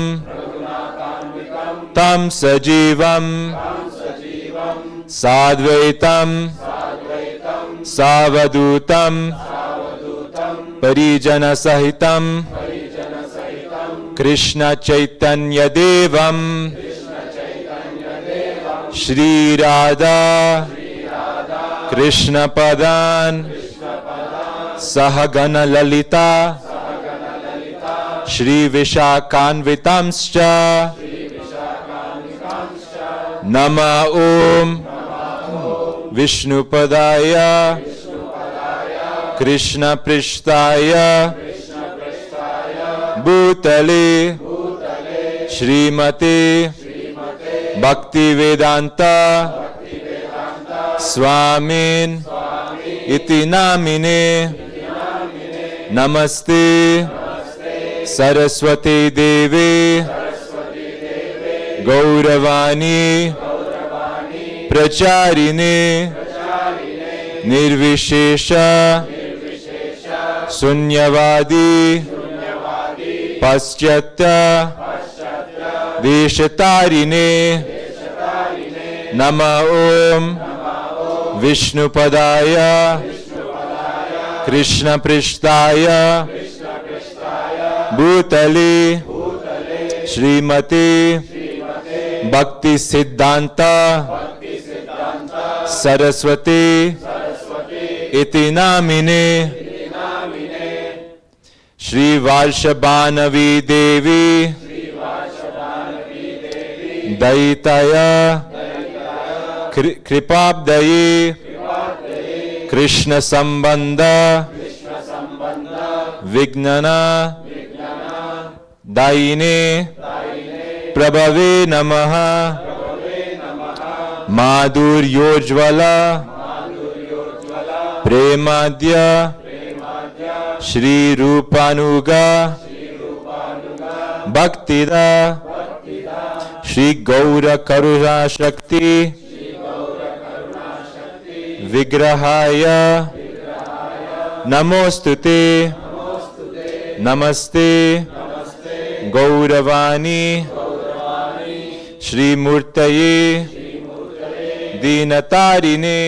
Tam Sajivam Sadvaitam Savadutam Parijana Sahitam Krishna Chaitanya Devam Shri Radha Krishna Padan Sahagana Lalita Shri Vishakhanvitamscha Nama Om Vishnupadaya Krishna Prishtaya Bhutale Srimate Bhaktivedanta Swamin Iti Namine Namaste Saraswati Devi Gauravani Pracharine Nirvishesha Sunyavadi Paschatya Deshatarine Nama Om Vishnupadaya Krishna Prishtaya Bhutale Srimati Bhakti Siddhanta Saraswati Iti Namine Shri Varshabhanavi Devi Daitaya Kripabdaye Krishna Sambandha Vignana Daine Prabhave Namaha Madhur Yojvala Premadya Shri Rupanuga Bhaktida Shri Gaura Karuna Shakti Vigrahaya Namostute Namaste Gauravani Shri Murtaye Dinatarine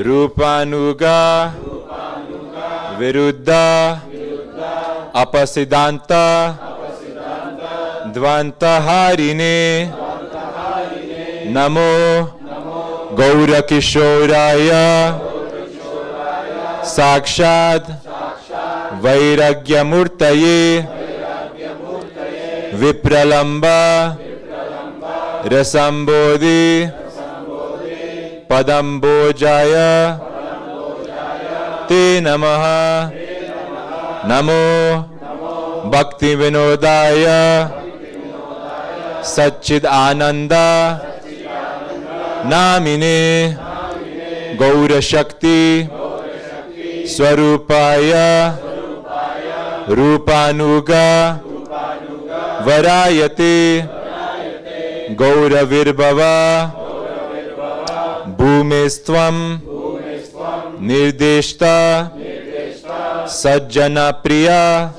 Rupanuga Viruddha Apasidanta Dvantaharine Namo Gaurakishoraya Sakshad Vairagyamurtaye Vipralamba Rasambodhi Padambojaya Te Namaha Namo Bhakti Vinodaya Satchid Ananda Namine Gaura Shakti Swarupaya Rupanuga Varayate Gaura Virbhava Bhumestvam Nirdeshta Sajjana Priya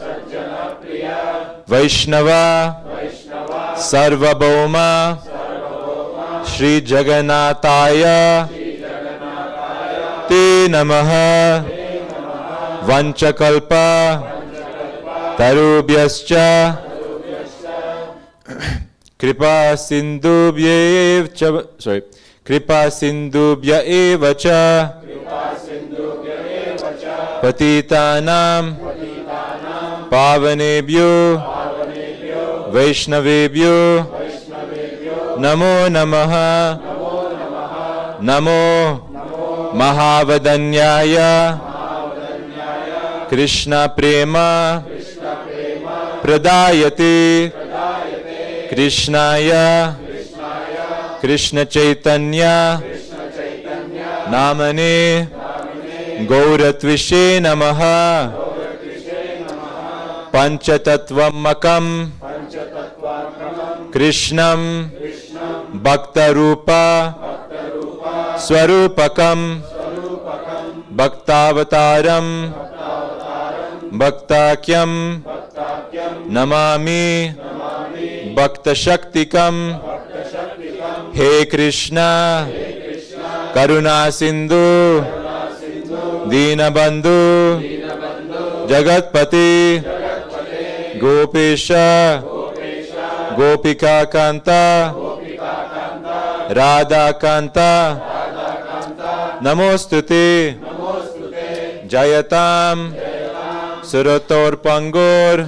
Vaishnava Sarvabhauma Shri Jagannataya Te Namaha Vanchakalpa Tarubhyascha Kripa Sindhubhya evacha Patitanam Pavanebhyo Vaishnavebhyo Namo Namaha Namo Mahavadanyaya Krishna Prema Pradayate Krishnaya Krishna Chaitanya Namane Gauratvishe Namaha Panchatattvamakam Krishnam Bhaktarupa Swarupakam Bhaktavataram Bhaktakyam Namami Bhakta Shaktikam He Krishna Karuna Sindhu Dinabandhu Jagatpati Gopesha Gopika Kanta Radha Kanta Namostute Jayatam Surator Pangor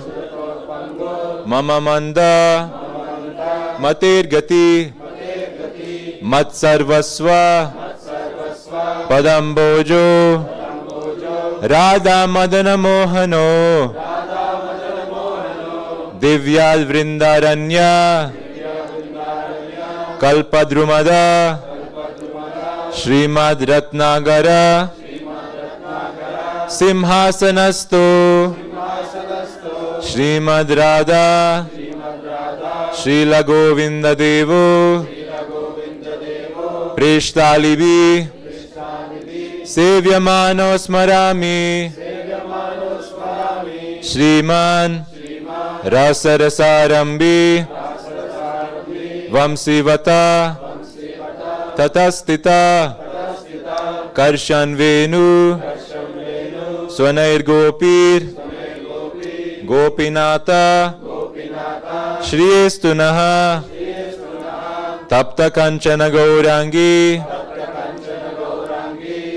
Mama Manda Matir Gati मत्सर्वस्व पदम्बोजो Radha Madan मोहनो दिव्याद वृंदारण्य कल्पद्रुमद Shrimad रत्नागर सिंहासनस्थो श्रीमद् राधा श्रील गोविंद देवो प्रेष्टालिभि सेव्यमानो स्मरामि श्रीमान् रसरसारम्भि वंशीवता ततस्थिता कर्षन् वेणु स्वनैर्गोपीर् गोपीनाथ श्रीस्तु नः तप्त कंचन गौरांगी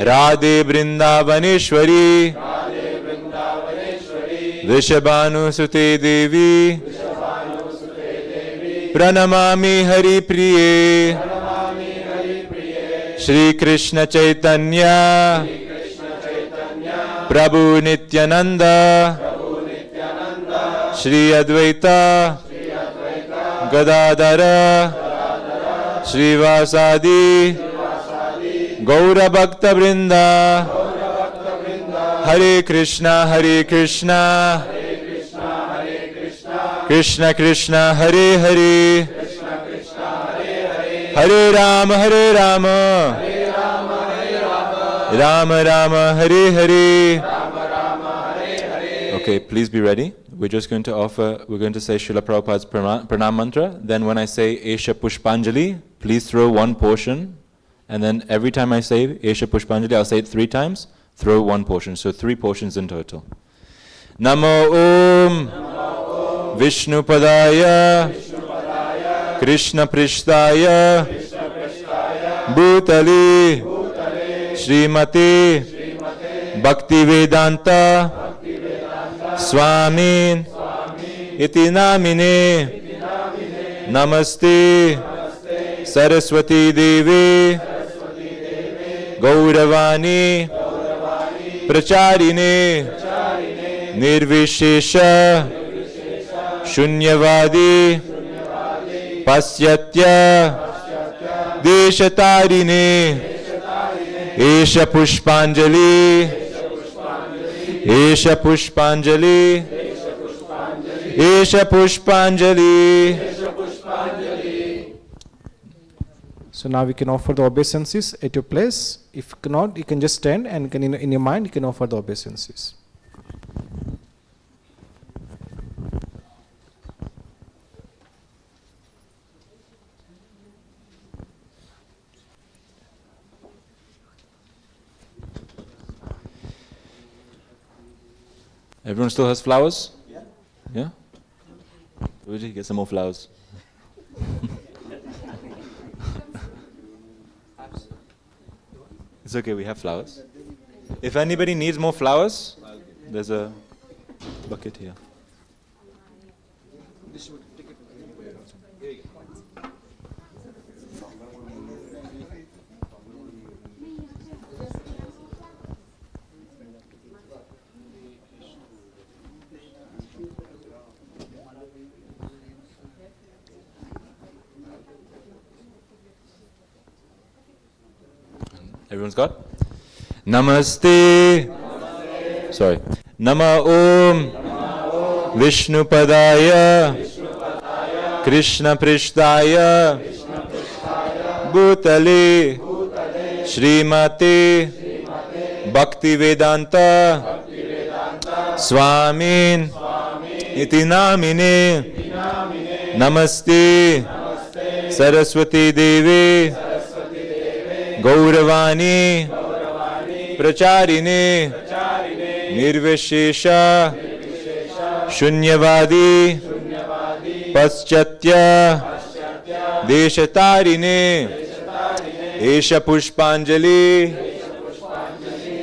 राधे वृंदावनेश्वरी वृषभानुसुते देवी प्रणमामि हरिप्रिये श्री कृष्ण चैतन्य प्रभु नित्यानंद श्री अद्वैत गदाधर श्रीवासादि गौरभक्त वृंद हरे Krishna Krishna Krishna Hare Hare Hare Ram Ram Ram Hare Hare. Okay, please be ready. We're just going to say Srila Prabhupada's pranam mantra. Then when I say Esha Pushpanjali, please throw one portion. And then every time I say Esha Pushpanjali, I'll say it 3 times, throw one portion. So 3 portions in total. Namo Om Vishnu Padaya Krishna Prishtaya Bhutali Srimati Bhaktivedanta Swami Iti Namine Namaste Saraswati Devi Gauravani Pracharine Nirvishesha Shunyavadi Pasyatya Deshatarine Esha Pushpanjali Esha Pushpanjali Esha Pushpanjali. So now we can offer the obeisances at your place. If not, you can just stand and can in your mind you can offer the obeisances. Everyone still has flowers? Yeah? Would you get some more flowers? It's okay, we have flowers. If anybody needs more flowers, there's a bucket here. Everyone's got? Namaste. Sorry. Nama Om Vishnu Padaya Krishna Prishtaya Bhutale Srimate Bhaktivedanta Swami Iti Namine Namaste Saraswati Devi Gauravani Pracharine Nirvishesha Shunyavadi Paschatya Deshatarine Esha Pushpanjali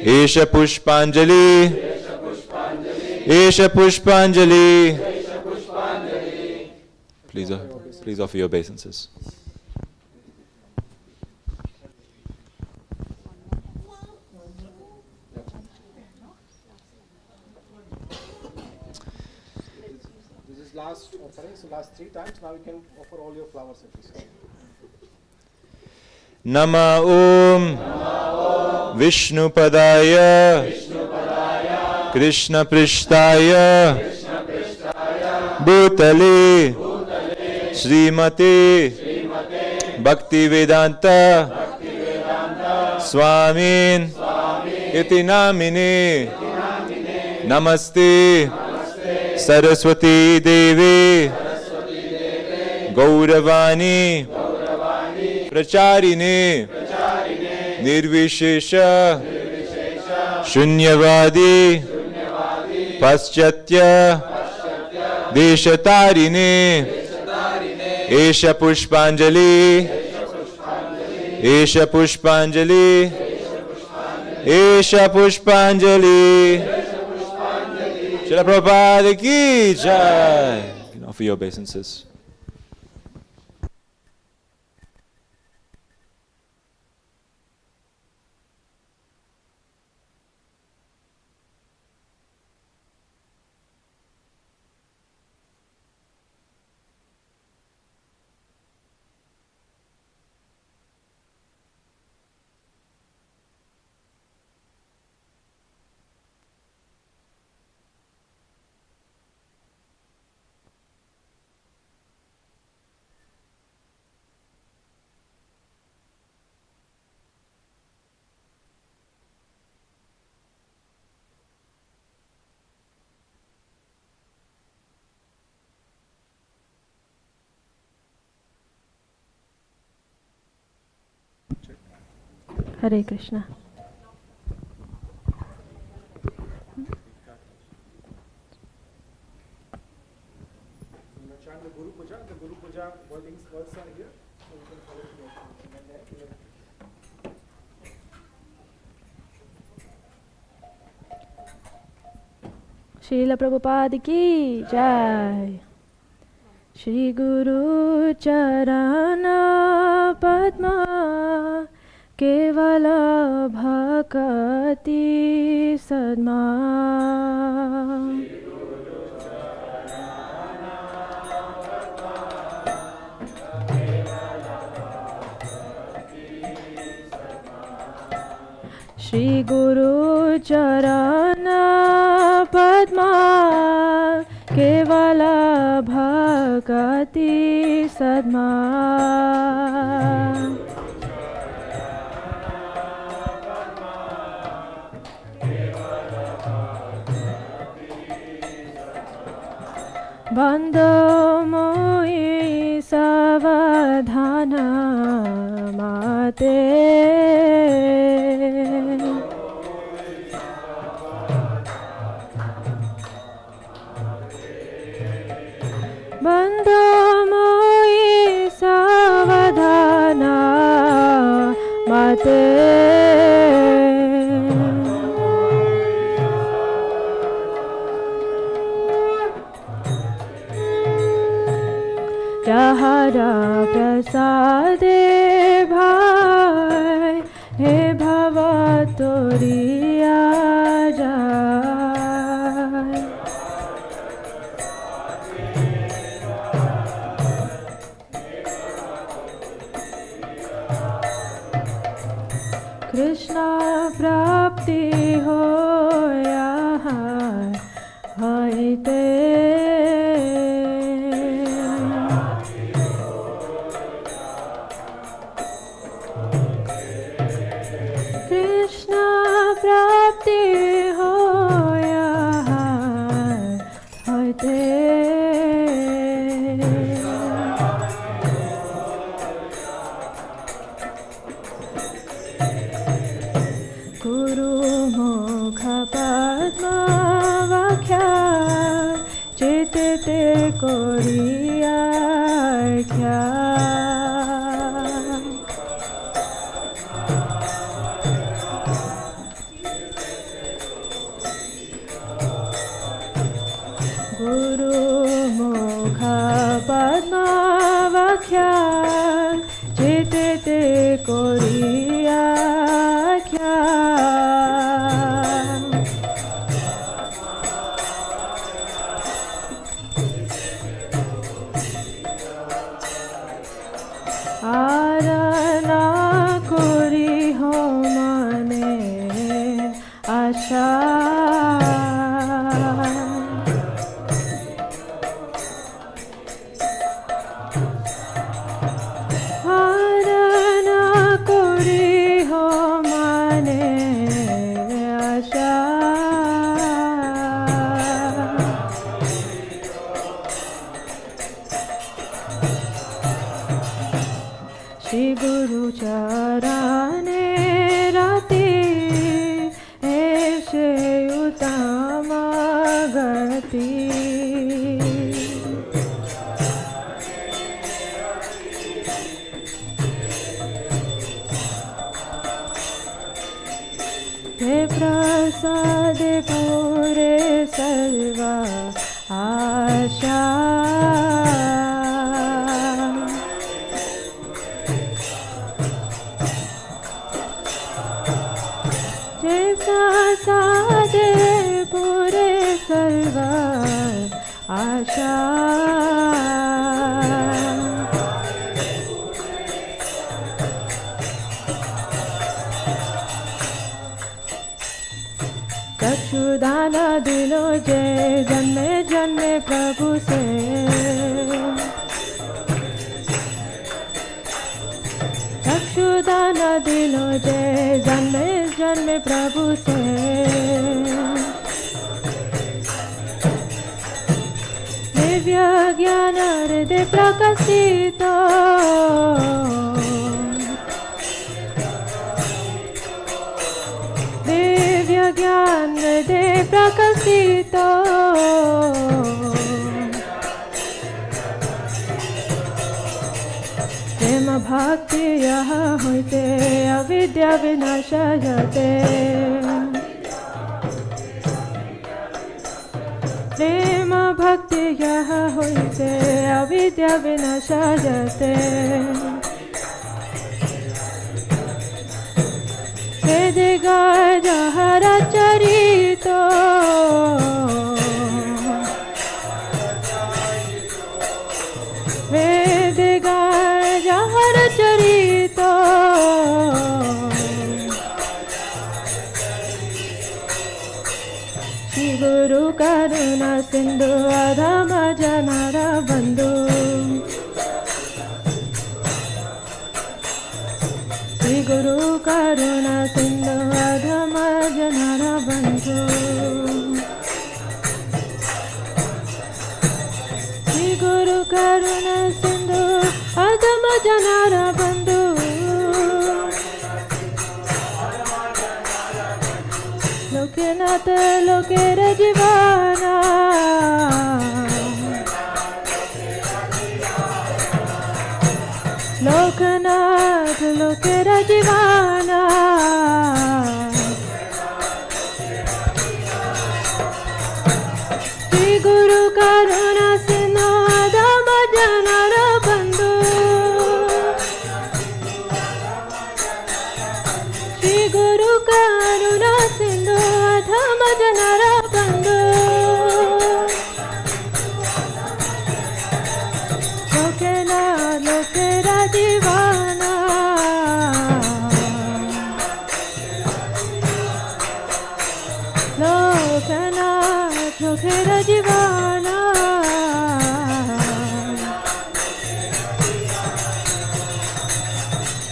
Esha Pushpanjali Esha Pushpanjali. Please offer your obeisances. last offering, so last 3 times. Now you can offer all your flowers at this time. Nama Om Vishnu Padaya Krishna Prishtaya Bhutale Srimate Bhaktivedanta Swami Iti Namine Namaste Saraswati Devi Gauravani Pracharine Nirvishesha Shunyavadi Paschatya Deshatarine Esha Pushpanjali Esha Pushpanjali Esha Pushpanjali Srila Prabhupada ki jai. You can offer your obeisances. Hare Krishna. Chant the Guru Puja. The Guru Puja words are here. So you can follow the Srila Prabhupada ki jai. Shri Guru Charana Padma Kevala Bhakati Sadma Shri Guru Charana Padma Kevala Bhakati Sadma Bandho moi savadhana mate Bandho moi savadhana mate Jahara prasade bhai he bhavatoriya jai Krishna prapti hoya haite Krishna prapti hoya haite Guru Mukha হারনা করি মনে আশা হারনা করি মনে আশা শ্রী গুরু চরণে রাতে এসে উত্তম গতি हे प्रसाद पूरे सर्व आशा हे प्रसाद पूरे सर्व आशा चक्षुदान दिलो जे जन्मे जन्मे प्रभु से चक्षुदान दिलो जे जन्मे जन्मे प्रभु से दिव्य ज्ञान हृदय प्रकाशित दिव्य ज्ञान हृदय प्रकाशित प्रेम भक्ति यह होते अविद्या विनाश जाते प्रेम भक्ति यह होते अविद्या विनाश जाते वेदिका जहर चरितो वेदिका जहर चरितो श्री गुरु करुणा सिंधु अधम जनर बंधु श्री गुरु करुणा सिंधु अधम जनर बंधु श्री गुरु करुणा सिंधु अधम जनर बंधु लोकनाथ लोकेर जीवाना लोकनाथ लोकेर जीवाना श्री गुरु करुणा सिंधु अधम जनर बंधु श्री गुरु करुणा सिंधु अधम जनर बंधु लोकनाथ लोकेर जीवाना लोकनाथ लोकेर जीवाना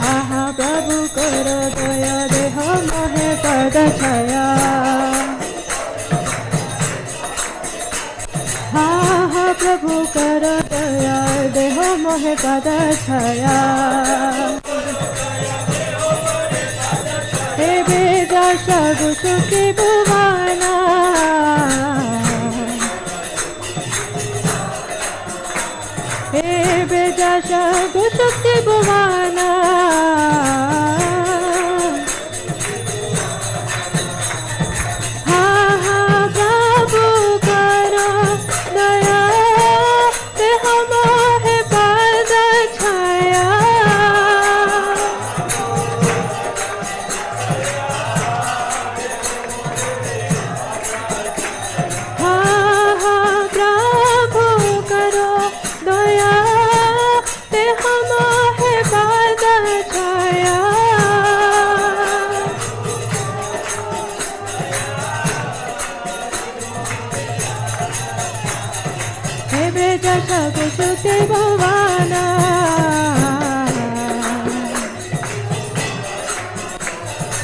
आहा प्रभु कर दया देह मोहे पद छाया आहा प्रभु कर दया देह मोहे पद छाया हे वेदा सबु सुखी भुवाना हे वेदा सबु सुखी भुवाना हा हा प्रभु करो दया देह मोहे पद छाया प्रभु करो दया ते हम है पद Gushti Bhavana.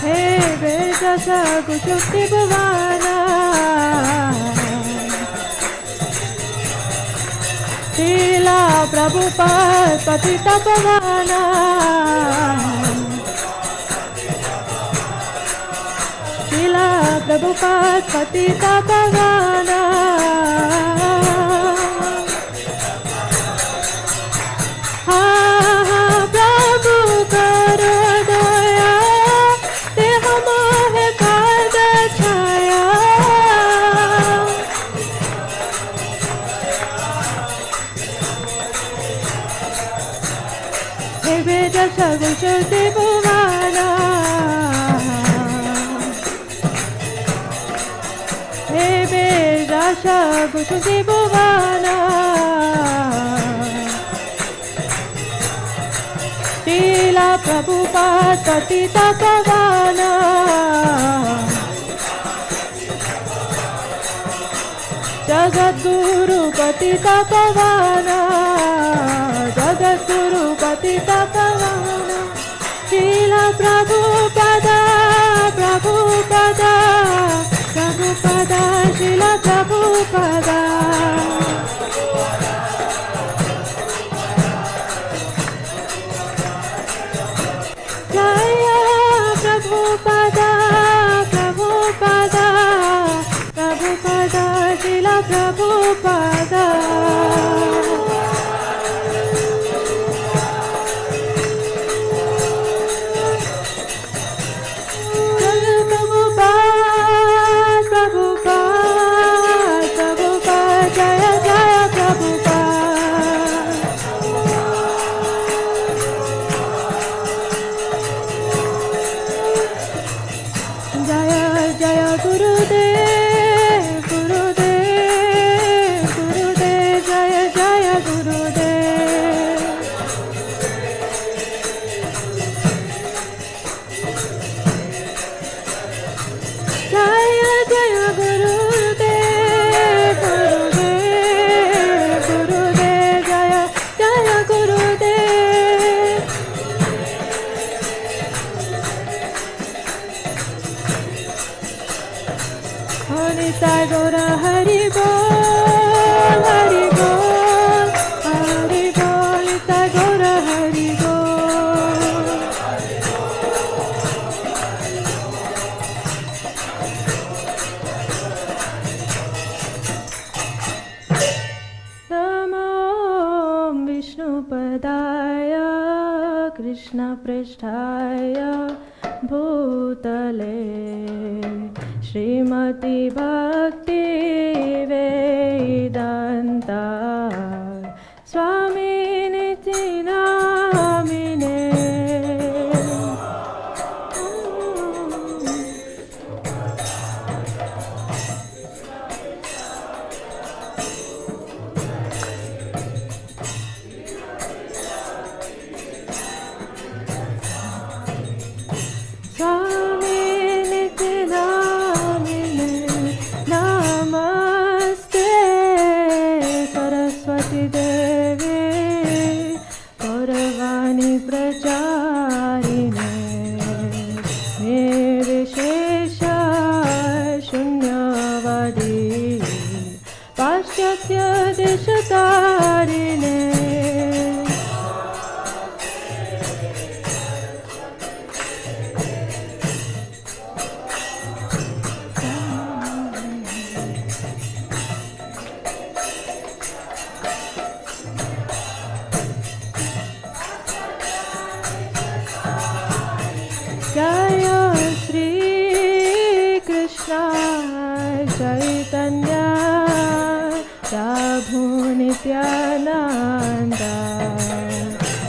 Hey Vedasa Gushti Bhavana. Srila Prabhupada Patita Pavana. Srila Prabhupada Patita Pavana. Ha ha Prabhu karo daya, teha mohe pada chaya. Hey Vedasa Gushti Bhavana. Hey Vedasa Gushti Bhavana. Srila Prabhupada Patita Pavana. Jagadguru Patita Pavana. Jagadguru Patita Pavana. Srila Prabhupada, Prabhupada, Prabhupada, Srila Prabhupada. Jaya Prabhupada, Prabhupada, Prabhupada, Srila Prabhupada. Jaya Prabhupada, Prabhupada, Prabhupada, Jaya Jaya Prabhupada. Jaya Jaya Gurudev, Gurudev, Gurudev, Jaya Jaya Gurudev. Jaya Jaya Gurudev, Gurudev, Gurudev, Jaya Jaya Gurudev. Nitai Gaura Hari Bol, Hari Bol, Hari Bol, Nitai Gaura Hari Bol. Namo Vishnu Padaya Krishna Prasthaya Bhutale Srimati Bhaktivedanta Swami Namine. Swami Namine. Namaste Saraswati Devi Gauravani Pracharine Nirvishesha Shunyavadi Paschatya Deshatarine. Jaya Shri Krishna Chaitanya Prabhu Nityananda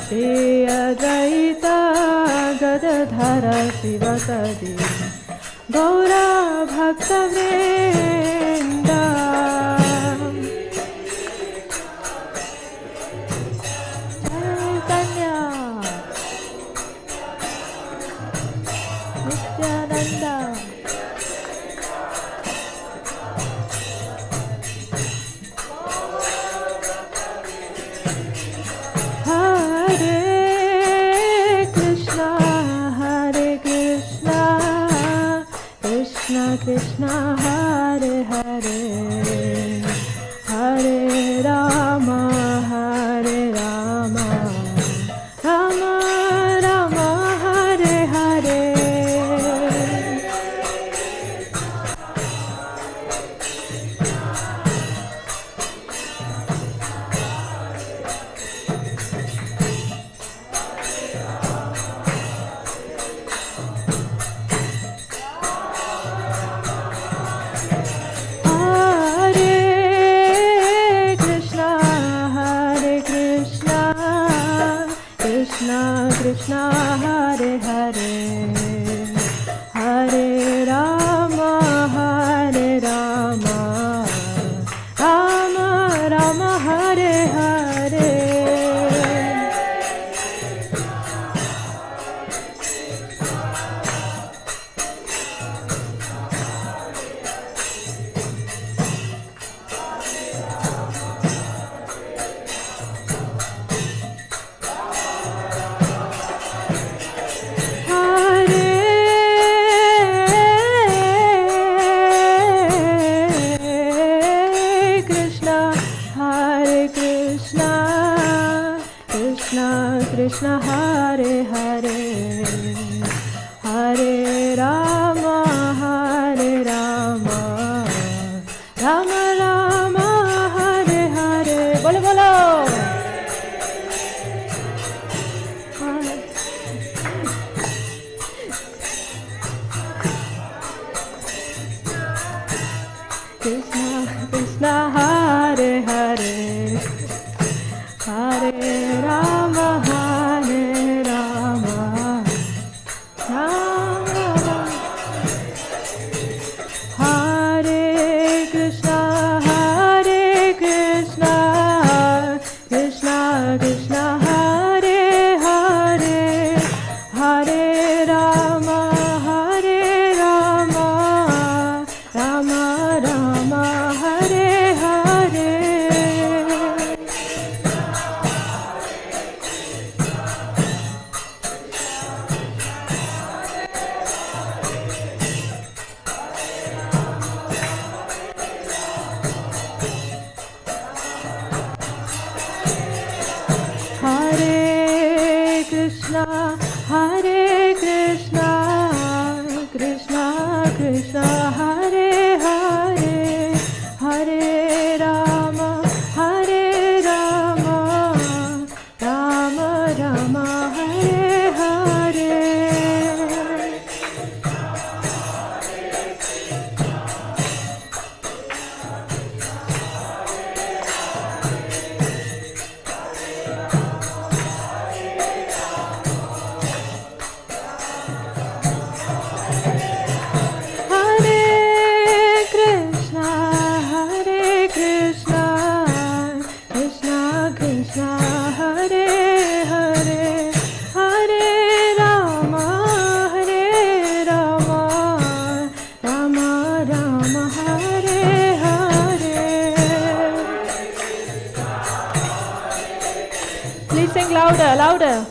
Shri Advaita Gadadhara Sivasadi Gaura Bhaktivedanta. Chaitanya Nityananda Krishna, Hare Hare, Hare Rama, Hare Rama, Rama Rama, Hare Hare. Krishna, Hare Hare, Hare Rama, Hare Rama, Rama Rama, Hare Hare. Krishna, Hare Hare, Hare Rama, Hare Rama, Rama Rama, Hare Hare. Bolo bolo. Krishna, Krishna, Hare Hare, Hare Rama, Hare Rama, Rama Rama, Hare Krishna, Krishna Krishna, Hare Hare, Hare Rama, Rama Rama, Hare Hare. Hare Krishna, Krishna Krishna, Hare Hare, Hare Rama, Rama Rama, Hare Hare. Louder.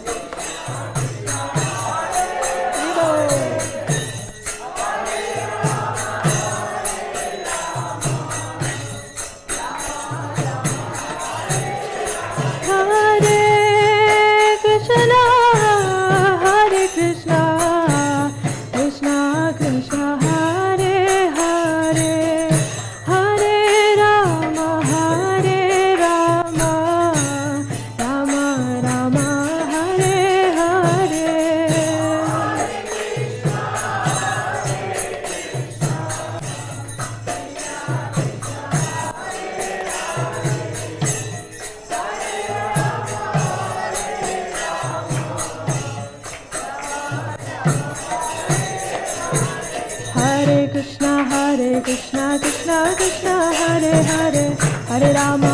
Krishna, Krishna Krishna, Hare Hare, Hare Rama,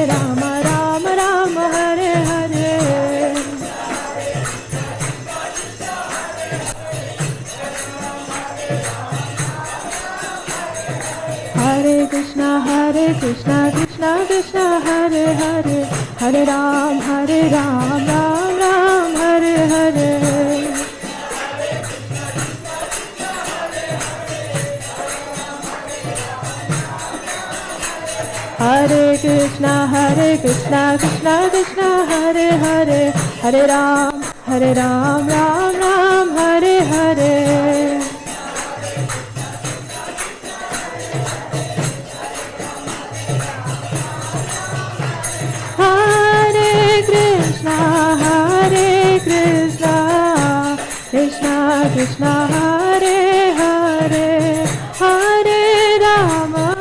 Rama Rama, Hare Hare. Hare Krishna, Krishna Krishna, Hare Hare, Hare Ram, Ram Ram, Hare Hare. Krishna Krishna Krishna Hare Hare Hare Ram Ram Ram Hare Hare Hare Krishna Krishna Krishna Hare Hare Hare Rama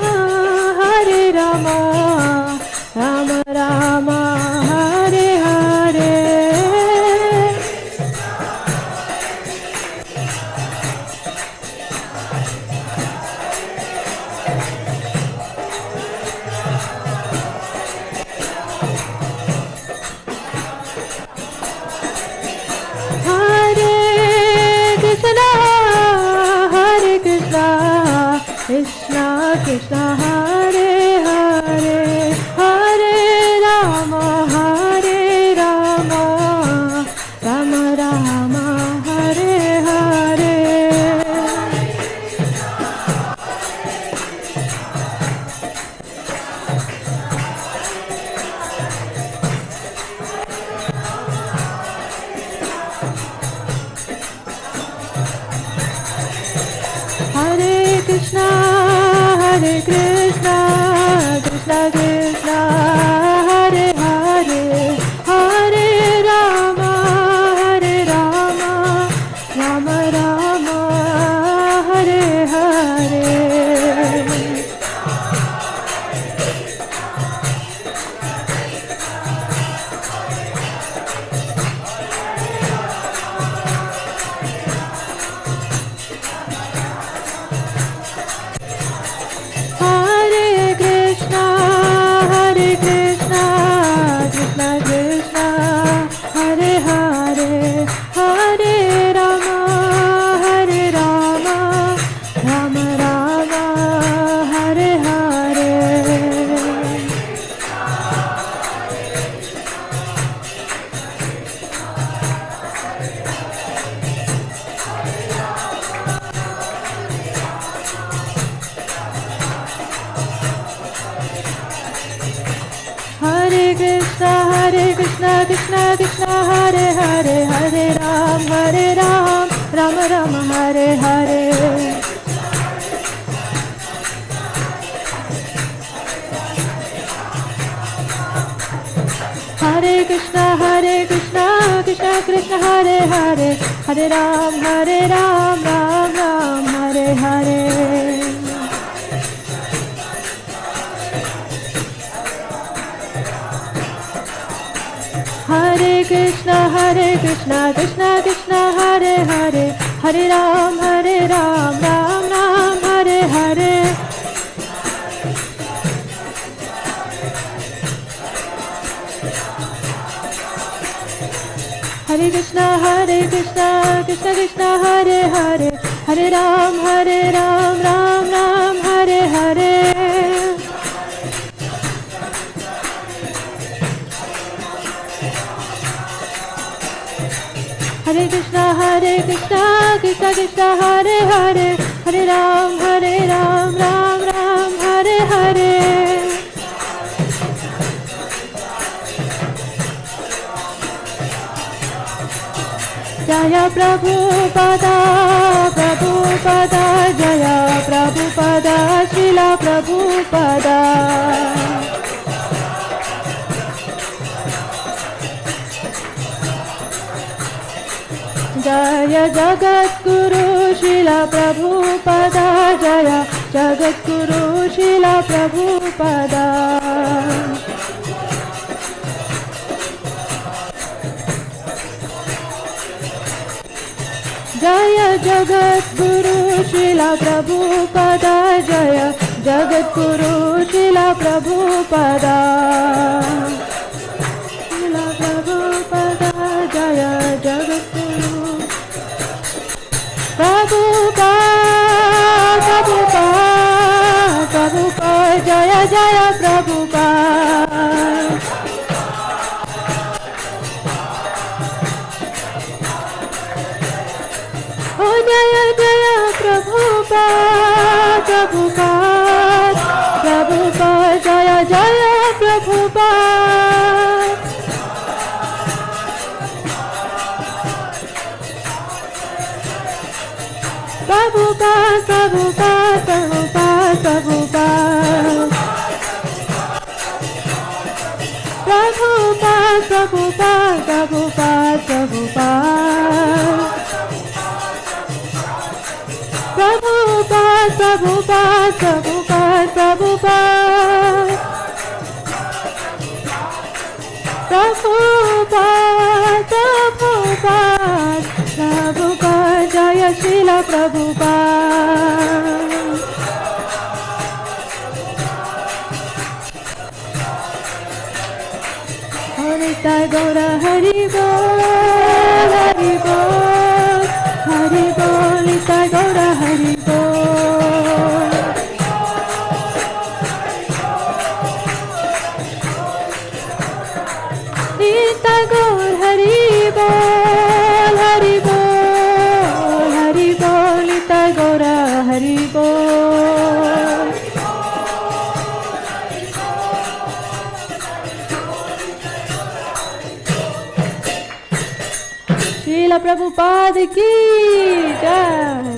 Rama Rama Hare Hare Krishna Krishna Hare Hare Hare Rama Rama Rama Hare Hare Hare Krishna Krishna Krishna Hare Hare Hare Rama Rama Rama Hare Hare Krishna Krishna Hare Hare Hare Ram Rama Rama Hare Hare Hare Krishna Krishna Krishna Hare Hare Hare Ram Ram Ram Hare Hare Hare Krishna Krishna Krishna Hare Hare Hare Ram Ram Ram Hare Hare Hare Krishna Krishna Krishna Hare Hare Hare Ram Ram Hare Hare Hare Krishna Krishna Krishna Hare Hare Hare Ram Ram Hare Hare Jaya Prabhupada Jaya Prabhupada Srila Prabhupada Jaya Jagat Guru Srila Prabhupada Jaya Jagat Guru Srila Prabhupada Jaya Jagat Guru Srila Prabhupada Jaya Jagat Guru Srila Prabhupada Srila Prabhupada Jaya Jagat Guru Prabhupada Jaya Jaya Prabhupada Oh Jaya Jaya Prabhupada Jaya Jaya Prabhupada Prabhupada, Prabhupada, Prabhupada, Prabhupada. Prabhupada, Prabhupada, Prabhupada, Prabhupada. Prabhupada, Prabhupada, Prabhupada, Prabhupada. Prabhupada, Prabhupada, Prabhupada, Jaya Srila Prabhupada. Hari Gaura Hari Bol, Hari Bol, Hari Bol, Nitya Gaura Hari Bol. Nitya Gaura Hari Bol, Hari Bol, Hari Bol, Nitya Gaura Hari Bol. Srila Prabhupada ki jai.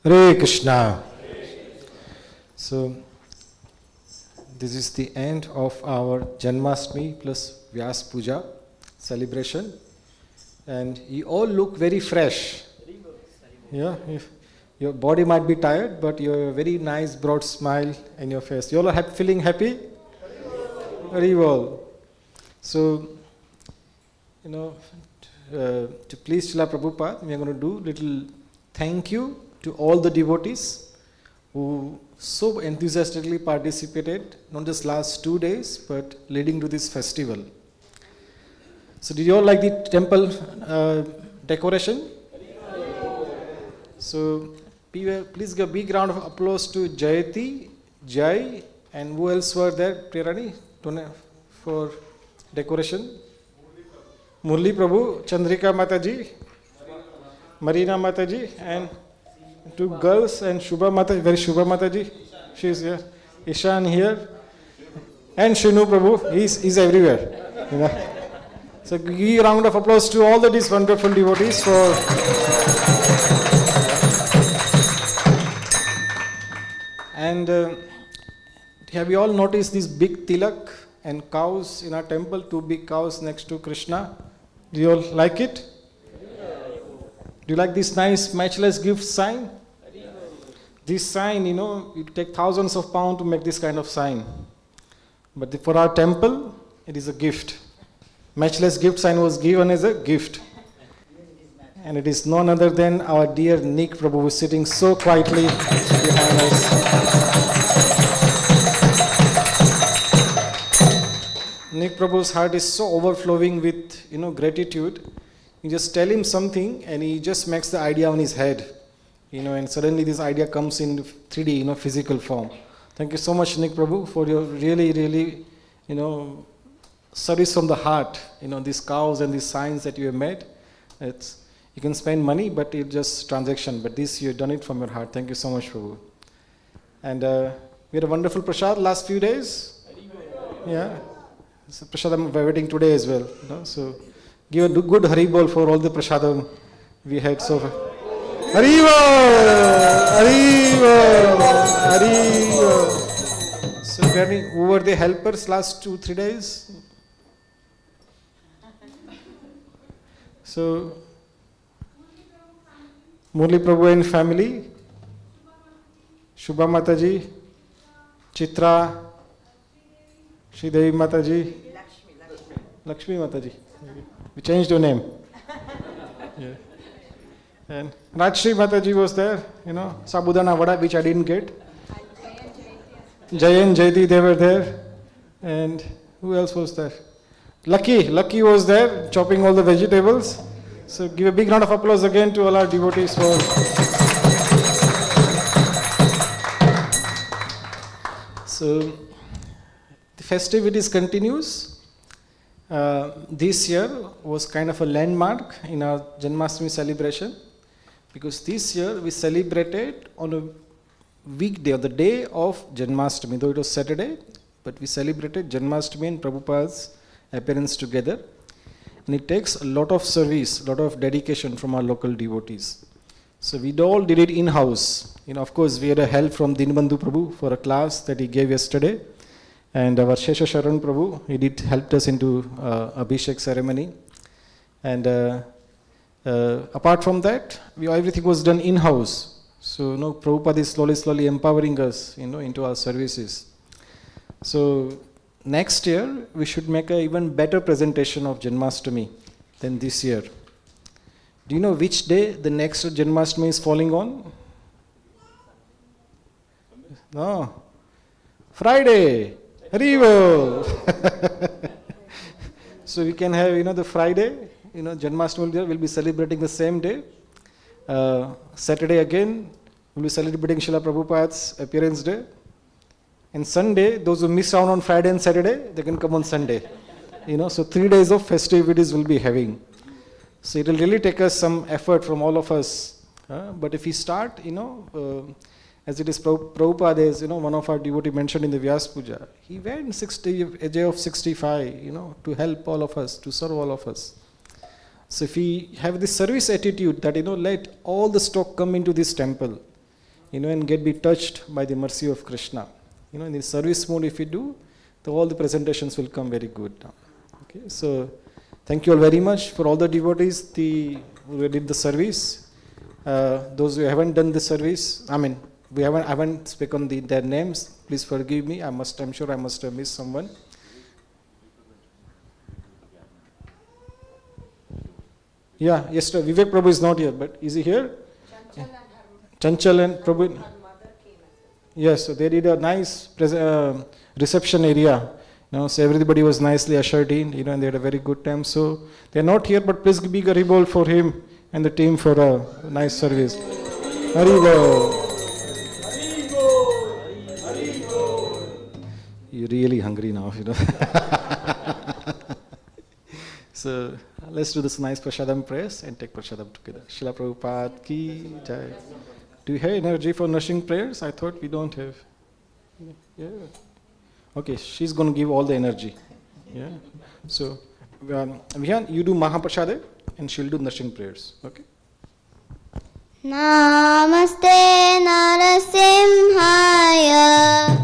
Hare Krishna. So, this is the end of our Janmashtami plus Vyas Puja celebration. And you all look very fresh. Yeah, your body might be tired, but you have a very nice broad smile in your face. You all are feeling happy? Very well. So, to please Srila Prabhupada, we are going to do little thank you to all the devotees who so enthusiastically participated, not just last 2 days, but leading to this festival. So did you all like the temple decoration? So please give a big round of applause to Jayati, Jai, and who else were there, Priyarani, for decoration? Murli Prabhu, Chandrika Mataji, Marina Mataji, and 2 girls, and Shubha Mataji, very Shubha Mataji, she is here, Ishan here, and Shinu Prabhu, he's everywhere. So give a round of applause to all these wonderful devotees for and have you all noticed this big tilak and cows in our temple, 2 big cows next to Krishna? Do you all like it? Do you like this nice matchless gift sign? This sign, it takes thousands of pounds to make this kind of sign. But for our temple, it is a gift. Matchless gift sign was given as a gift. And it is none other than our dear Nick Prabhu, who is sitting so quietly behind us. Nick Prabhu's heart is so overflowing with, gratitude. You just tell him something and he just makes the idea on his head. And suddenly this idea comes in 3D, physical form. Thank you so much, Nick Prabhu, for your really, really, service from the heart. These cows and these signs that you have made, you can spend money, but it's just transaction. But this, you've done it from your heart. Thank you so much, Prabhu. And we had a wonderful prasad last few days. Yeah. So Prashadam we're waiting today as well. So give a good Haribol for all the Prashadam we had so far. Haribol! Haribol! Haribol! So who were the helpers last 2-3 days? So Murli Prabhu and family, Shubha Mataji, Chitra, Shri Devi Mataji, Lakshmi Mataji. We changed your name. Yeah. And Rajshri Mataji was there, Sabudana Vada, which I didn't get. Jay and Jayati, they were there. And who else was there? Lucky was there, chopping all the vegetables. So give a big round of applause again to all our devotees for... So the festivities continues. This year was kind of a landmark in our Janmashtami celebration, because this year we celebrated on a weekday, or the day of Janmashtami, though it was Saturday, but we celebrated Janmashtami and Prabhupada's appearance together. And it takes a lot of service, a lot of dedication from our local devotees. So we all did it in-house. Of course, we had a help from Dinbandhu Prabhu for a class that he gave yesterday. And our Shesha Sharan Prabhu, he helped us into Abhishek ceremony. And apart from that, everything was done in-house. So Prabhupada is slowly empowering us, into our services. So next year, we should make an even better presentation of Janmashtami than this year. Do you know which day the next Janmashtami is falling on? No. Friday. Haribo. So we can have, the Friday, Janmashtami will be celebrating the same day. Saturday again, we'll be celebrating Srila Prabhupada's appearance day. And Sunday, those who miss out on Friday and Saturday, they can come on Sunday. So 3 days of festivities we'll be having. So it will really take us some effort from all of us. But if we start, as it is Prabhupada is, one of our devotees mentioned in the Vyas Puja, he went age of 65, to help all of us, to serve all of us. So if we have this service attitude that, let all the stock come into this temple, and be touched by the mercy of Krishna. In the service mode, if we do, all the presentations will come very good. Okay, so thank you all very much for all the devotees who did the service. Those who haven't done the service, I haven't spoken their names. Please forgive me. I'm sure I must have missed someone. Yeah, yesterday Vivek Prabhu is not here, but is he here? Chanchal and Prabhu. Yes, so they did a nice reception area. So everybody was nicely ushered in, and they had a very good time. So they're not here, but please be Haribol for him and the team for a nice service. Haribol. You're really hungry now, So let's do this nice Prashadam prayers and take Prashadam together. Srila Prabhupada ki jai. Do you have energy for nourishing prayers? I thought we don't have. Yeah. Okay, she's going to give all the energy. Yeah. So, Vihan, you do Mahaprasada and she'll do nourishing prayers. Okay. Namaste Narasimhaya.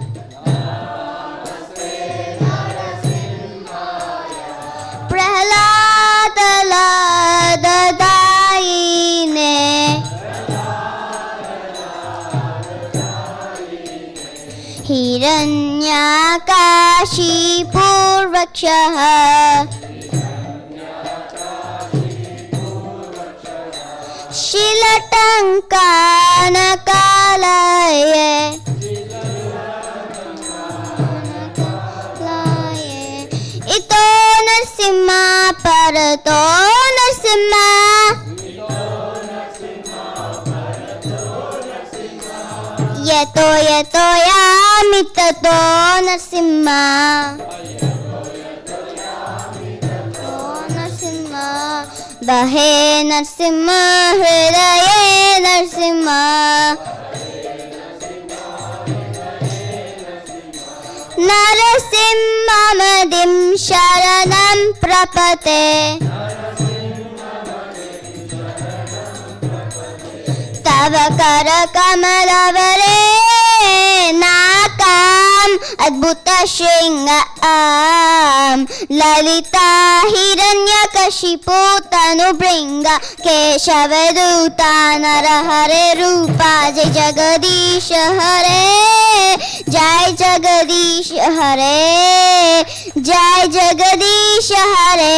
Hiranyakashi Purvakshaha Shilatankanakalaye Ito Narsimha Parato Narsimha Yeto Yamitato Narsimha बहे नरसिंह हृदये नरसिंह नरसिंहमदिं शरणं प्रपते तव कर कमलवरे नाकाम अद्भुत शृंगाम ललिता हिरण्यकशिपु तनुभृंग केशवदूता नरहरे रूपा जय जगदीश हरे जय जगदीश हरे जय जगदीश हरे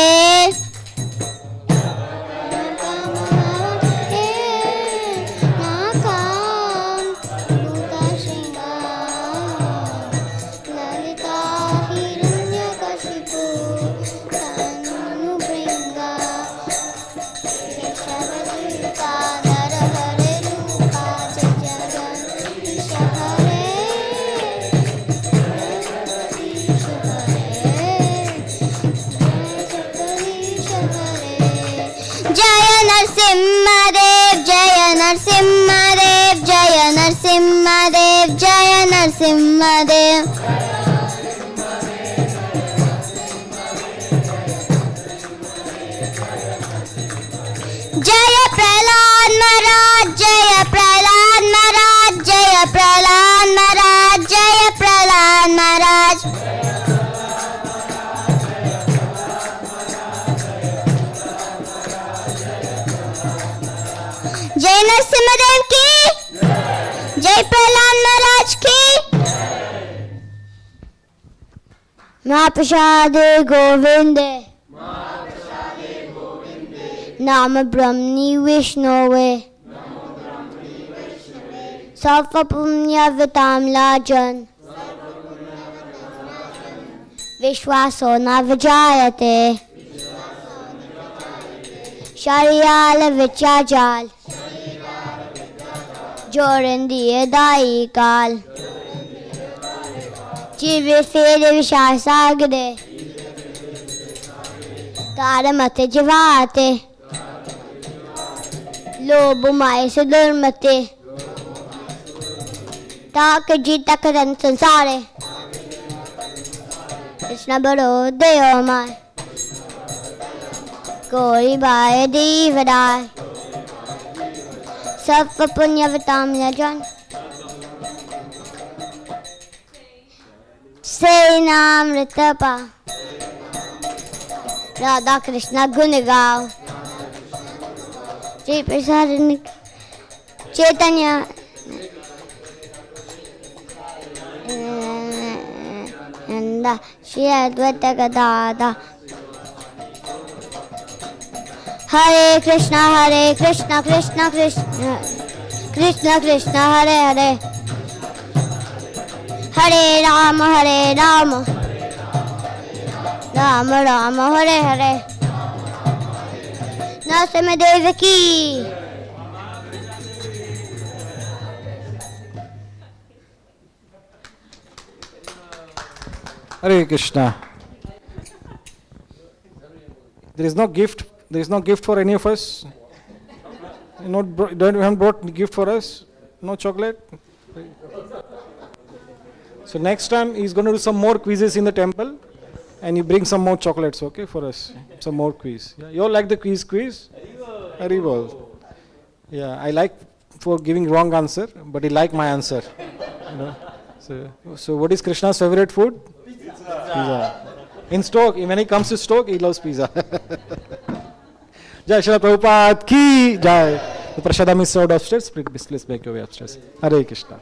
नरसिम्हदेव जय नरसिम्हदेव जय नरसिम्हदेव जय नरसिम्हदेव जय प्रहलाद महाराज जय प्रहलाद महाराज जय प्रहलाद महाराज जय प्रहलाद महाराज जय नरसिम्हदेव की जय प्रहलाद महाराज की महाप्रसादे गोविंदे नाम ब्रह्मणि विष्णुवे सर्व पुण्य विताम्लाजन विश्वासो न विजायते शरीराल विचाजाल जोरंदिए दाई काल जीवे फेरे विशाल सागरे तारमते जिवाते लोभ माए से दुर्मते ताक जीता करन संसारे कृष्ण बड़ो दयो माय कोई बाय दीवराय सर्व पुण्य विताम्लाजन से नाम ऋतपा राधा कृष्ण गुण गाओ श्री प्रसाद चैतन्य श्री अद्वैत गदाधर हरे कृष्णा कृष्णा कृष्णा कृष्णा कृष्णा हरे हरे हरे राम राम राम हरे हरे नरसिम्हदेव की Hare Krishna. There is no gift. There is no gift for any of us. You haven't brought gift for us. No chocolate. So next time he's going to do some more quizzes in the temple, and you bring some more chocolates, okay, for us. Some more quiz. Yeah. You all like the quiz? Haribol. Yeah, I like for giving wrong answer, but he like my answer. You know. So what is Krishna's favorite food? Pizza. In Stoke, when he comes to Stoke, he loves pizza. Jai Srila Prabhupada ki Jai. The Prashadam is served upstairs. Please make your way upstairs. Hare Krishna.